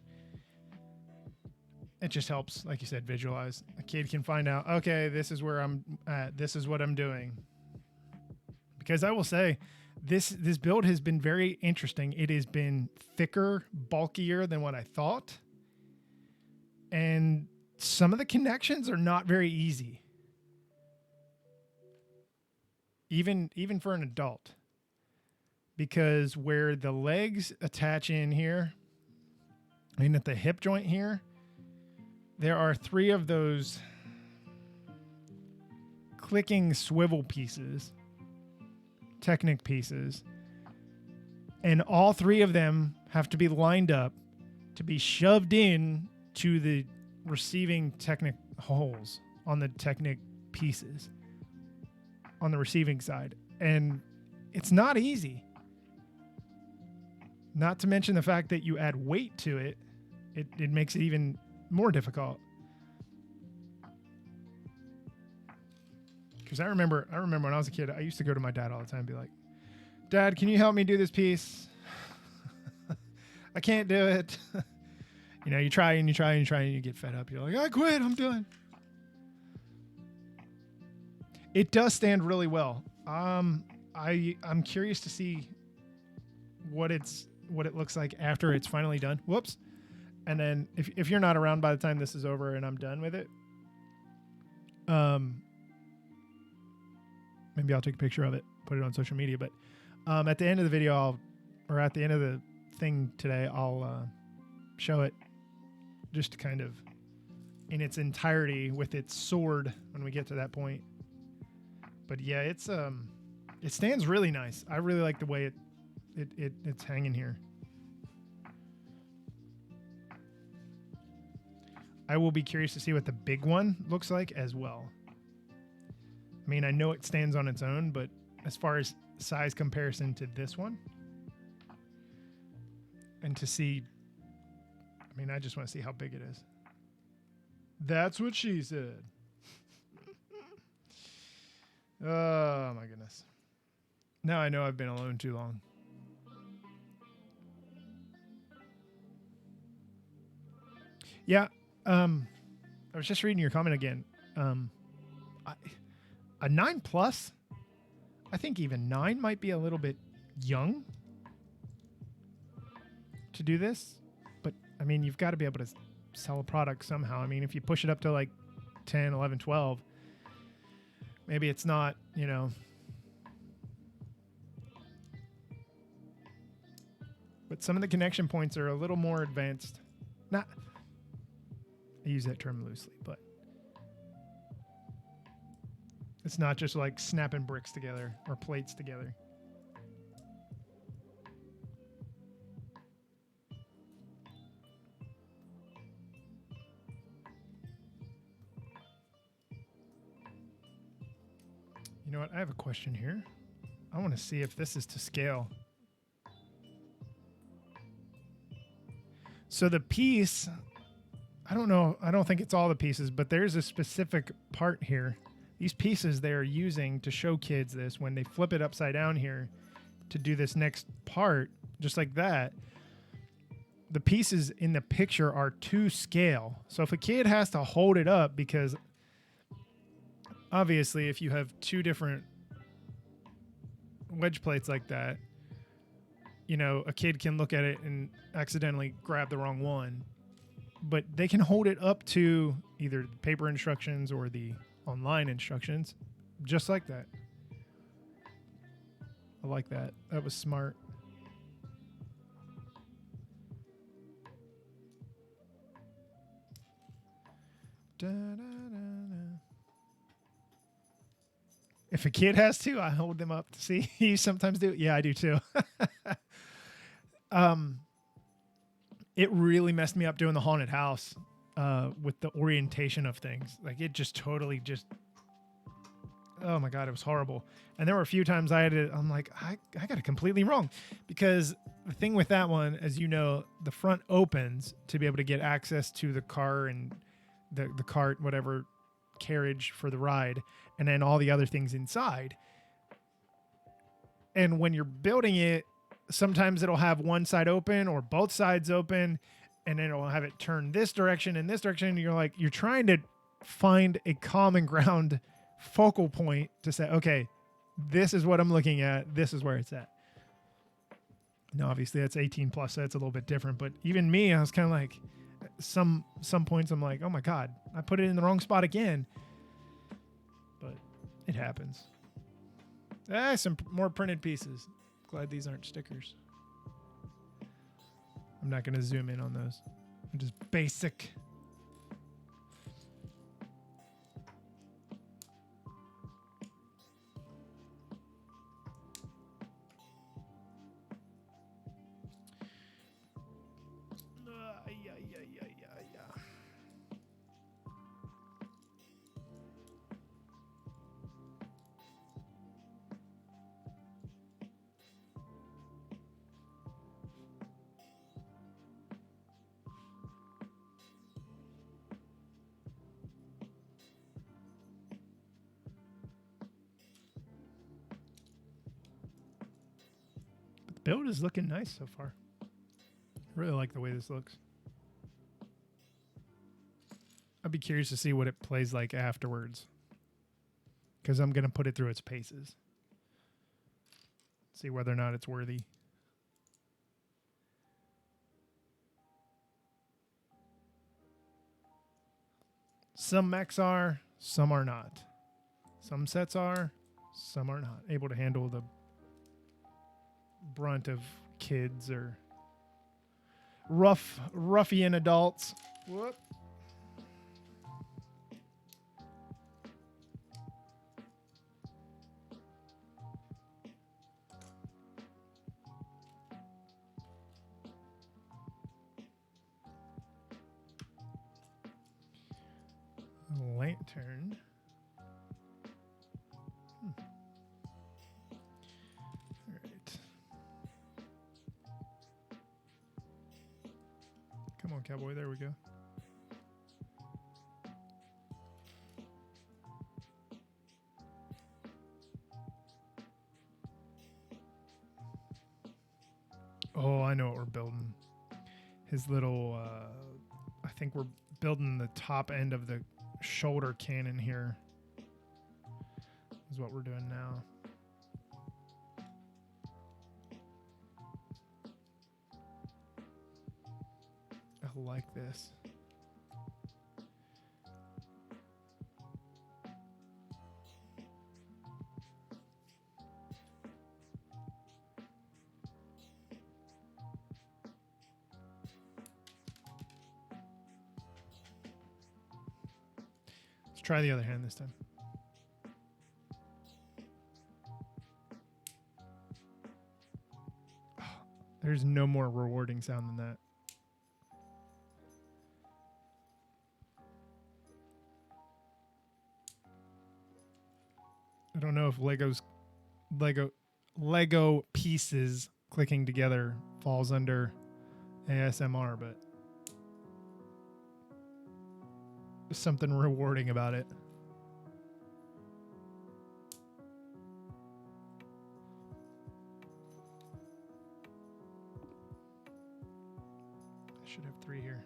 [SPEAKER 1] it just helps, like you said, visualize. A kid can find out, okay, this is where I'm at. This is what I'm doing. Because I will say, this build has been very interesting. It has been thicker, bulkier than what I thought. And some of the connections are not very easy. Even for an adult. Because where the legs attach in here, I mean at the hip joint here, there are 3 of those clicking swivel pieces, Technic pieces, and all 3 of them have to be lined up to be shoved in to the receiving Technic holes on the Technic pieces on the receiving side. And it's not easy. Not to mention the fact that you add weight to it, it makes it even more difficult. Because I remember when I was a kid, I used to go to my dad all the time and be like, Dad, can you help me do this piece? I can't do it. You know, you try and you try and you try and you get fed up. You're like, I quit, I'm done. It does stand really well. I'm curious to see what it looks like after it's finally done. Whoops. And then if you're not around by the time this is over and I'm done with it, maybe I'll take a picture of it, put it on social media. But at the end of the video, at the end of the thing today, I'll show it just kind of in its entirety with its sword when we get to that point. But yeah, it stands really nice. I really like the way it's hanging here. I will be curious to see what the big one looks like as well. I mean, I know it stands on its own, but as far as size comparison to this one, and to see, I mean, I just want to see how big it is. That's what she said. Oh my goodness. Now I know I've been alone too long. Yeah. I was just reading your comment again. A 9+, I think even 9 might be a little bit young to do this. But, I mean, you've got to be able to sell a product somehow. I mean, if you push it up to like 10, 11, 12, maybe it's not, you know. But some of the connection points are a little more advanced. Not, I use that term loosely, but it's not just like snapping bricks together or plates together. You know what? I have a question here. I want to see if this is to scale. So the piece, I don't know. I don't think it's all the pieces, but there's a specific part here. These pieces they're using to show kids this when they flip it upside down here to do this next part, just like that. The pieces in the picture are to scale. So if a kid has to hold it up, because obviously if you have 2 different wedge plates like that, you know, a kid can look at it and accidentally grab the wrong one. But they can hold it up to either the paper instructions or the online instructions, just like that. I like that. That was smart. Da, da, da, da. If a kid has to, I hold them up to see. You sometimes do. Yeah, I do too. It really messed me up doing the haunted house with the orientation of things. Like it just totally just Oh my God, it was horrible. And there were a few times I'm like, I got it completely wrong. Because the thing with that one, as you know, the front opens to be able to get access to the car and the cart, whatever carriage for the ride, and then all the other things inside. And when you're building it, sometimes it'll have one side open or both sides open, and then it'll have it turn this direction and this direction. And you're trying to find a common ground focal point to say, okay, this is what I'm looking at. This is where it's at. Now, obviously that's 18 plus, so that's a little bit different. But even me, I was kind of like, some points I'm like, oh my God, I put it in the wrong spot again. But it happens. Some more printed pieces. Glad these aren't stickers. I'm not going to zoom in on those. They're just basic. Build is looking nice so far. I really like the way this looks. I'd be curious to see what it plays like afterwards, because I'm going to put it through its paces. See whether or not it's worthy. Some mechs are, some are not. Some sets are, some are not able to handle the brunt of kids or ruffian adults. Whoop. Lantern. All right. Come on, cowboy. There we go. Oh, I know what we're building. His little, I think we're building the top end of the shoulder cannon here. Is what we're doing now. I like this. Let's try the other hand this time. Oh, there's no more rewarding sound than that. I don't know if Lego pieces clicking together falls under ASMR, but there's something rewarding about it. I should have 3 here.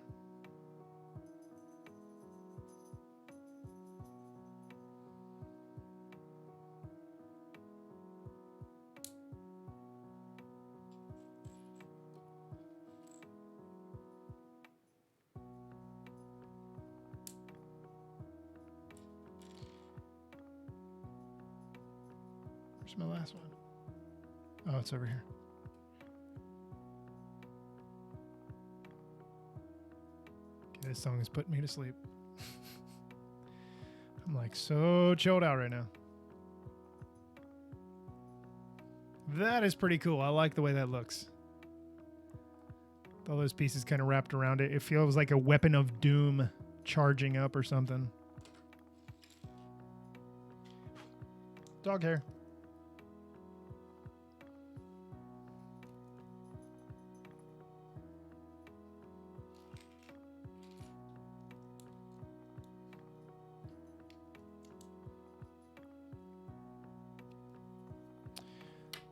[SPEAKER 1] Where's my last one? Oh, it's over here. Okay, this song is putting me to sleep. I'm like so chilled out right now. That is pretty cool. I like the way that looks. All those pieces kind of wrapped around it. It feels like a weapon of doom charging up or something. Dog hair.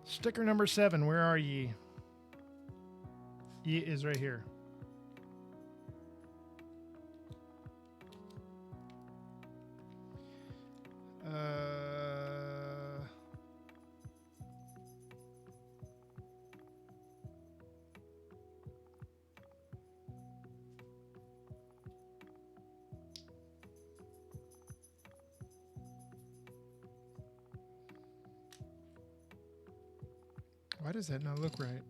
[SPEAKER 1] Sticker number 7, where are ye? Ye is right here. Why does that not look right?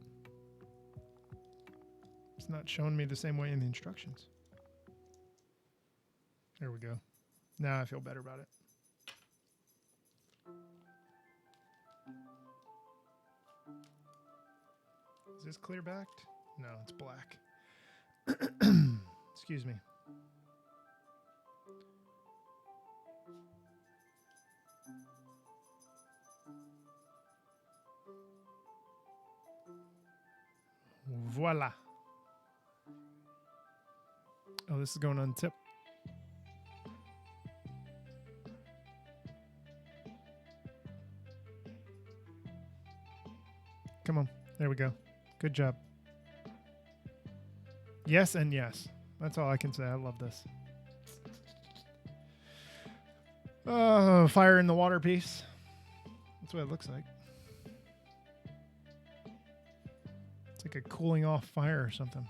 [SPEAKER 1] It's not showing me the same way in the instructions. There we go. Now I feel better about it. Is this clear backed? No, it's black. Excuse me. Voila. Oh, this is going on tip. Come on. There we go. Good job. Yes and yes. That's all I can say. I love this. Oh, fire in the water piece. That's what it looks like. It's like a cooling off fire or something.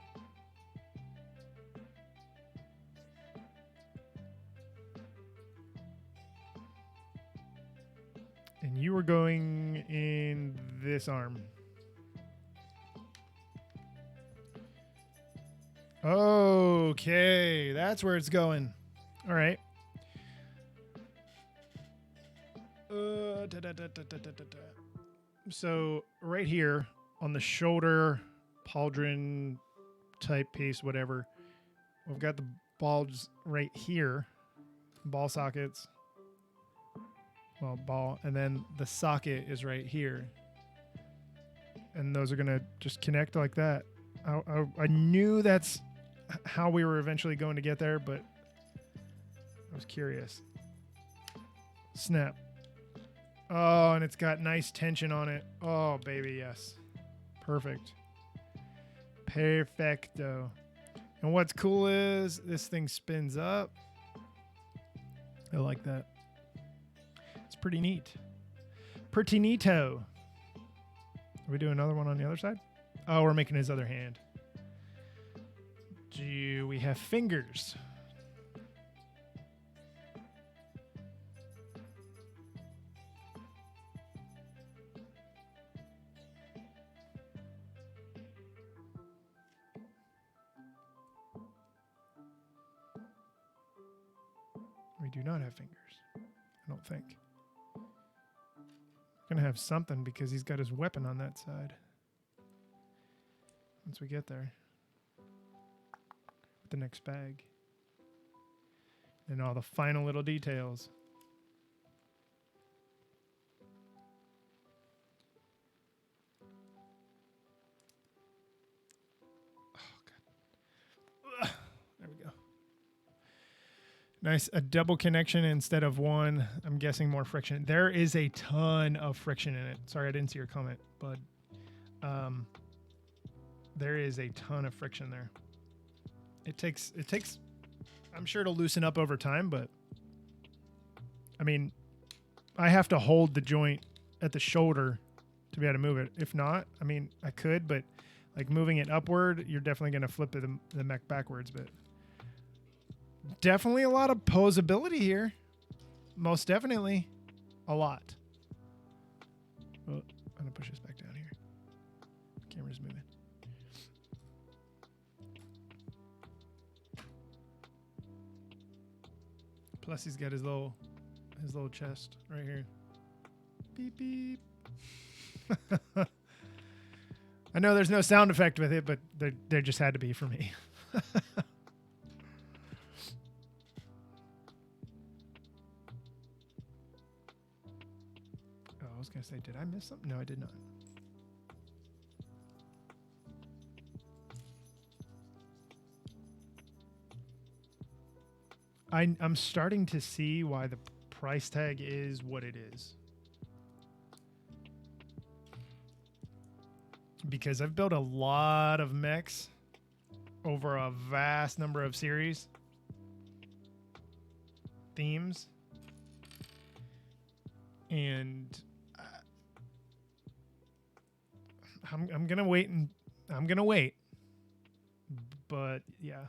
[SPEAKER 1] And you were going in this arm. Okay, that's where it's going. All right. So right here on the shoulder, pauldron type piece, whatever, we've got the bulbs right here, ball sockets. Well, ball, and then the socket is right here. And those are going to just connect like that. I knew that's how we were eventually going to get there, but I was curious. Snap. Oh, and it's got nice tension on it. Oh, baby, yes. Perfect. Perfecto. And what's cool is this thing spins up. I like that. It's pretty neat. Pretty neato. Are we doing another one on the other side? Oh, we're making his other hand. Do we have fingers? We do not have fingers. I don't think. We're going to have something because he's got his weapon on that side. Once we get there. With the next bag. And all the final little details. Oh, God. There we go. Nice. A double connection instead of one. I'm guessing more friction. There is a ton of friction in it. Sorry, I didn't see your comment, bud. There is a ton of friction there. It takes, I'm sure it'll loosen up over time, but I mean, I have to hold the joint at the shoulder to be able to move it. If not, I mean, I could, but like moving it upward, you're definitely going to flip the mech backwards, but definitely a lot of posability here. Most definitely a lot. Oh, I'm going to push this back down here. Camera's moving. Plus, he's got his little chest right here. Beep beep. I know there's no sound effect with it, but there just had to be for me. was going to say, did I miss something? No, I did not. I'm starting to see why the price tag is what it is. Because I've built a lot of mechs over a vast number of series themes, and I'm gonna wait, but yeah.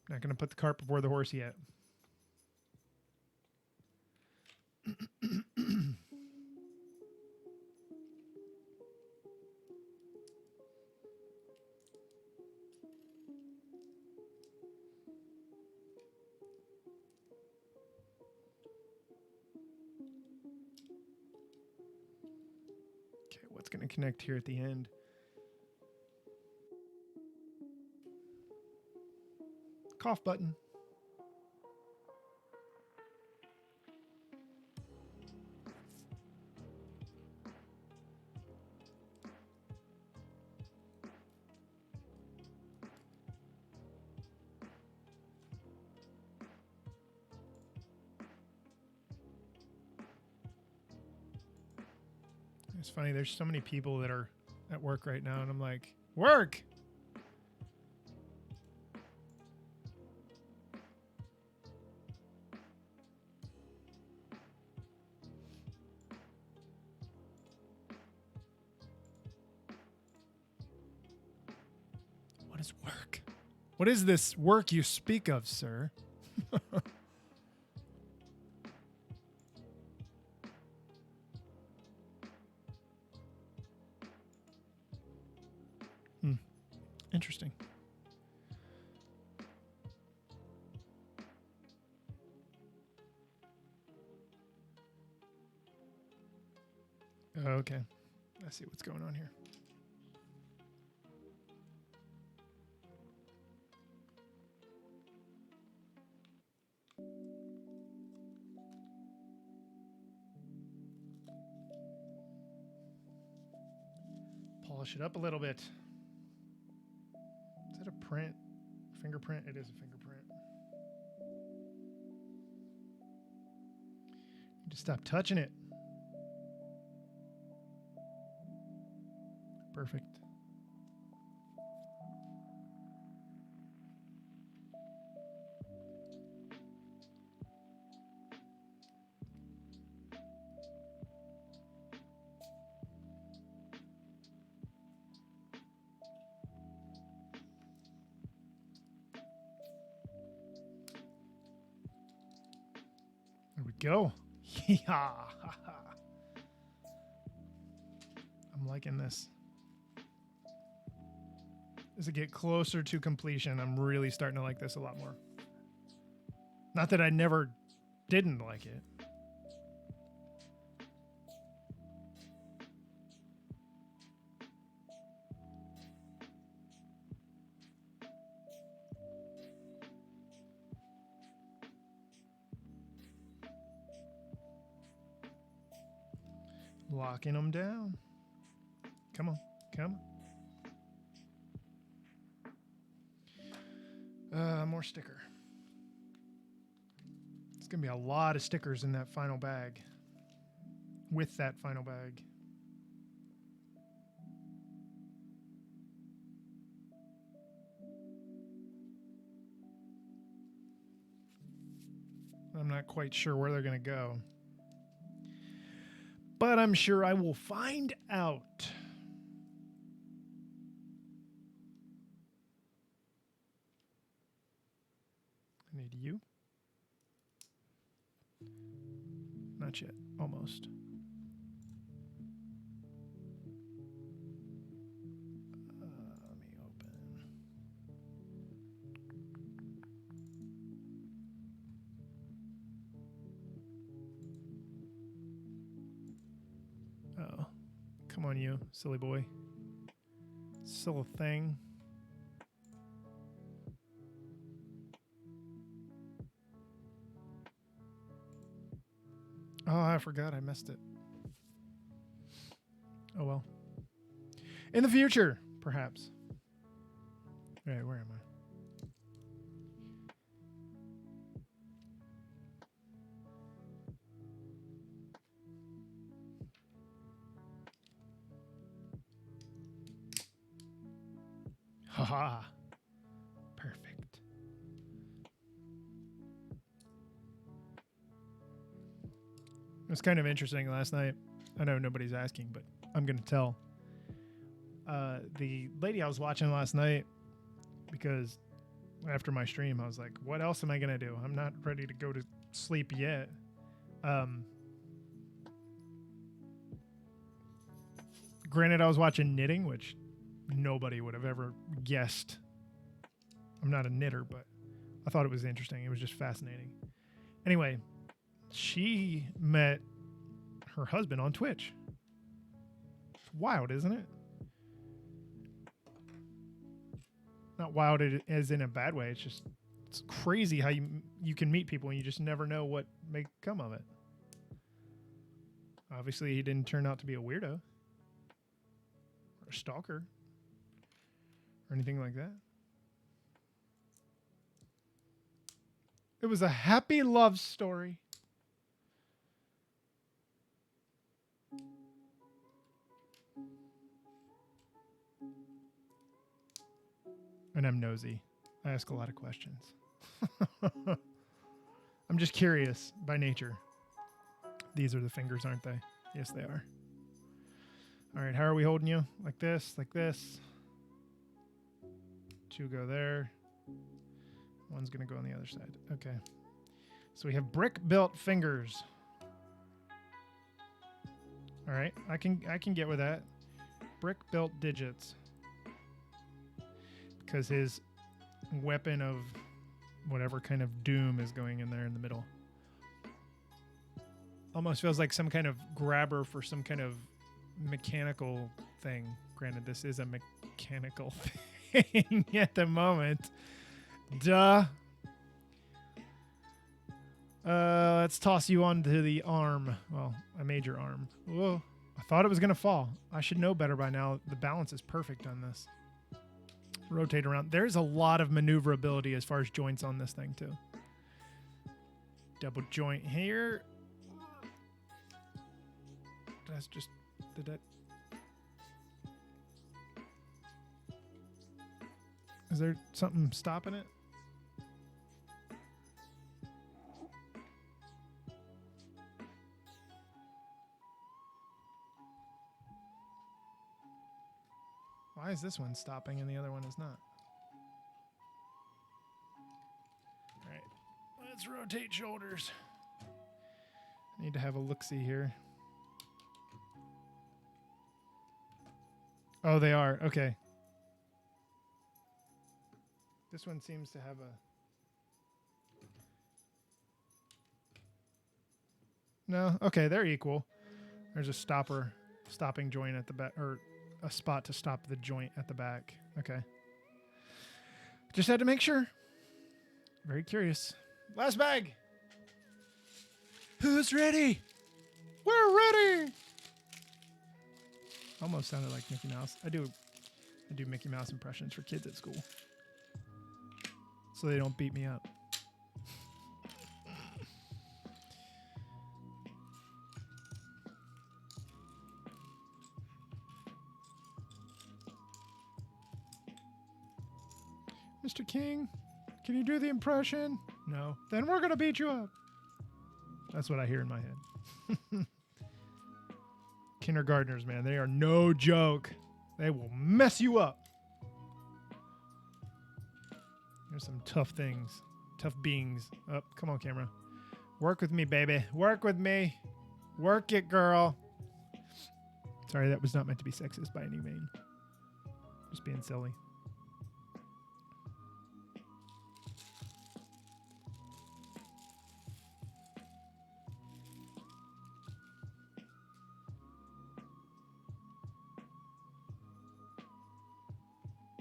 [SPEAKER 1] Not gonna put the cart before the horse yet. Okay, what's gonna connect here at the end? Cough button. It's funny, there's so many people that are at work right now, and I'm like, work! What is work? What is this work you speak of, sir? Interesting. Okay. I see what's going on here. Polish it up a little bit. Is that a print? Fingerprint? It is a fingerprint. Just stop touching it. Perfect. There we go. Yeah. I'm liking this. As I get closer to completion, I'm really starting to like this a lot more. Not that I never didn't like it. Locking them down. Come on, come on. More sticker. It's going to be a lot of stickers in that final bag. With that final bag. I'm not quite sure where they're going to go. But I'm sure I will find out. I need you. Not yet. Almost. Let me open. Oh. Come on, you. Silly boy. Silly thing. Oh, I forgot. I missed it. Oh, well. In the future, perhaps. All right, where am I? Haha. Perfect. It was kind of interesting last night. I know nobody's asking, but I'm going to tell. The lady I was watching last night, because after my stream, I was like, what else am I going to do? I'm not ready to go to sleep yet. Granted, I was watching knitting, which nobody would have ever guessed. I'm not a knitter, but I thought it was interesting. It was just fascinating. Anyway, she met her husband on Twitch. It's wild, isn't it? Not wild as in a bad way. It's crazy how you can meet people and you just never know what may come of it. Obviously, he didn't turn out to be a weirdo or a stalker or anything like that. It was a happy love story. And I'm nosy. I ask a lot of questions. I'm just curious by nature. These are the fingers, aren't they? Yes, they are. All right, how are we holding you? Like this, like this. Two go there. One's going to go on the other side. Okay. So we have brick-built fingers. All right, I can get with that. Brick-built digits. Because his weapon of whatever kind of doom is going in there in the middle. Almost feels like some kind of grabber for some kind of mechanical thing. Granted, this is a mechanical thing at the moment. Duh. Let's toss you onto the arm. Well, a major arm. Whoa. I thought it was going to fall. I should know better by now. The balance is perfect on this. Rotate around. There's a lot of maneuverability as far as joints on this thing, too. Double joint here. That's just... Did that... Is there something stopping it? Why is this one stopping and the other one is not? All right, let's rotate shoulders. I need to have a look-see here. Oh, they are. Okay. This one seems to have a... No? Okay, they're equal. There's a stopping joint at the back, or a spot to stop the joint at the back. Okay. Just had to make sure. Very curious. Last bag. Who's ready? We're ready. Almost sounded like Mickey Mouse. I do Mickey Mouse impressions for kids at school, so they don't beat me up. Mr. King, can you do the impression? No. Then we're going to beat you up. That's what I hear in my head. Kindergartners, man, they are no joke. They will mess you up. There's some tough things. Tough beings. Oh, come on, camera. Work with me, baby. Work with me. Work it, girl. Sorry, that was not meant to be sexist by any means. Just being silly.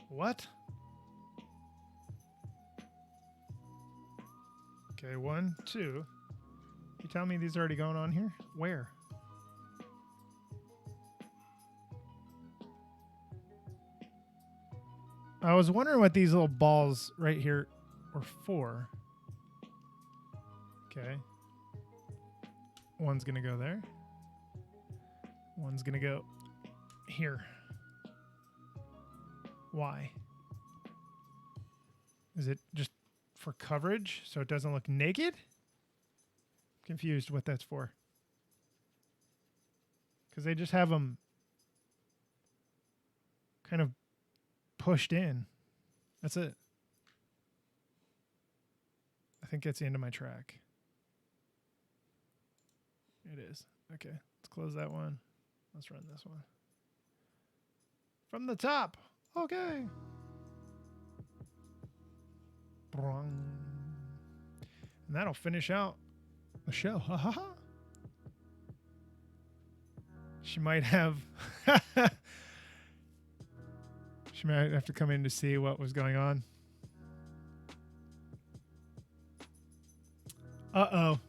[SPEAKER 1] What? Okay, 1, 2. You tell me these are already going on here? Where? I was wondering what these little balls right here were for. Okay. One's going to go there. One's going to go here. Why? Is it just for coverage so it doesn't look naked? I'm confused what that's for. Because they just have them kind of pushed in. That's it. I think that's the end of my track. It is. Okay, let's close that one. Let's run this one. From the top. Okay. And that'll finish out the show. Ha ha ha. She might have... She might have to come in to see what was going on. Uh-oh. All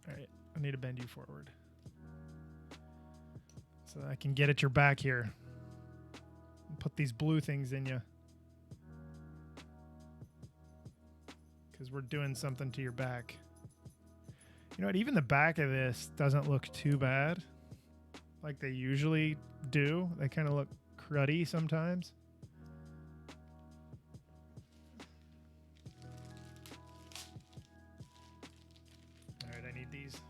[SPEAKER 1] right, I need to bend you forward so that I can get at your back here and put these blue things in you. Because we're doing something to your back. You know what? Even the back of this doesn't look too bad like they usually do. They kind of look cruddy sometimes. All right, I need these.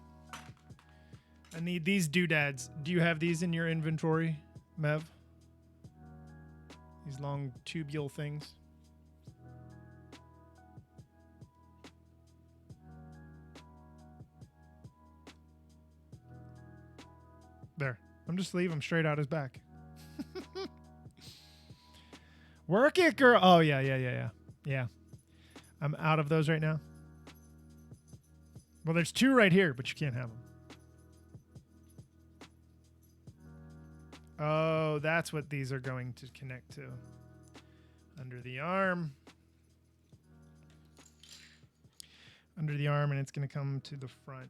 [SPEAKER 1] I need these doodads. Do you have these in your inventory, Mev? These long tubule things. There. I'm just leave them straight out his back. Work it, girl. Oh, yeah. Yeah. I'm out of those right now. Well, there's two right here, but you can't have them. Oh, that's what these are going to connect to. Under the arm. Under the arm, and it's going to come to the front.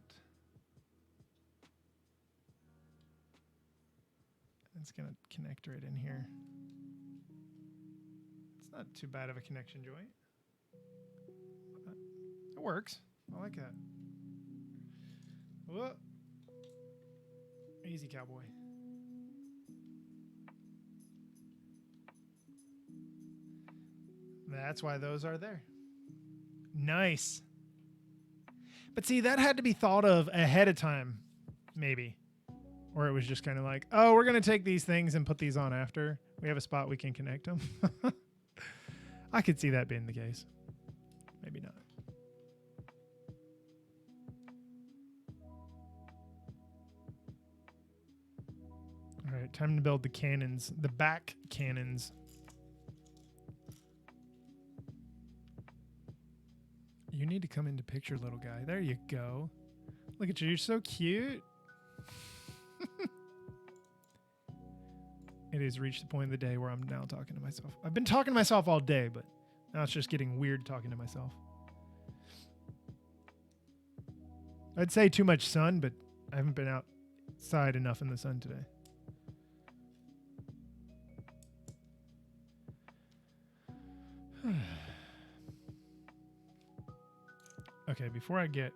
[SPEAKER 1] It's going to connect right in here. It's not too bad of a connection joint. It works. I like that. Whoa. Easy, cowboy. That's why those are there. Nice. But see, that had to be thought of ahead of time, maybe. Or it was just kind of like, oh, we're going to take these things and put these on after. We have a spot we can connect them. I could see that being the case. Maybe not. All right, time to build the cannons, the back cannons. You need to come into picture, little guy. There you go. Look at you. You're so cute. It has reached the point of the day where I'm now talking to myself. I've been talking to myself all day, but now it's just getting weird talking to myself. I'd say too much sun, but I haven't been outside enough in the sun today. Okay, before I get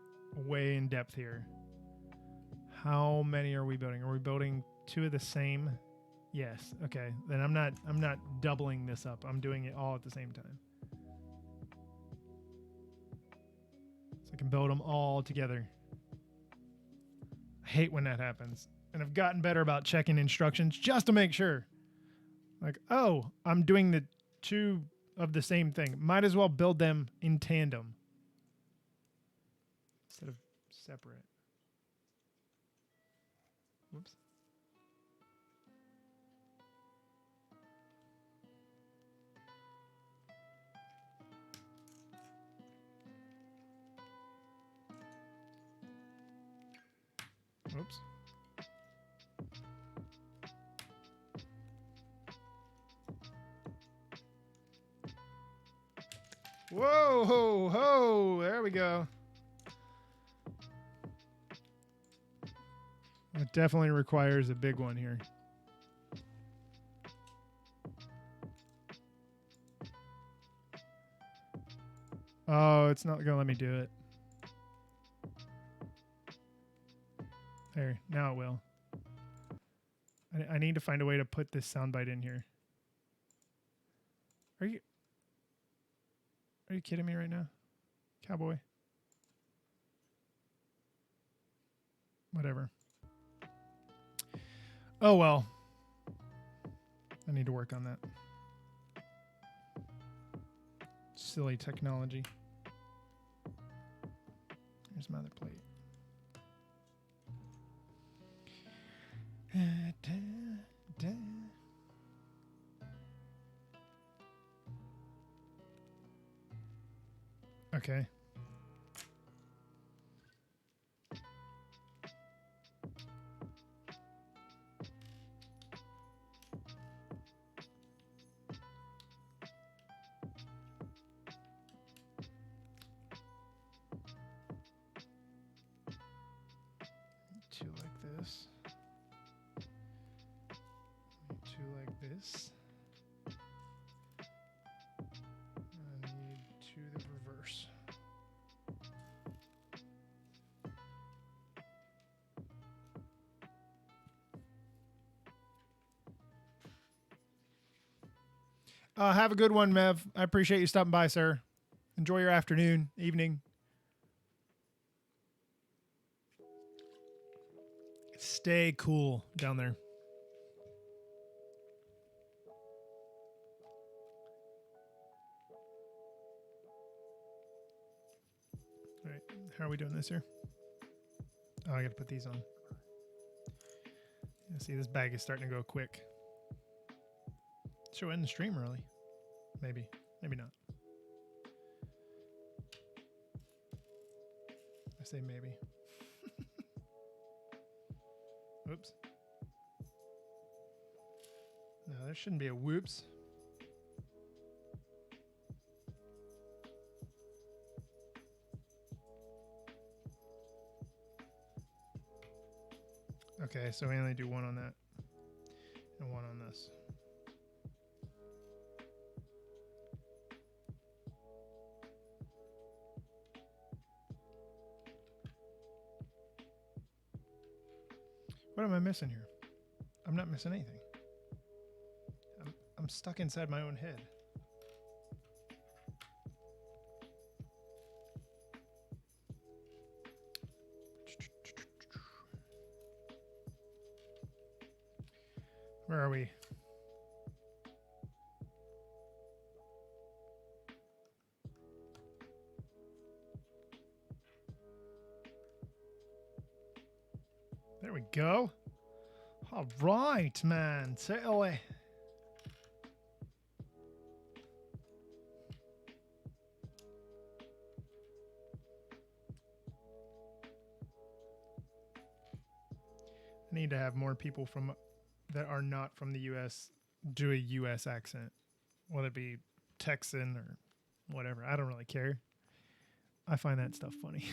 [SPEAKER 1] way in depth here, how many are we building? Are we building two of the same? Yes. Okay. Then I'm not doubling this up. I'm doing it all at the same time. So I can build them all together. I hate when that happens. And I've gotten better about checking instructions just to make sure. Like, oh, I'm doing the two of the same thing. Might as well build them in tandem instead of separate. Whoops. Oops. Whoa, ho, ho. There we go. It definitely requires a big one here. Oh, it's not going to let me do it. There, now it will. I need to find a way to put this soundbite in here. Are you kidding me right now? Cowboy. Whatever. Oh well. I need to work on that. Silly technology. Here's my other plate. Okay. Two like this. Two like this. I need two the reverse. Have a good one, Mev. I appreciate you stopping by, sir. Enjoy your afternoon, evening. Stay cool down there. All right, how are we doing this here? Oh, I got to put these on. Yeah, see, this bag is starting to go quick. Should end the stream early. Maybe. Maybe not. I say maybe. Oops. No, there shouldn't be a whoops. Okay, so we only do one on that and one on this. What am I missing here? I'm not missing anything. I'm stuck inside my own head. Where are we? There we go. All right, man. Take it away. I need to have more people from that are not from the U.S. do a U.S. accent, whether it be Texan or whatever. I don't really care. I find that stuff funny.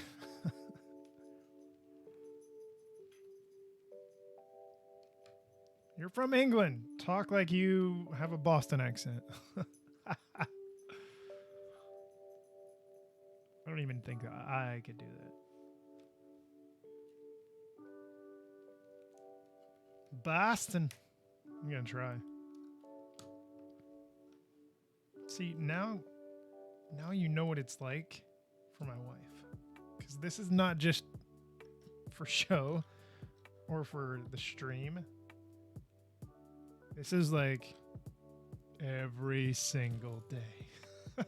[SPEAKER 1] You're from England. Talk like you have a Boston accent. I don't even think I could do that. Boston. I'm going to try. See, now you know what it's like for my wife. Because this is not just for show or for the stream. This is like every single day.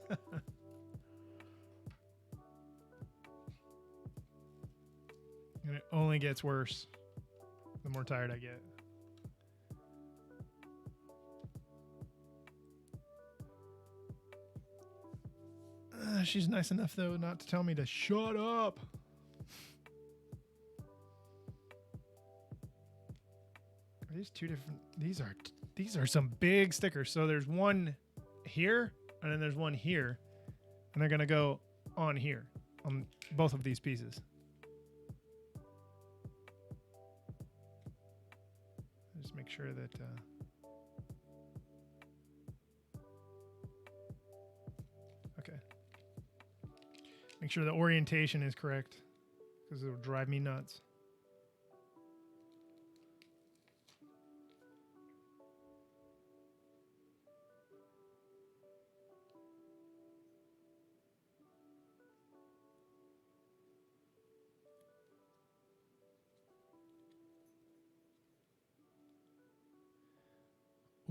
[SPEAKER 1] And it only gets worse the more tired I get. She's nice enough, though, not to tell me to shut up. Are these two different? These are some big stickers. So there's one here, and then there's one here. And they're going to go on here, on both of these pieces. Just make sure that... okay. Make sure the orientation is correct, because it'll drive me nuts.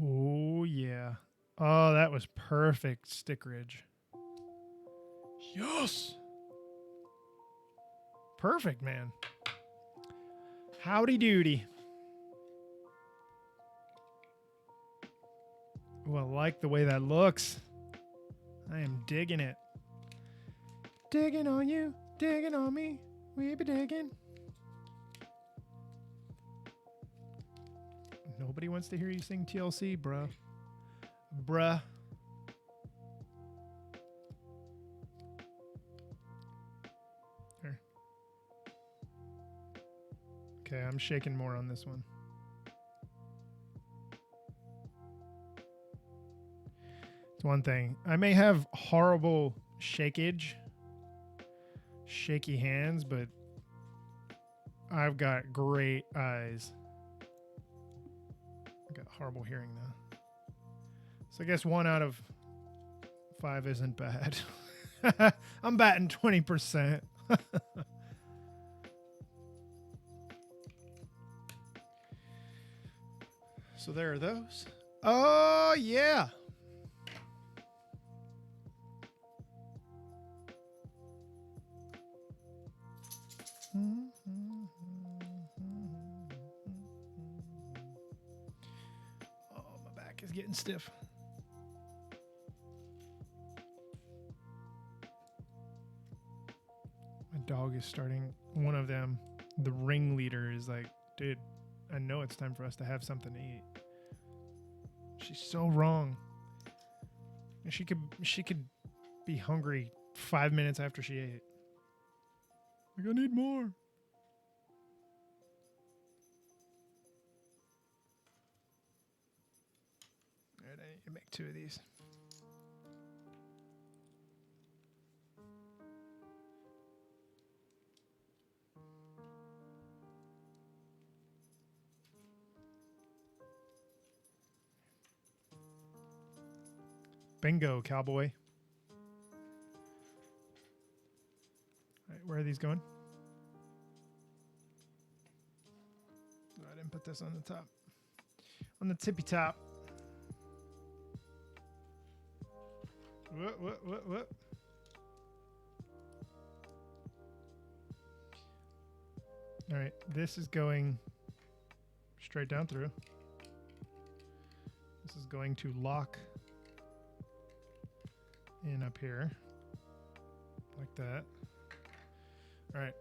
[SPEAKER 1] Oh, yeah. Oh, that was perfect stick ridge. Yes! Perfect, man. Howdy doody. Oh, I like the way that looks. I am digging it. Digging on you, digging on me. We be digging. Nobody wants to hear you sing TLC, bruh. Bruh. There. Okay, I'm shaking more on this one. It's one thing. I may have horrible shaky hands, but I've got great eyes. I've got horrible hearing though. So I guess 1 out of 5 isn't bad. I'm batting 20%. So there are those. Oh, yeah. Oh, my back is getting stiff. My dog is starting. One of them, the ringleader, is like, dude, I know it's time for us to have something to eat. She's so wrong. And she could be hungry 5 minutes after she ate. Like, I need more. All right, I need to make 2 of these. Bingo, cowboy. All right, where are these going? Oh, I didn't put this on the top. On the tippy top. What? All right, this is going straight down through. This is going to lock in up here like that. All right,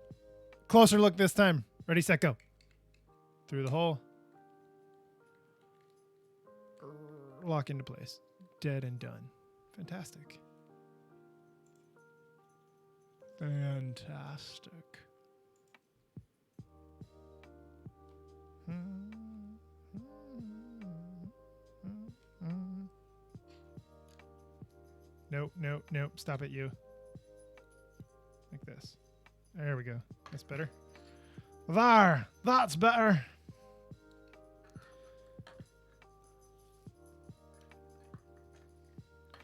[SPEAKER 1] closer look this time. Ready, set, go. Through the hole. Lock into place. Dead and done. Fantastic. Fantastic. Nope. Stop it, you. Like this. There we go. That's better. There. That's better.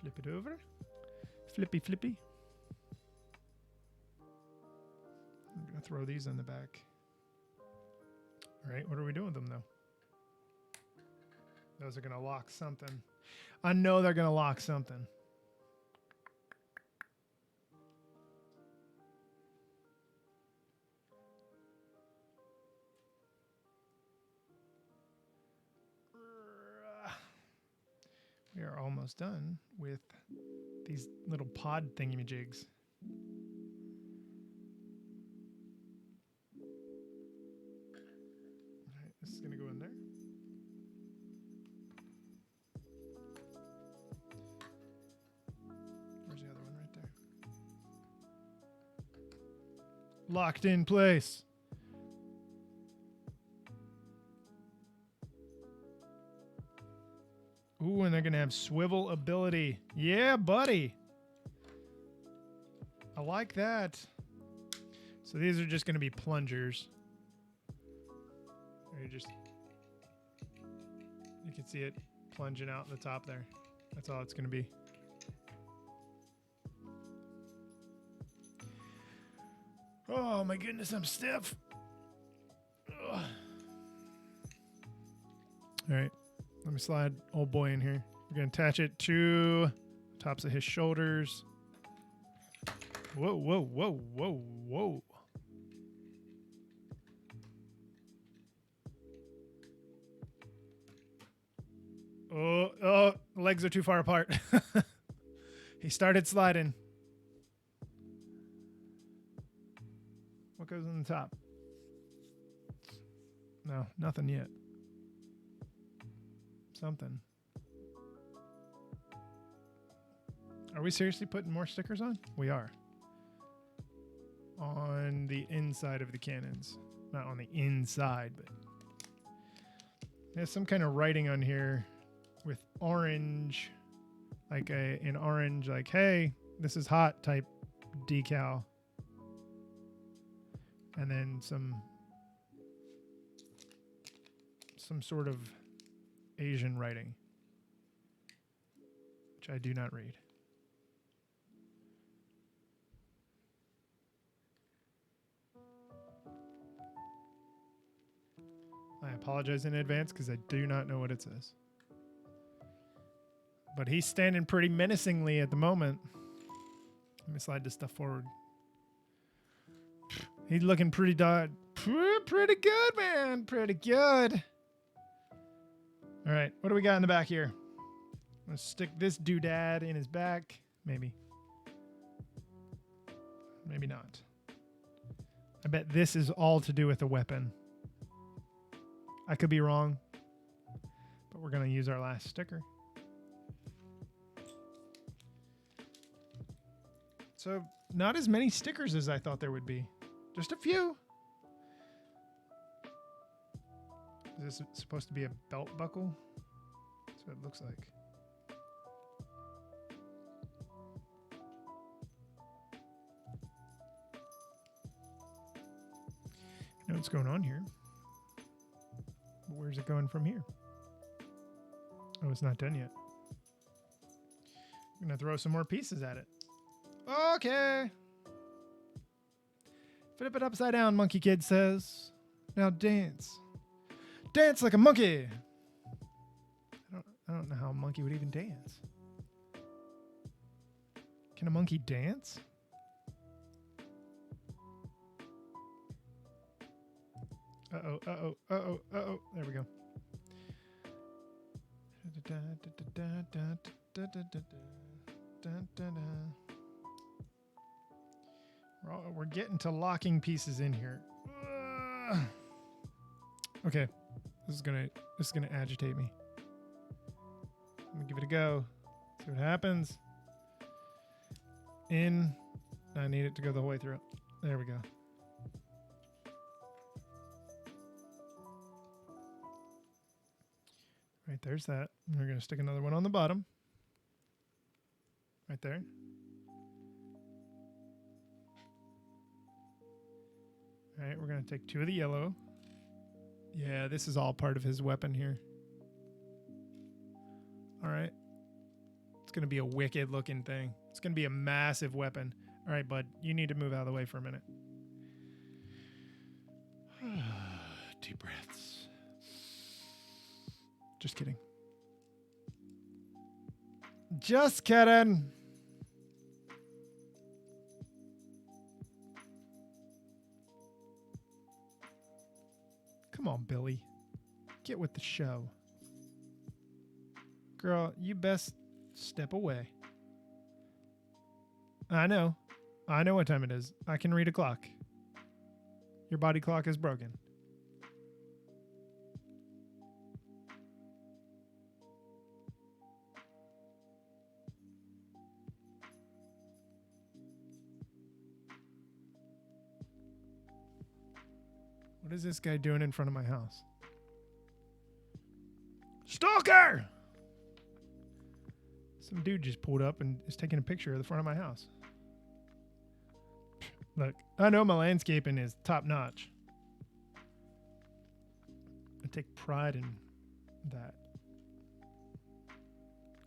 [SPEAKER 1] Flip it over. Flippy. I'm going to throw these on the back. All right, what are we doing with them, though? Those are going to lock something. I know they're going to lock something. We are almost done with these little pod thingamajigs. All right, this is going to go in there. Where's the other one? Right there. locked in place. Ooh, and they're going to have swivel ability. Yeah, buddy. I like that. So these are just going to be plungers. Or you can see it plunging out the top there. That's all it's going to be. Oh my goodness, I'm stiff. Ugh. All right. Let me slide old boy in here. We're going to attach it to tops of his shoulders. Whoa, whoa, whoa, whoa, whoa. Oh, legs are too far apart. He started sliding. What goes on the top? No, nothing yet. Something. Are we seriously putting more stickers on? We are. On the inside of the cannons. Not on the inside, but there's some kind of writing on here with orange, like an orange, like, hey, this is hot type decal. And then some sort of Asian writing, which I do not read. I apologize in advance because I do not know what it says. But he's standing pretty menacingly at the moment. Let me slide this stuff forward. He's looking pretty good, man. Pretty good. All right, what do we got in the back here? I'm gonna stick this doodad in his back. Maybe. Maybe not. I bet this is all to do with the weapon. I could be wrong, but we're gonna use our last sticker. So, not as many stickers as I thought there would be. Just a few. Is this supposed to be a belt buckle? That's what it looks like. I know what's going on here. But where's it going from here? Oh, it's not done yet. I'm going to throw some more pieces at it. Okay. Flip it upside down, Monkey Kid says. Now dance. Dance like a monkey. I don't know how a monkey would even dance. Can a monkey dance? Uh-oh, uh-oh, uh-oh, uh-oh. There we go. We're getting to locking pieces in here. Okay, this is gonna agitate me. Let me give it a go. See what happens. In. I need it to go the whole way through. There we go. Right, there's that. And we're gonna stick another one on the bottom. Right there. All right, we're going to take 2 of the yellow. Yeah, this is all part of his weapon here. All right. It's going to be a wicked looking thing. It's going to be a massive weapon. All right, bud, you need to move out of the way for a minute. Deep breaths. Just kidding. Just kidding. Come on, Billy. Get with the show. Girl, you best step away. I know. I know what time it is. I can read a clock. Your body clock is broken. What is this guy doing in front of my house? Stalker! Some dude just pulled up and is taking a picture of the front of my house. Look, I know my landscaping is top notch. I take pride in that.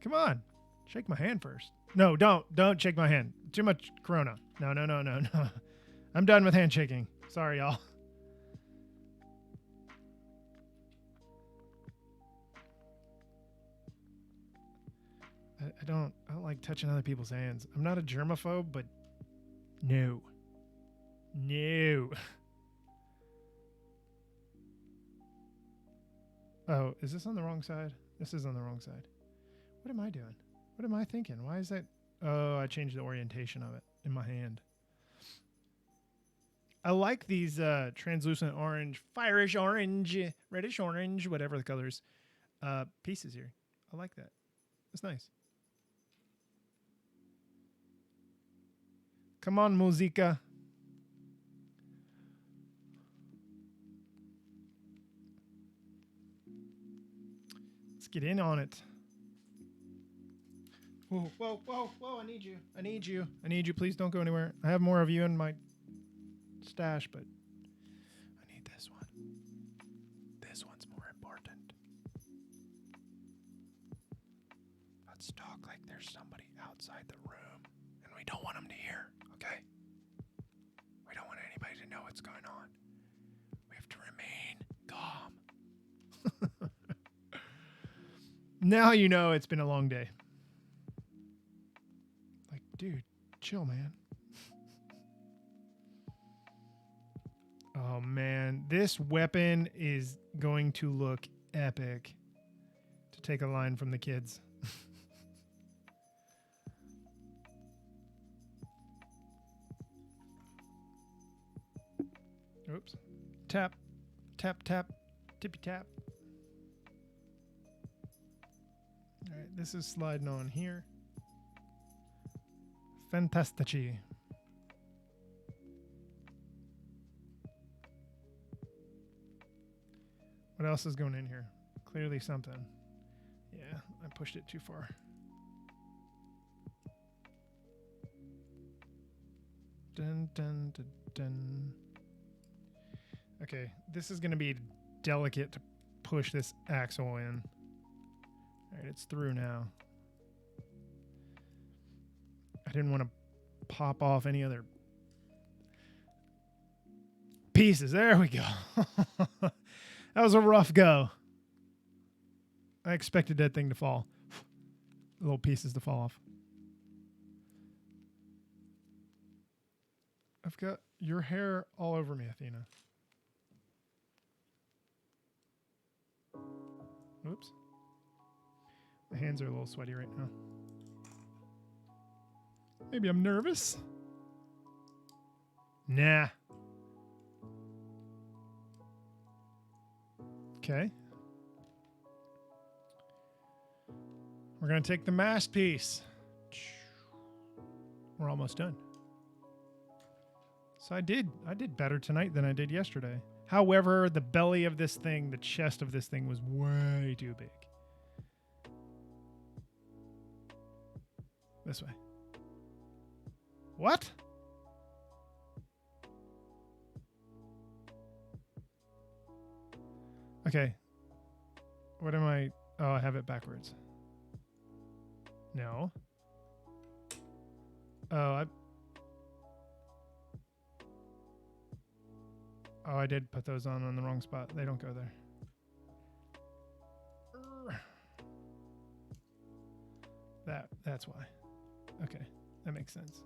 [SPEAKER 1] Come on. Shake my hand first. No, don't shake my hand. Too much Corona. No. I'm done with handshaking. Sorry, y'all. I don't like touching other people's hands. I'm not a germaphobe, but no. Oh, is this on the wrong side? This is on the wrong side. What am I doing? What am I thinking? Why is that? Oh, I changed the orientation of it in my hand. I like these translucent orange, fireish orange, reddish orange, whatever the colors, pieces here. I like that. It's nice. Come on, musica. Let's get in on it. Whoa. I need you. Please don't go anywhere. I have more of you in my stash, but I need this one. This one's more important. Let's talk like there's somebody outside the room, and we don't want them to hear, okay? We don't want anybody to know what's going on. We have to remain calm. Now you know it's been a long day. Like, dude, chill, man. Oh, man. This weapon is going to look epic. To take a line from the kids. Oops. Tap. Tap, tap. Tippy tap. All right, this is sliding on here. Fantastici. What else is going in here? Clearly something. Yeah, I pushed it too far. Dun, dun, dun, dun. Okay, this is going to be delicate to push this axle in. All right, it's through now. I didn't want to pop off any other pieces. There we go. That was a rough go. I expected that thing to fall. Little pieces to fall off. I've got your hair all over me, Athena. Oops. My hands are a little sweaty right now. Maybe I'm nervous. Nah. Okay. We're going to take the mast piece. We're almost done. So I did better tonight than I did yesterday. However, the belly of this thing, the chest of this thing was way too big. This way. What? Okay. What am I? Oh, I have it backwards. No. Oh, I did put those on the wrong spot. They don't go there. That's why. Okay, that makes sense.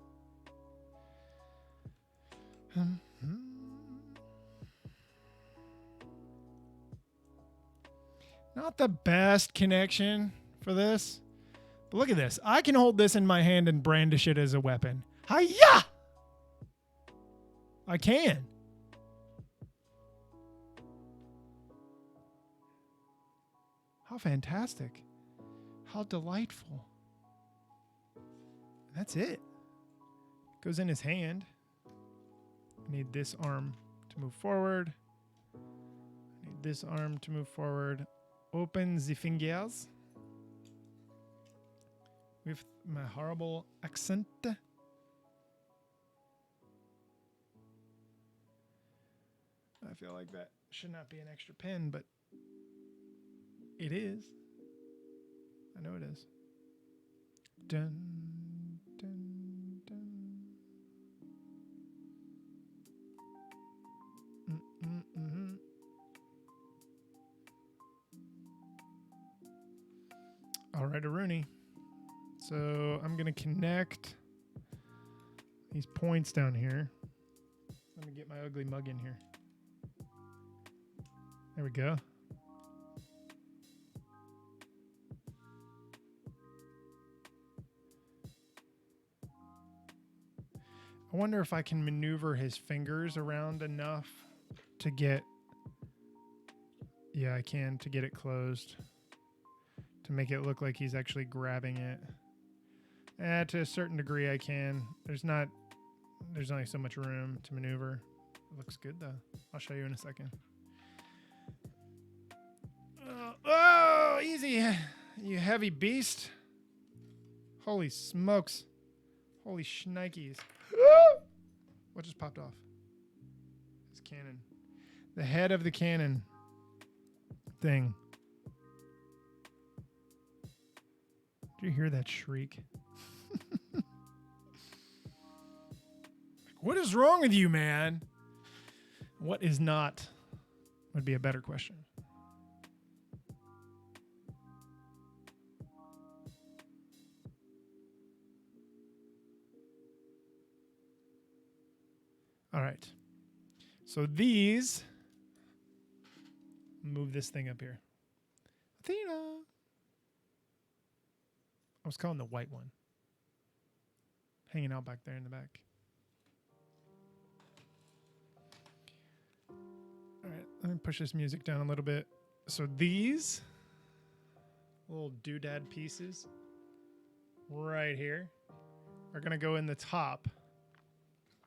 [SPEAKER 1] Not the best connection for this. But look at this. I can hold this in my hand and brandish it as a weapon. Hi-ya! I can. How fantastic. How delightful. That's it. Goes in his hand. I need this arm to move forward. this arm to move forward. Open the fingers with my horrible accent. I feel like that should not be an extra pen, but it is. I know it is. Dun, dun, dun. Mm-mm-mm. All right, Rooney. So I'm going to connect these points down here. Let me get my ugly mug in here. There we go. I wonder if I can maneuver his fingers around enough to get... Yeah, I can, to get it closed. To make it look like he's actually grabbing it. To a certain degree I can. There's only so much room to maneuver. It looks good though. I'll show you in a second. Oh, easy, you heavy beast. Holy smokes. Holy shnikes. What just popped off? His cannon. The head of the cannon thing. Did you hear that shriek? What is wrong with you, man? What is not would be a better question. All right. So these, move this thing up here. Athena. I was calling the white one. Hanging out back there in the back. All right, let me push this music down a little bit. So these little doodad pieces right here are going to go in the top.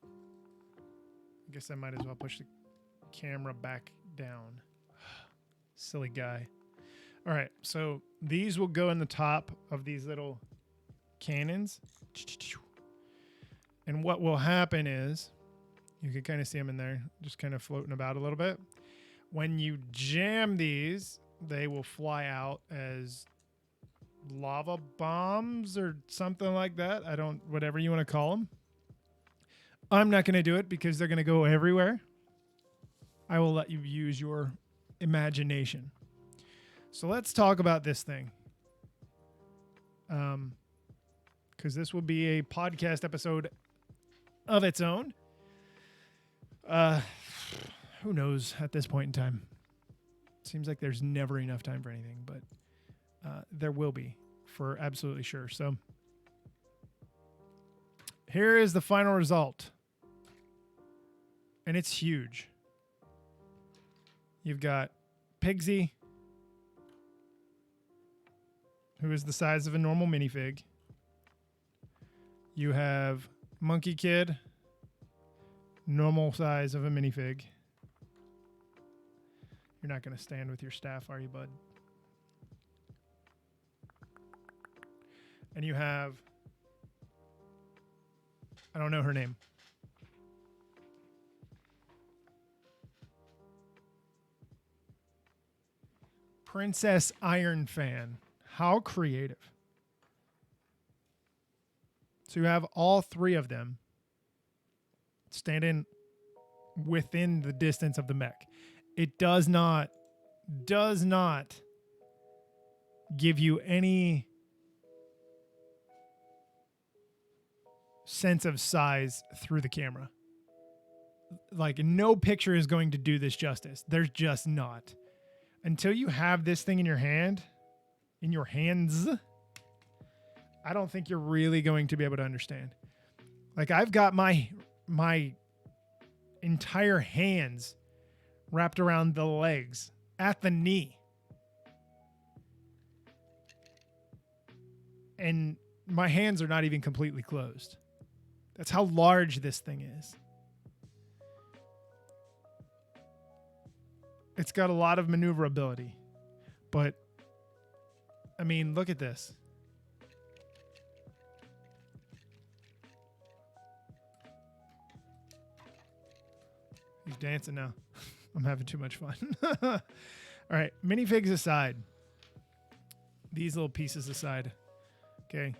[SPEAKER 1] I guess I might as well push the camera back down. Silly guy. All right, so these will go in the top of these little cannons. And what will happen is, you can kind of see them in there, just kind of floating about a little bit. When you jam these, they will fly out as lava bombs or something like that. Whatever you want to call them. I'm not going to do it because they're going to go everywhere. I will let you use your imagination. So let's talk about this thing. Because this will be a podcast episode of its own. Who knows at this point in time? Seems like there's never enough time for anything, but there will be for absolutely sure. So here is the final result. And it's huge. You've got Pigsy, who is the size of a normal minifig. You have Monkey Kid, normal size of a minifig. You're not going to stand with your staff, are you, bud? And you have, I don't know her name. Princess Iron Fan. How creative. So you have all three of them standing within the distance of the mech. It does not give you any sense of size through the camera. Like, no picture is going to do this justice. There's just not. Until you have this thing in your hand, in your hands, I don't think you're really going to be able to understand. Like, I've got my entire hands wrapped around the legs at the knee. And my hands are not even completely closed. That's how large this thing is. It's got a lot of maneuverability. But, I mean, look at this. He's dancing now. I'm having too much fun. All right, minifigs aside. These little pieces aside. Okay.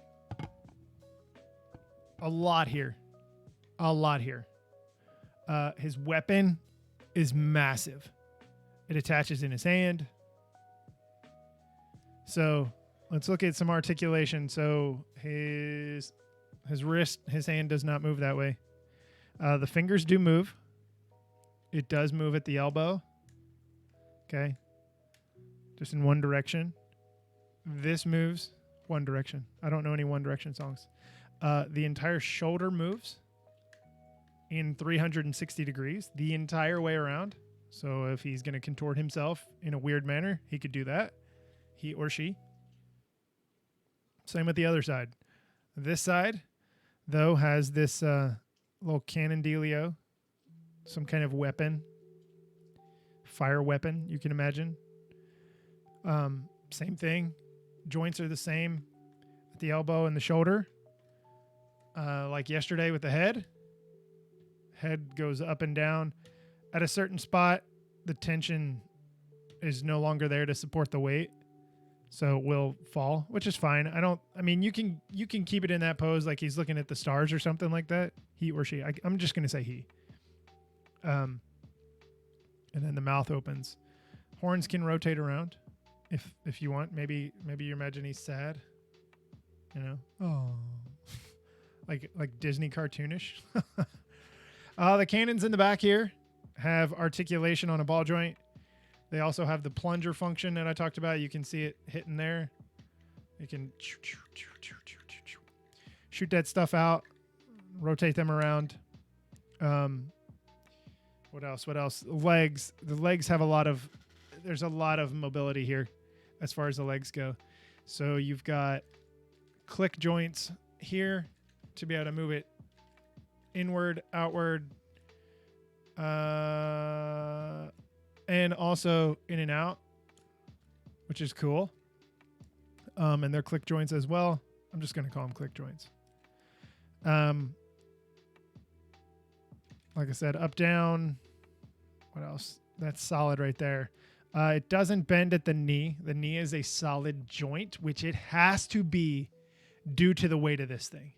[SPEAKER 1] A lot here. A lot here. His weapon is massive. It attaches in his hand. So let's look at some articulation. So his wrist, his hand does not move that way. The fingers do move. It does move at the elbow. Okay. Just in one direction. This moves one direction. I don't know any One Direction songs. The entire shoulder moves in 360 degrees the entire way around. So if he's going to contort himself in a weird manner, he could do that. He or she. Same with the other side. This side, though, has this little cannon dealio. Some kind of weapon. Fire weapon, you can imagine. Same thing. Joints are the same at the elbow and the shoulder. Like yesterday with the head. Head goes up and down. At a certain spot, the tension is no longer there to support the weight. So it will fall, which is fine. I mean, you can keep it in that pose like he's looking at the stars or something like that. He or she. I'm just going to say he. And then the mouth opens. Horns can rotate around if you want. Maybe you imagine he's sad. You know? Oh. like Disney cartoonish. The cannons in the back here have articulation on a ball joint. They also have the plunger function that I talked about. You can see it hitting there. You can shoot that stuff out, rotate them around. What else? Legs. The legs have there's a lot of mobility here as far as the legs go. So you've got click joints here to be able to move it inward, outward, and also in and out, which is cool. And they're click joints as well. I'm just going to call them click joints. Like I said, up, down. What else? That's solid right there. It doesn't bend at the knee. The knee is a solid joint, which it has to be due to the weight of this thing.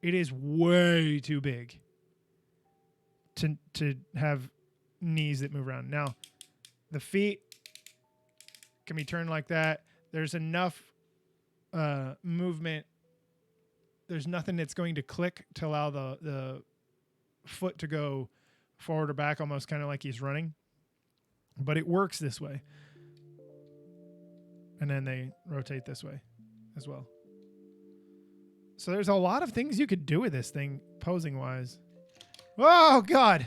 [SPEAKER 1] It is way too big to have knees that move around. Now, the feet can be turned like that. There's enough movement. There's nothing that's going to click to allow the foot to go forward or back, almost kind of like he's running. But it works this way. And then they rotate this way as well. So there's a lot of things you could do with this thing, posing-wise. Oh, God.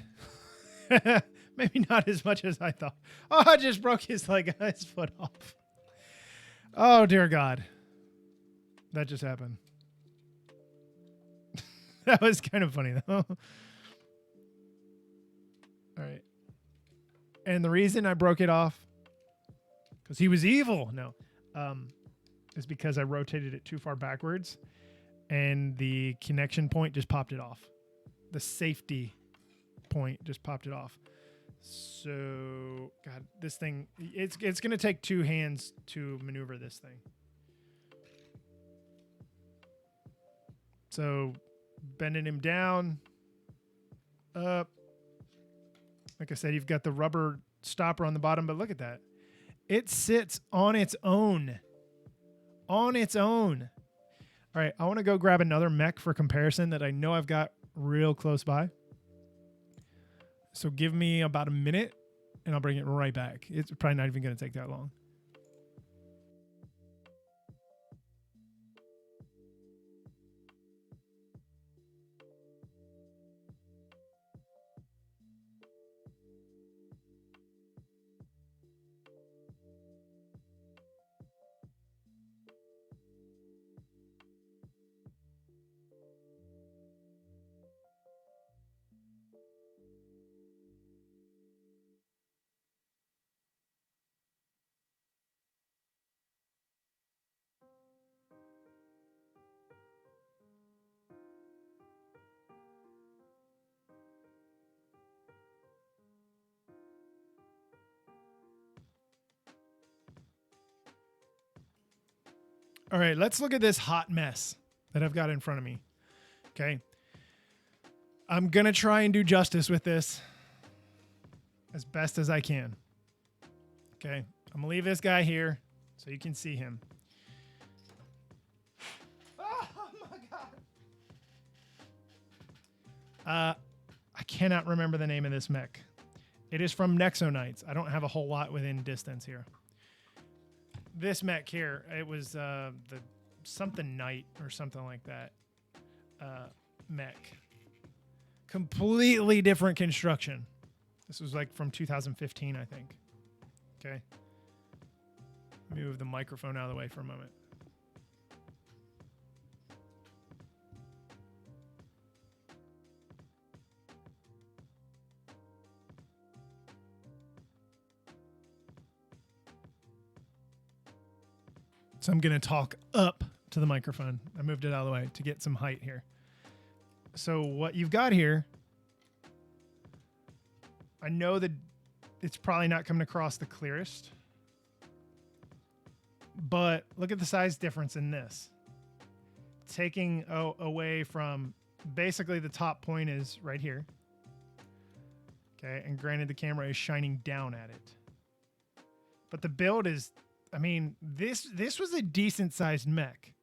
[SPEAKER 1] Maybe not as much as I thought. Oh, I just broke his foot off. Oh, dear God. That just happened. That was kind of funny, though. All right. And the reason I broke it off, because he was evil. No. Is because I rotated it too far backwards. And the connection point just popped it off. The safety point just popped it off. So, God, this thing, it's going to take two hands to maneuver this thing. So, bending him down, up. Like I said, you've got the rubber stopper on the bottom, but look at that. It sits on its own. On its own. All right, I want to go grab another mech for comparison that I know I've got real close by. So give me about a minute, and I'll bring it right back. It's probably not even going to take that long. All right, let's look at this hot mess that I've got in front of me. Okay. I'm going to try and do justice with this as best as I can. Okay. I'm going to leave this guy here so you can see him. Oh my God. I cannot remember the name of this mech. It is from Nexonites. I don't have a whole lot within distance here. This mech here, it was the something Knight or something like that mech. Completely different construction. This was like from 2015, I think. Okay. Let me move the microphone out of the way for a moment. So I'm going to talk up to the microphone. I moved it out of the way to get some height here. So what you've got here, I know that it's probably not coming across the clearest, but look at the size difference in this. Taking away from basically the top point is right here. Okay, and granted the camera is shining down at it. But the build is, I mean, this was a decent sized mech.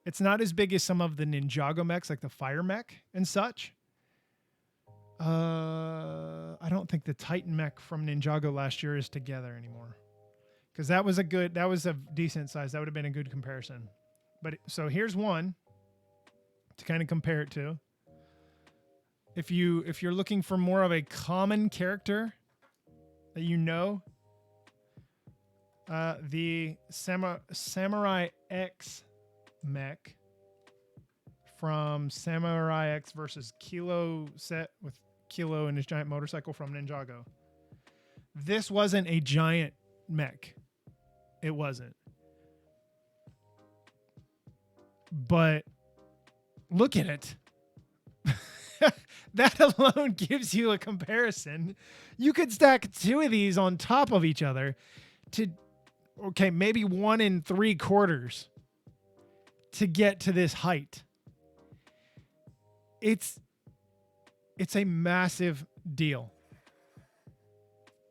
[SPEAKER 1] It's not as big as some of the Ninjago mechs, like the Fire mech and such. I don't think the Titan mech from Ninjago last year is together anymore. Because that was a decent size. That would have been a good comparison. But so here's one to kind of compare it to. If you're looking for more of a common character that you know, the Samurai X mech from Samurai X versus Kilo set with Kilo and his giant motorcycle from Ninjago. This wasn't a giant mech. It wasn't. But look at it. That alone gives you a comparison. You could stack two of these on top of each other to, okay, maybe 1 3/4 to get to this height. It's a massive deal.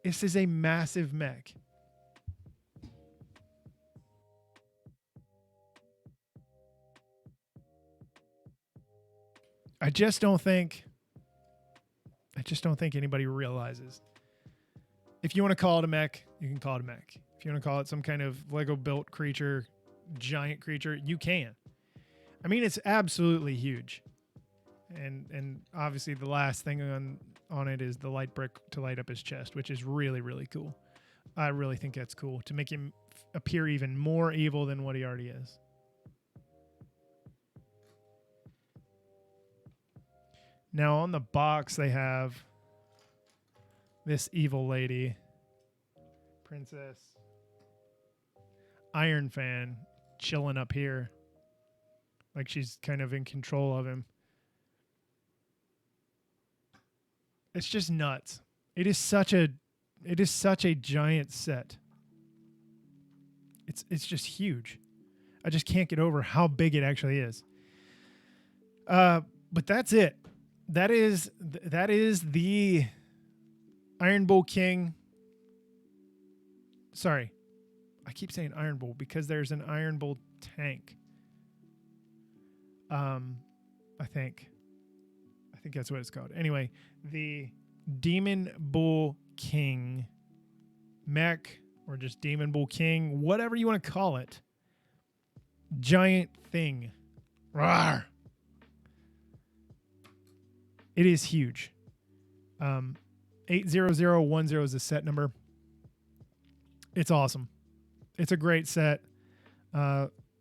[SPEAKER 1] This is a massive mech. I just don't think anybody realizes. If you want to call it a mech, you can call it a mech. If you want to call it some kind of Lego built creature, giant creature, you can. I mean, it's absolutely huge. And obviously the last thing on it is the light brick to light up his chest, which is really, really cool. I really think that's cool to make him appear even more evil than what he already is. Now on the box, they have this evil lady, Princess Iron Fan, chilling up here. Like she's kind of in control of him. It's just nuts. It is such a giant set. It's just huge. I just can't get over how big it actually is. But that's it. That is the Iron Bull King. Sorry. I keep saying Iron Bull because there's an Iron Bull tank. I think that's what it's called. Anyway, the Demon Bull King mech, or just Demon Bull King, whatever you want to call it. Giant thing. Rawr. It is huge. 80010 is the set number. It's awesome. It's a great set.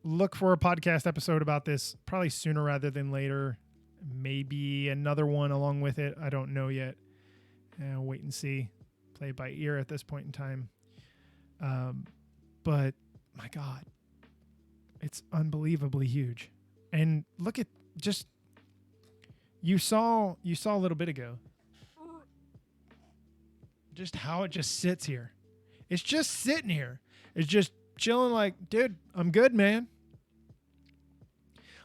[SPEAKER 1] Look for a podcast episode about this probably sooner rather than later. Maybe another one along with it. I don't know yet. Wait and see. Play it by ear at this point in time. But my God, it's unbelievably huge. And look at just, you saw a little bit ago just how it just sits here. It's just sitting here. It's just chilling like, dude, I'm good, man.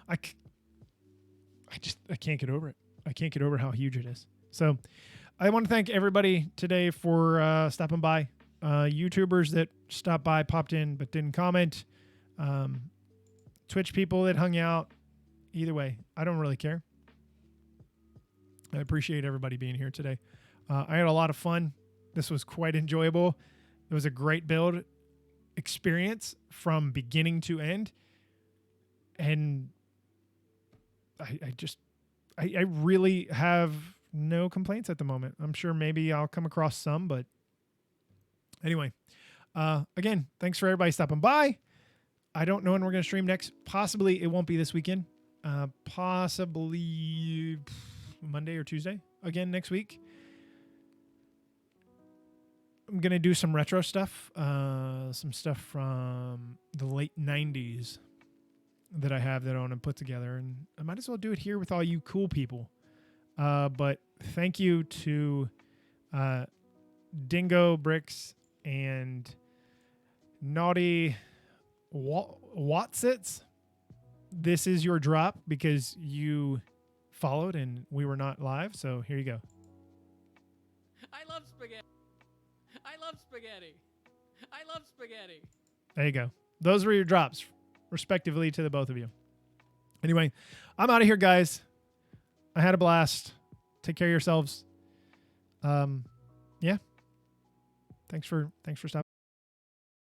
[SPEAKER 1] I can't get over it. I can't get over how huge it is. So I want to thank everybody today for stopping by. YouTubers that stopped by, popped in, but didn't comment. Twitch people that hung out. Either way, I don't really care. I appreciate everybody being here today. I had a lot of fun. This was quite enjoyable. It was a great build experience from beginning to end. And I really have no complaints at the moment. I'm sure maybe I'll come across some, but anyway, again, thanks for everybody stopping by. I don't know when we're going to stream next. Possibly it won't be this weekend. Possibly Monday or Tuesday again next week. I'm going to do some retro stuff, some stuff from the late 90s that I have that I want to put together. And I might as well do it here with all you cool people. But thank you to Dingo Bricks and Naughty Watsits. This is your drop because you followed and we were not live. So here you go.
[SPEAKER 2] I love spaghetti. I love spaghetti. I love spaghetti.
[SPEAKER 1] There you go. Those were your drops, respectively, to the both of you. Anyway, I'm out of here, guys. I had a blast. Take care of yourselves. Yeah. Thanks for stopping.